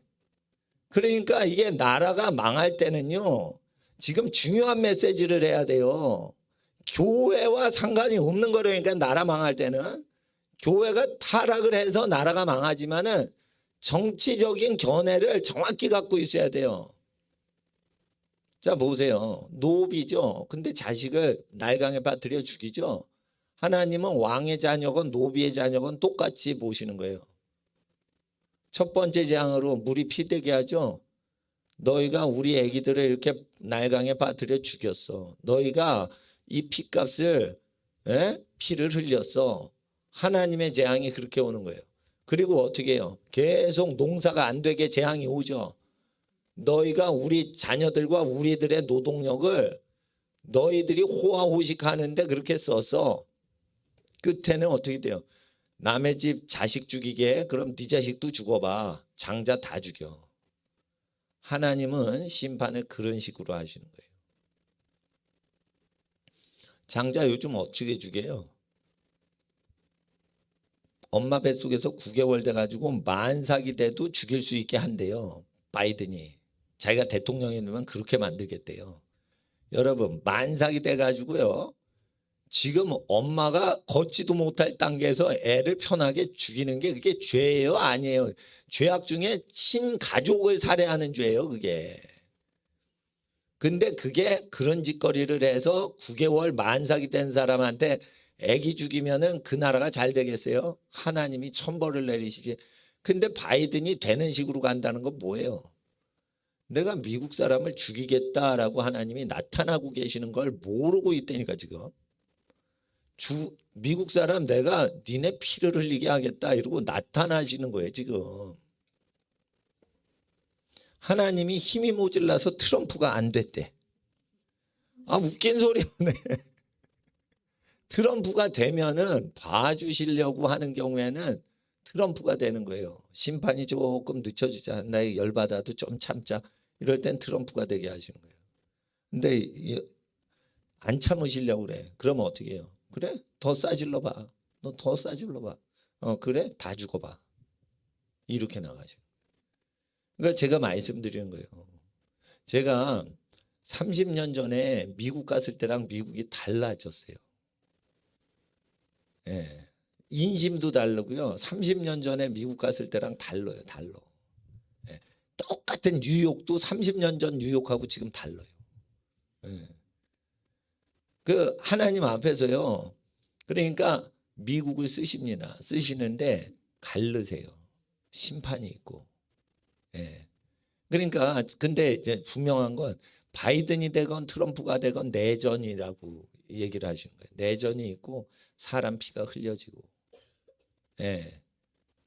그러니까 이게 나라가 망할 때는요. 지금 중요한 메시지를 해야 돼요. 교회와 상관이 없는 거라니까 나라 망할 때는. 교회가 타락을 해서 나라가 망하지만은 정치적인 견해를 정확히 갖고 있어야 돼요. 자 보세요. 노비죠. 근데 자식을 날강에 빠뜨려 죽이죠. 하나님은 왕의 자녀건 노비의 자녀건 똑같이 보시는 거예요. 첫 번째 재앙으로 물이 피되게 하죠. 너희가 우리 애기들을 이렇게 날강에 빠뜨려 죽였어. 너희가 이 피값을 피를 흘렸어. 하나님의 재앙이 그렇게 오는 거예요. 그리고 어떻게 해요? 계속 농사가 안 되게 재앙이 오죠. 너희가 우리 자녀들과 우리들의 노동력을 너희들이 호화호식하는데 그렇게 써서 끝에는 어떻게 돼요? 남의 집 자식 죽이게 그럼 네 자식도 죽어봐. 장자 다 죽여. 하나님은 심판을 그런 식으로 하시는 거예요. 장자 요즘 어떻게 죽여요? 엄마 뱃속에서 9개월 돼가지고 만삭이 돼도 죽일 수 있게 한대요. 바이든이. 자기가 대통령이 되면 그렇게 만들겠대요. 여러분 만삭이 돼가지고요. 지금 엄마가 걷지도 못할 단계에서 애를 편하게 죽이는 게 그게 죄예요? 아니에요? 죄악 중에 친가족을 살해하는 죄예요 그게. 근데 그게 그런 짓거리를 해서 9개월 만삭이 된 사람한테 애기 죽이면은 그 나라가 잘 되겠어요? 하나님이 천벌을 내리시지. 근데 바이든이 되는 식으로 간다는 건 뭐예요? 내가 미국 사람을 죽이겠다라고 하나님이 나타나고 계시는 걸 모르고 있다니까 지금. 미국 사람 내가 니네 피를 흘리게 하겠다 이러고 나타나시는 거예요 지금. 하나님이 힘이 모질라서 트럼프가 안 됐대. 아 웃긴 소리 하네. 트럼프가 되면은 봐주시려고 하는 경우에는 트럼프가 되는 거예요. 심판이 조금 늦춰지자. 나 열받아도 좀 참자. 이럴 땐 트럼프가 되게 하시는 거예요. 근데 안 참으시려고 그래. 그러면 어떻게 해요? 그래? 더 싸질러 봐. 너 더 싸질러 봐. 그래? 다 죽어봐. 이렇게 나가죠. 그러니까 제가 말씀드리는 거예요. 제가 30년 전에 미국 갔을 때랑 미국이 달라졌어요. 예. 인심도 다르고요. 30년 전에 미국 갔을 때랑 달라요. 달라. 예. 똑같은 뉴욕도 30년 전 뉴욕하고 지금 달라요. 예. 그 하나님 앞에서요. 그러니까 미국을 쓰십니다. 쓰시는데 갈르세요. 심판이 있고. 예. 그러니까 근데 이제 분명한 건 바이든이 되건 트럼프가 되건 내전이라고 얘기를 하시는 거예요. 내전이 있고 사람 피가 흘려지고. 예.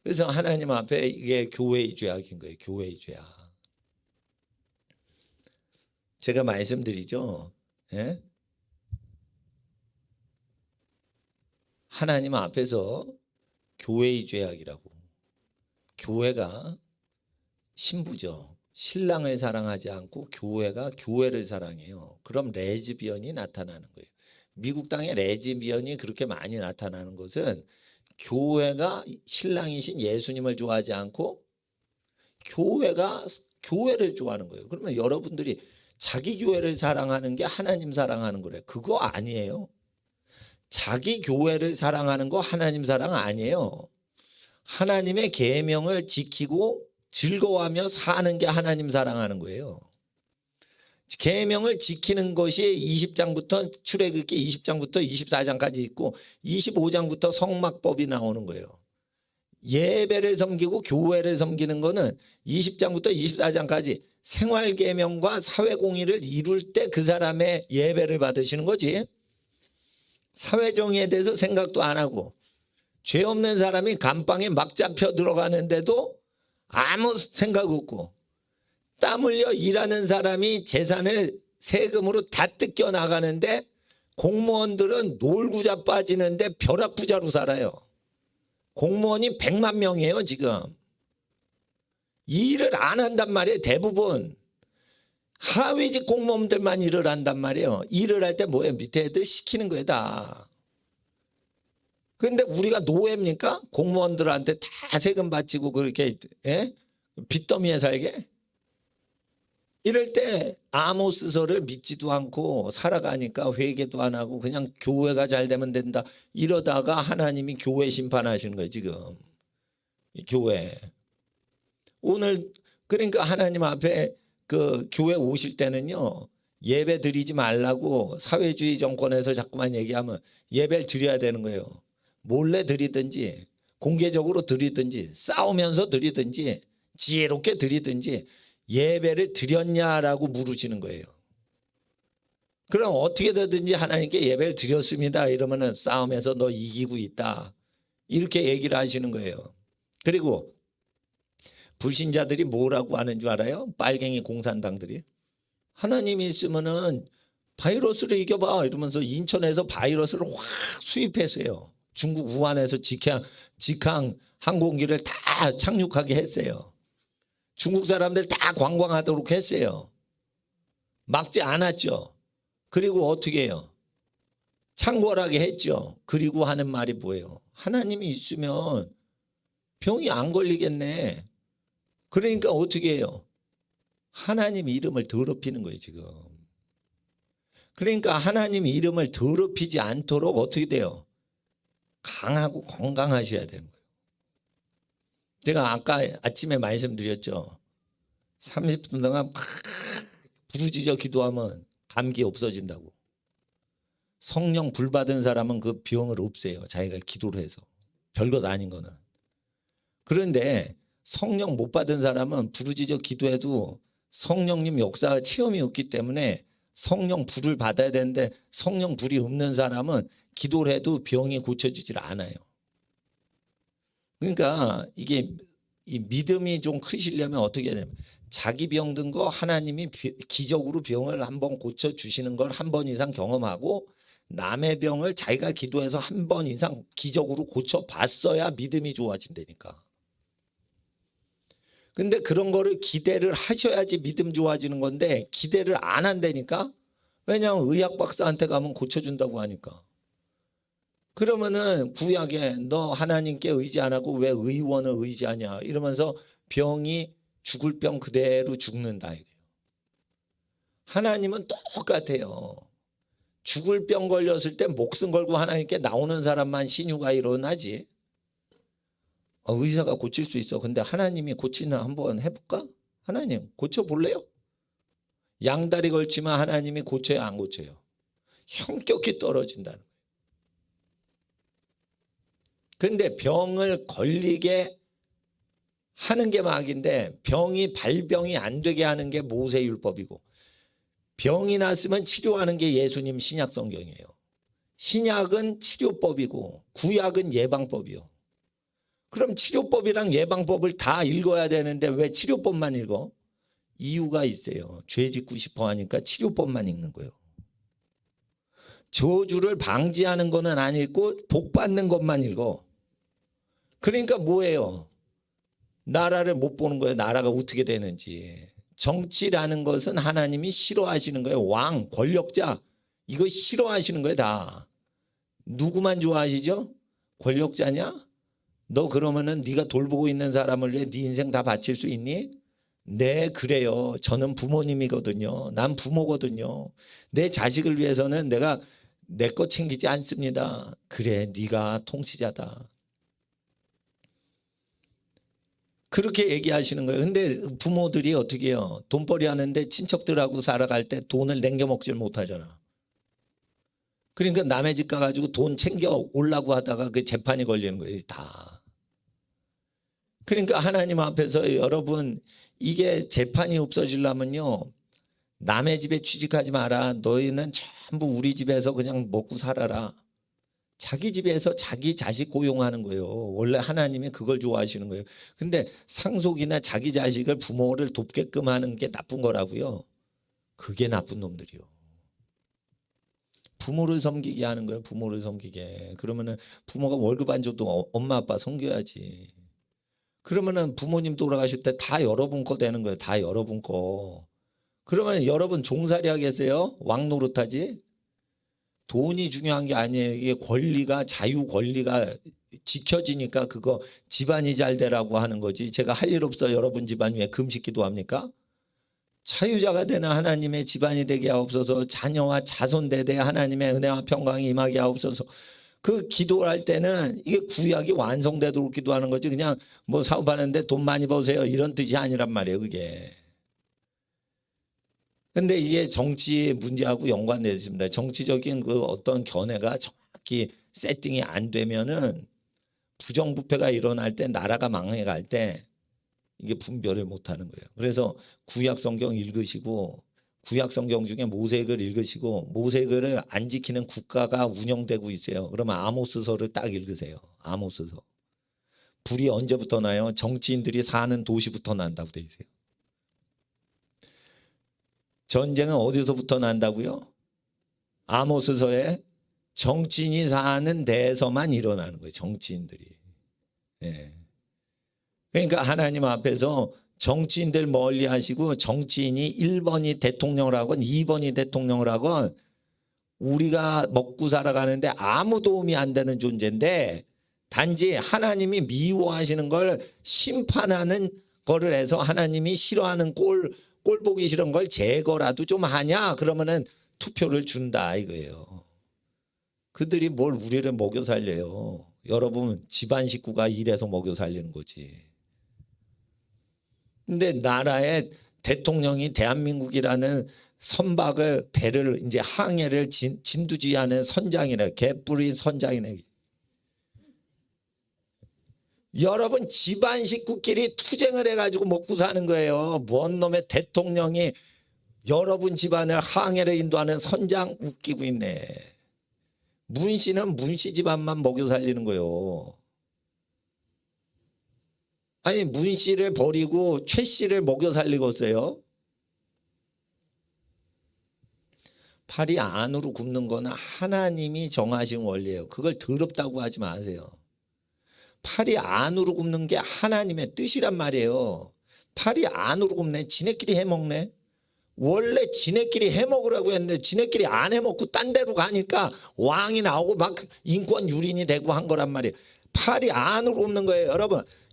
그래서 하나님 앞에 이게 교회의 죄악인 거예요. 교회의 죄악. 제가 말씀드리죠. 예? 하나님 앞에서 교회의 죄악이라고. 교회가 신부죠. 신랑을 사랑하지 않고 교회가 교회를 사랑해요. 그럼 레즈비언이 나타나는 거예요. 미국 땅에 레즈비언이 그렇게 많이 나타나는 것은 교회가 신랑이신 예수님을 좋아하지 않고 교회가 교회를 좋아하는 거예요. 그러면 여러분들이 자기 교회를 사랑하는 게 하나님 사랑하는 거래요. 그거 아니에요. 자기 교회를 사랑하는 거 하나님 사랑 아니에요. 하나님의 계명을 지키고 즐거워하며 사는 게 하나님 사랑하는 거예요. 계명을 지키는 것이 20장부터 출애굽기 20장부터 24장까지 있고 25장부터 성막법이 나오는 거예요. 예배를 섬기고 교회를 섬기는 거는 20장부터 24장까지 생활계명과 사회공의를 이룰 때 그 사람의 예배를 받으시는 거지. 사회정의에 대해서 생각도 안 하고 죄 없는 사람이 감방에 막 잡혀 들어가는데도 아무 생각 없고 땀 흘려 일하는 사람이 재산을 세금으로 다 뜯겨 나가는데 공무원들은 놀구자 빠지는데 벼락부자로 살아요. 공무원이 100만 명이에요 지금. 일을 안 한단 말이에요. 대부분 하위직 공무원들만 일을 한단 말이에요. 일을 할 때 뭐예요? 밑에 애들 시키는 거예요 다. 근데 우리가 노예입니까? 공무원들한테 다 세금 바치고 그렇게 빚더미에 살게? 이럴 때 아모스서를 믿지도 않고 살아가니까 회개도 안 하고 그냥 교회가 잘 되면 된다. 이러다가 하나님이 교회 심판하시는 거예요 지금. 교회. 오늘 그러니까 하나님 앞에 그 교회 오실 때는요. 예배 드리지 말라고 사회주의 정권에서 자꾸만 얘기하면 예배를 드려야 되는 거예요. 몰래 드리든지 공개적으로 드리든지 싸우면서 드리든지 지혜롭게 드리든지 예배를 드렸냐라고 물으시는 거예요. 그럼 어떻게 되든지 하나님께 예배를 드렸습니다. 이러면은 싸움에서 너 이기고 있다. 이렇게 얘기를 하시는 거예요. 그리고 불신자들이 뭐라고 하는 줄 알아요? 빨갱이 공산당들이. 하나님이 있으면은 바이러스를 이겨봐 이러면서 인천에서 바이러스를 확 수입했어요. 중국 우한에서 직항 항공기를 다 착륙하게 했어요. 중국 사람들 다 관광하도록 했어요. 막지 않았죠. 그리고 어떻게 해요? 창궐하게 했죠. 그리고 하는 말이 뭐예요? 하나님이 있으면 병이 안 걸리겠네. 그러니까 어떻게 해요? 하나님 이름을 더럽히는 거예요 지금. 그러니까 하나님 이름을 더럽히지 않도록 어떻게 돼요? 강하고 건강하셔야 되는 거예요. 제가 아까 아침에 말씀드렸죠. 30분 동안 부르짖어 기도하면 감기 없어진다고. 성령 불 받은 사람은 그 병을 없애요. 자기가 기도를 해서. 별것 아닌 거는. 그런데 성령 못 받은 사람은 부르짖어 기도해도 성령님 역사 체험이 없기 때문에 성령 불을 받아야 되는데 성령 불이 없는 사람은 기도를 해도 병이 고쳐지질 않아요. 그러니까 이게 이 믿음이 좀 크시려면 어떻게 해야 되냐면 자기 병 든 거 하나님이 기적으로 병을 한번 고쳐주시는 걸 한 번 이상 경험하고 남의 병을 자기가 기도해서 한 번 이상 기적으로 고쳐봤어야 믿음이 좋아진다니까. 근데 그런 거를 기대를 하셔야지 믿음 좋아지는 건데 기대를 안 한다니까. 왜냐하면 의학 박사한테 가면 고쳐준다고 하니까. 그러면은 구약에 너 하나님께 의지 안 하고 왜 의원을 의지하냐 이러면서 병이 죽을 병 그대로 죽는다. 하나님은 똑같아요. 죽을 병 걸렸을 때 목숨 걸고 하나님께 나오는 사람만 신유가 일어나지. 의사가 고칠 수 있어. 근데 하나님이 고치는 한번 해볼까? 하나님 고쳐볼래요? 양다리 걸치면 하나님이 고쳐요, 안 고쳐요? 형격히 떨어진다는 거예요. 근데 병을 걸리게 하는 게 막인데 병이 발병이 안 되게 하는 게 모세율법이고, 병이 났으면 치료하는 게 예수님 신약 성경이에요. 신약은 치료법이고 구약은 예방법이요. 그럼 치료법이랑 예방법을 다 읽어야 되는데 왜 치료법만 읽어? 이유가 있어요. 죄 짓고 싶어 하니까 치료법만 읽는 거예요. 저주를 방지하는 거는 안 읽고 복 받는 것만 읽어. 그러니까 뭐예요? 나라를 못 보는 거예요. 나라가 어떻게 되는지. 정치라는 것은 하나님이 싫어하시는 거예요. 왕, 권력자, 이거 싫어하시는 거예요. 다. 누구만 좋아하시죠? 권력자냐? 너 그러면은 네가 돌보고 있는 사람을 위해 네 인생 다 바칠 수 있니? 네, 그래요. 저는 부모님이거든요. 난 부모거든요. 내 자식을 위해서는 내가 내 거 챙기지 않습니다. 그래, 네가 통치자다. 그렇게 얘기하시는 거예요. 근데 부모들이 어떻게 해요? 돈벌이 하는데 친척들하고 살아갈 때 돈을 남겨 먹질 못하잖아. 그러니까 남의 집 가가지고 돈 챙겨 오려고 하다가 그 재판이 걸리는 거예요. 다. 그러니까 하나님 앞에서 여러분, 이게 재판이 없어지려면요, 남의 집에 취직하지 마라. 너희는 전부 우리 집에서 그냥 먹고 살아라. 자기 집에서 자기 자식 고용하는 거예요. 원래 하나님이 그걸 좋아하시는 거예요. 근데 상속이나 자기 자식을 부모를 돕게끔 하는 게 나쁜 거라고요. 그게 나쁜 놈들이요. 부모를 섬기게 하는 거예요. 부모를 섬기게. 그러면은 부모가 월급 안 줘도 엄마 아빠 섬겨야지. 그러면은 부모님 돌아가실 때 다 여러분 거 되는 거예요. 다 여러분 거. 그러면 여러분 종살이 하겠어요? 왕 노릇하지? 돈이 중요한 게 아니에요. 이게 권리가, 자유 권리가 지켜지니까 그거 집안이 잘 되라고 하는 거지. 제가 할 일 없어 여러분 집안 위에 금식 기도합니까? 자유자가 되는 하나님의 집안이 되게 하옵소서. 자녀와 자손 대대 하나님의 은혜와 평강이 임하게 하옵소서. 그 기도할 때는 이게 구약이 완성되도록 기도하는 거지, 그냥 뭐 사업하는데 돈 많이 버세요 이런 뜻이 아니란 말이에요. 그게. 근데 이게 정치 문제하고 연관되어 있습니다. 정치적인 그 어떤 견해가 정확히 세팅이 안 되면은 부정부패가 일어날 때, 나라가 망해갈 때 이게 분별을 못하는 거예요. 그래서 구약 성경 읽으시고, 구약 성경 중에 모세글 읽으시고, 모세글을 안 지키는 국가가 운영되고 있어요. 그러면 아모스서를 딱 읽으세요. 아모스서. 불이 언제부터 나요? 정치인들이 사는 도시부터 난다고 돼 있어요. 전쟁은 어디서부터 난다고요? 아모스서에 정치인이 사는 데에서만 일어나는 거예요. 정치인들이. 예. 그러니까 하나님 앞에서 정치인들 멀리 하시고, 정치인이 1번이 대통령을 하건 2번이 대통령을 하건 우리가 먹고 살아가는데 아무 도움이 안 되는 존재인데, 단지 하나님이 미워하시는 걸 심판하는 거를 해서 하나님이 싫어하는 꼴 보기 싫은 걸 제거라도 좀 하냐? 그러면은 투표를 준다 이거예요. 그들이 뭘 우리를 먹여 살려요. 여러분 집안 식구가 일해서 먹여 살리는 거지. 근데 나라의 대통령이 대한민국이라는 선박을, 배를 이제 항해를 진두지휘하는 선장이네. 개뿔인 선장이네. 여러분 집안 식구끼리 투쟁을 해가지고 먹고 사는 거예요. 뭔 놈의 대통령이 여러분 집안을 항해를 인도하는 선장. 웃기고 있네. 문씨는 문씨 집안만 먹여 살리는 거예요. 아니 문씨를 버리고 최씨를 먹여 살리고 있어요. 팔이 안으로 굽는 거는 하나님이 정하신 원리예요. 그걸 더럽다고 하지 마세요. 팔이 안으로 굽는 게 하나님의 뜻이란 말이에요. 팔이 안으로 굽네. 지네끼리 해먹네. 원래 지네끼리 해먹으라고 했는데 지네끼리 안 해먹고 딴 데로 가니까 왕이 나오고 막 인권 유린이 되고 한 거란 말이에요. 팔이 안으로 굽는 거예요.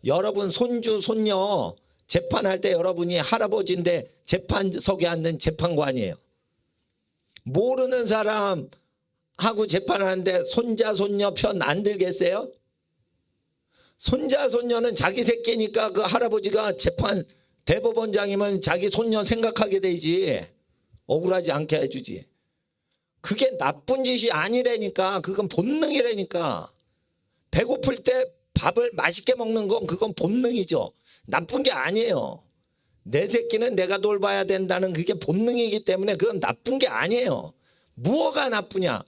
여러분 손주 손녀 재판할 때 여러분이 할아버지인데 재판석에 앉는 재판관이에요. 모르는 사람하고 재판하는데 손자 손녀 편 안 들겠어요? 손자 손녀는 자기 새끼니까 그 할아버지가 재판 대법원장이면 자기 손녀 생각하게 되지. 억울하지 않게 해주지. 그게 나쁜 짓이 아니라니까. 그건 본능이라니까. 배고플 때 밥을 맛있게 먹는 건 그건 본능이죠. 나쁜 게 아니에요. 내 새끼는 내가 돌봐야 된다는 그게 본능이기 때문에 그건 나쁜 게 아니에요. 무엇가 나쁘냐?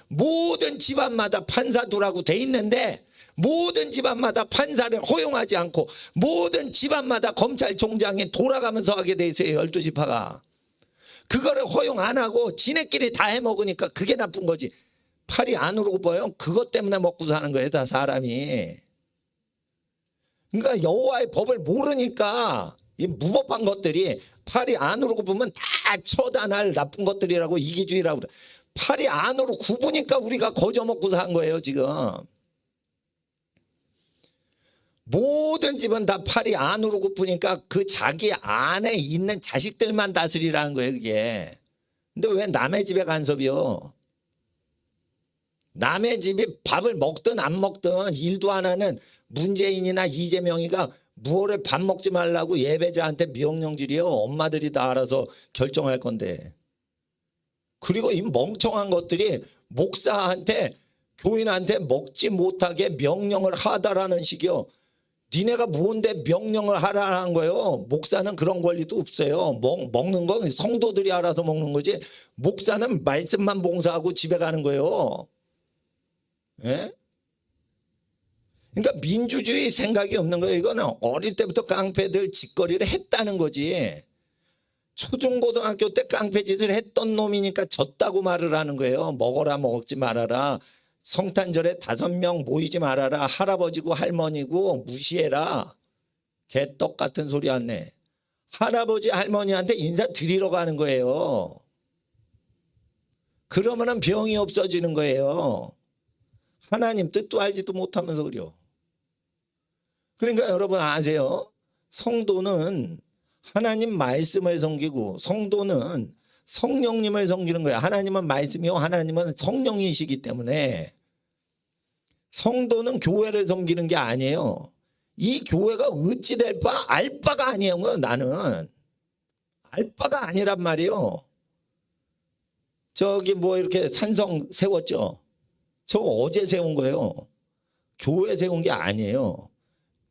모든 집안마다 판사 두라고 돼 있는데 모든 집안마다 판사를 허용하지 않고 모든 집안마다 검찰총장이 돌아가면서 하게 돼 있어요. 12지파가. 그거를 허용 안 하고 지네끼리 다 해먹으니까 그게 나쁜 거지. 팔이 안으로 굽어요. 그것 때문에 먹고 사는 거예요. 다 사람이. 그러니까 여호와의 법을 모르니까 이 무법한 것들이 팔이 안으로 굽으면 다 처단할 나쁜 것들이라고 이기주의라고 그래. 팔이 안으로 굽으니까 우리가 거저 먹고 산 거예요. 지금. 모든 집은 다 팔이 안으로 굽으니까 그 자기 안에 있는 자식들만 다스리라는 거예요. 그게. 근데 왜 남의 집에 간섭이요? 남의 집이 밥을 먹든 안 먹든 일도 안 하는 문재인이나 이재명이가 무엇을 밥 먹지 말라고 예배자한테 명령질이요. 엄마들이 다 알아서 결정할 건데. 그리고 이 멍청한 것들이 목사한테 교인한테 먹지 못하게 명령을 하다라는 식이요. 니네가 뭔데 명령을 하라는 거예요. 목사는 그런 권리도 없어요. 먹는 건 성도들이 알아서 먹는 거지. 목사는 말씀만 봉사하고 집에 가는 거예요. 예? 그러니까 민주주의 생각이 없는 거예요. 이거는 어릴 때부터 깡패들 짓거리를 했다는 거지. 초중고등학교 때 깡패 짓을 했던 놈이니까 졌다고 말을 하는 거예요. 먹어라 먹지 말아라. 성탄절에 5명 모이지 말아라. 할아버지고 할머니고 무시해라. 개떡 같은 소리 안 내. 할아버지 할머니한테 인사 드리러 가는 거예요. 그러면은 병이 없어지는 거예요. 하나님 뜻도 알지도 못하면서 그래요. 그러니까 여러분 아세요? 성도는 하나님 말씀을 섬기고 성도는 성령님을 섬기는 거예요. 하나님은 말씀이요 하나님은 성령이시기 때문에 성도는 교회를 섬기는 게 아니에요. 이 교회가 어찌 될 바 알 바가 아니에요. 나는 알 바가 아니란 말이에요. 저기 뭐 이렇게 산성 세웠죠. 저거 어제 세운 거예요. 교회 세운 게 아니에요.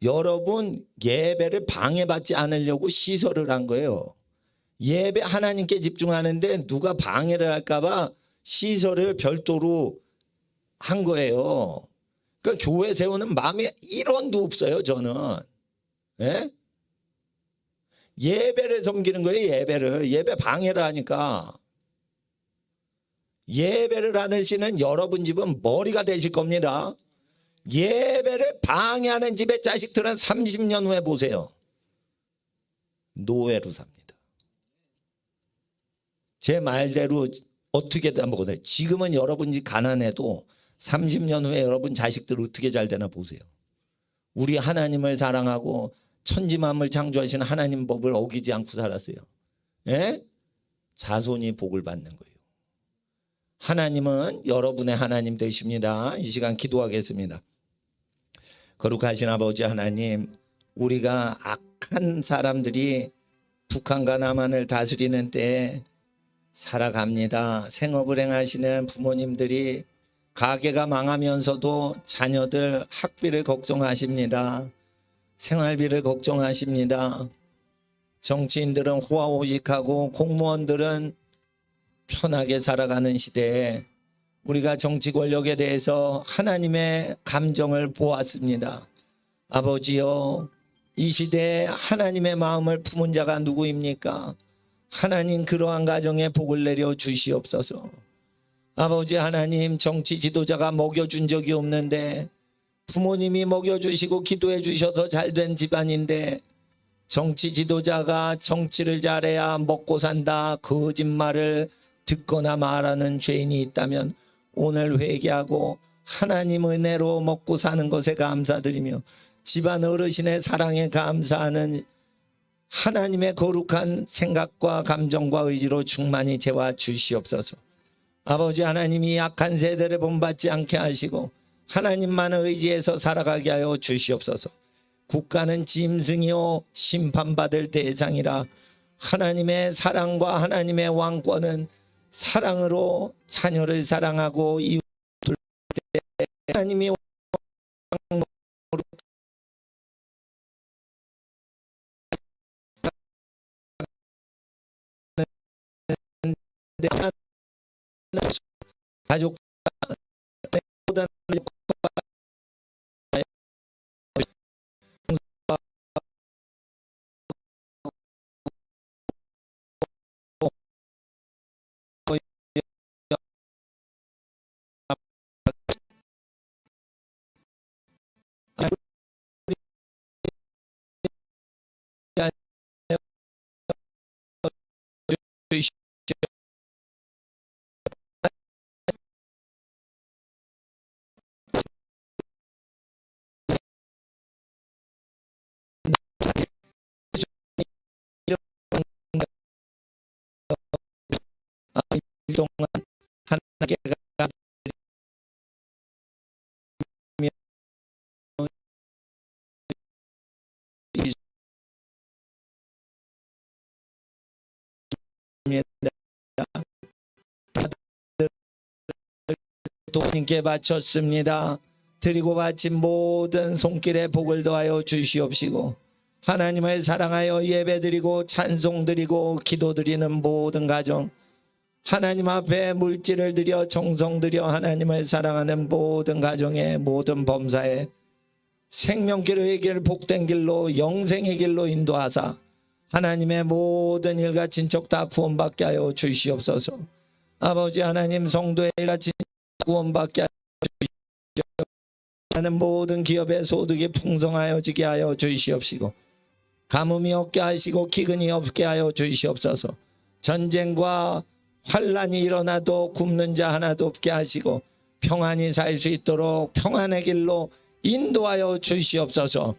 여러분 예배를 방해받지 않으려고 시설을 한 거예요. 예배 하나님께 집중하는데 누가 방해를 할까 봐 시설을 별도로 한 거예요. 그러니까 교회 세우는 마음이 1원도 없어요. 저는. 예? 예배를 섬기는 거예요. 예배 방해를 하니까. 예배를 하시는 여러분 집은 머리가 되실 겁니다. 예배를 방해하는 집의 자식들은 30년 후에 보세요. 노예로 삽니다. 제 말대로 어떻게든 한번 보세요. 지금은 여러분 집 가난해도 30년 후에 여러분 자식들 어떻게 잘 되나 보세요. 우리 하나님을 사랑하고 천지만물 창조하신 하나님 법을 어기지 않고 살았어요. 예? 자손이 복을 받는 거예요. 하나님은 여러분의 하나님 되십니다. 이 시간 기도하겠습니다. 거룩하신 아버지 하나님, 우리가 악한 사람들이 북한과 남한을 다스리는 때에 살아갑니다. 생업을 행하시는 부모님들이 가게가 망하면서도 자녀들 학비를 걱정하십니다. 생활비를 걱정하십니다. 정치인들은 호화호식하고 공무원들은 편하게 살아가는 시대에 우리가 정치 권력에 대해서 하나님의 감정을 보았습니다. 아버지여, 이 시대에 하나님의 마음을 품은 자가 누구입니까? 하나님 그러한 가정에 복을 내려 주시옵소서. 아버지 하나님, 정치 지도자가 먹여준 적이 없는데 부모님이 먹여주시고 기도해 주셔서 잘된 집안인데 정치 지도자가 정치를 잘해야 먹고 산다 거짓말을 듣거나 말하는 죄인이 있다면 오늘 회개하고 하나님 은혜로 먹고 사는 것에 감사드리며 집안 어르신의 사랑에 감사하는 하나님의 거룩한 생각과 감정과 의지로 충만히 채워 주시옵소서. 아버지 하나님이 약한 세대를 본받지 않게 하시고 하나님만 의지해서 살아가게 하여 주시옵소서. 국가는 짐승이요 심판받을 대상이라 하나님의 사랑과 하나님의 왕권은 사랑으로 자녀를 사랑하고 이웃을 때 하나님이 왕으로 가족 모든 동안 하나님께 도님께 바쳤습니다. 드리고 바친 모든 손길에 복을 더하여 주시옵시고 하나님을 사랑하여 예배드리고 찬송드리고 기도드리는 모든 가정 하나님 앞에 물질을 드려 정성 들여 하나님을 사랑하는 모든 가정의 모든 범사에 생명길의 길 복된 길로 영생의 길로 인도하사 하나님의 모든 일가 친척 다 구원받게 하여 주시옵소서. 아버지 하나님 성도의 일가 친척 구원받게 하여 주시옵소서. 하는 모든 기업의 소득이 풍성하여지게 하여 주시옵시고 가뭄이 없게 하시고 기근이 없게 하여 주시옵소서. 전쟁과 환란이 일어나도 굶는 자 하나도 없게 하시고 평안히 살 수 있도록 평안의 길로 인도하여 주시옵소서.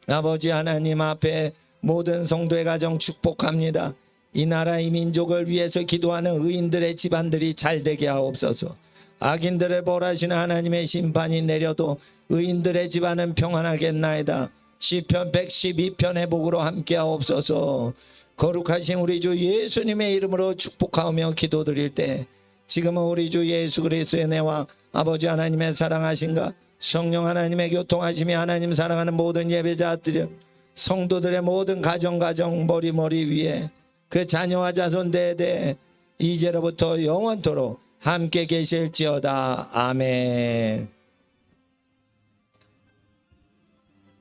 아버지 하나님 앞에 모든 성도의 가정 축복합니다. 이 나라 이 민족을 위해서 기도하는 의인들의 집안들이 잘 되게 하옵소서. 악인들을 벌하시는 하나님의 심판이 내려도 의인들의 집안은 평안하겠나이다. 시편 112편의 복으로 함께 하옵소서. 거룩하신 우리 주 예수님의 이름으로 축복하며 기도드릴 때 지금은 우리 주 예수 그리스도의 은혜와 아버지 하나님의 사랑하신가 성령 하나님의 교통하심이 하나님 사랑하는 모든 예배자들 성도들의 모든 가정 머리 위에 그 자녀와 자손 대대 이제로부터 영원토록 함께 계실지어다. 아멘.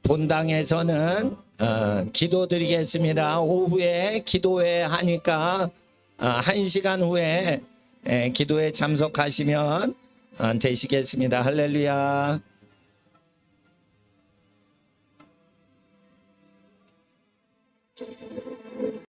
본당에서는 기도드리겠습니다. 오후에 기도회 하니까 1시간 후에 기도에 참석하시면 되시겠습니다. 할렐루야.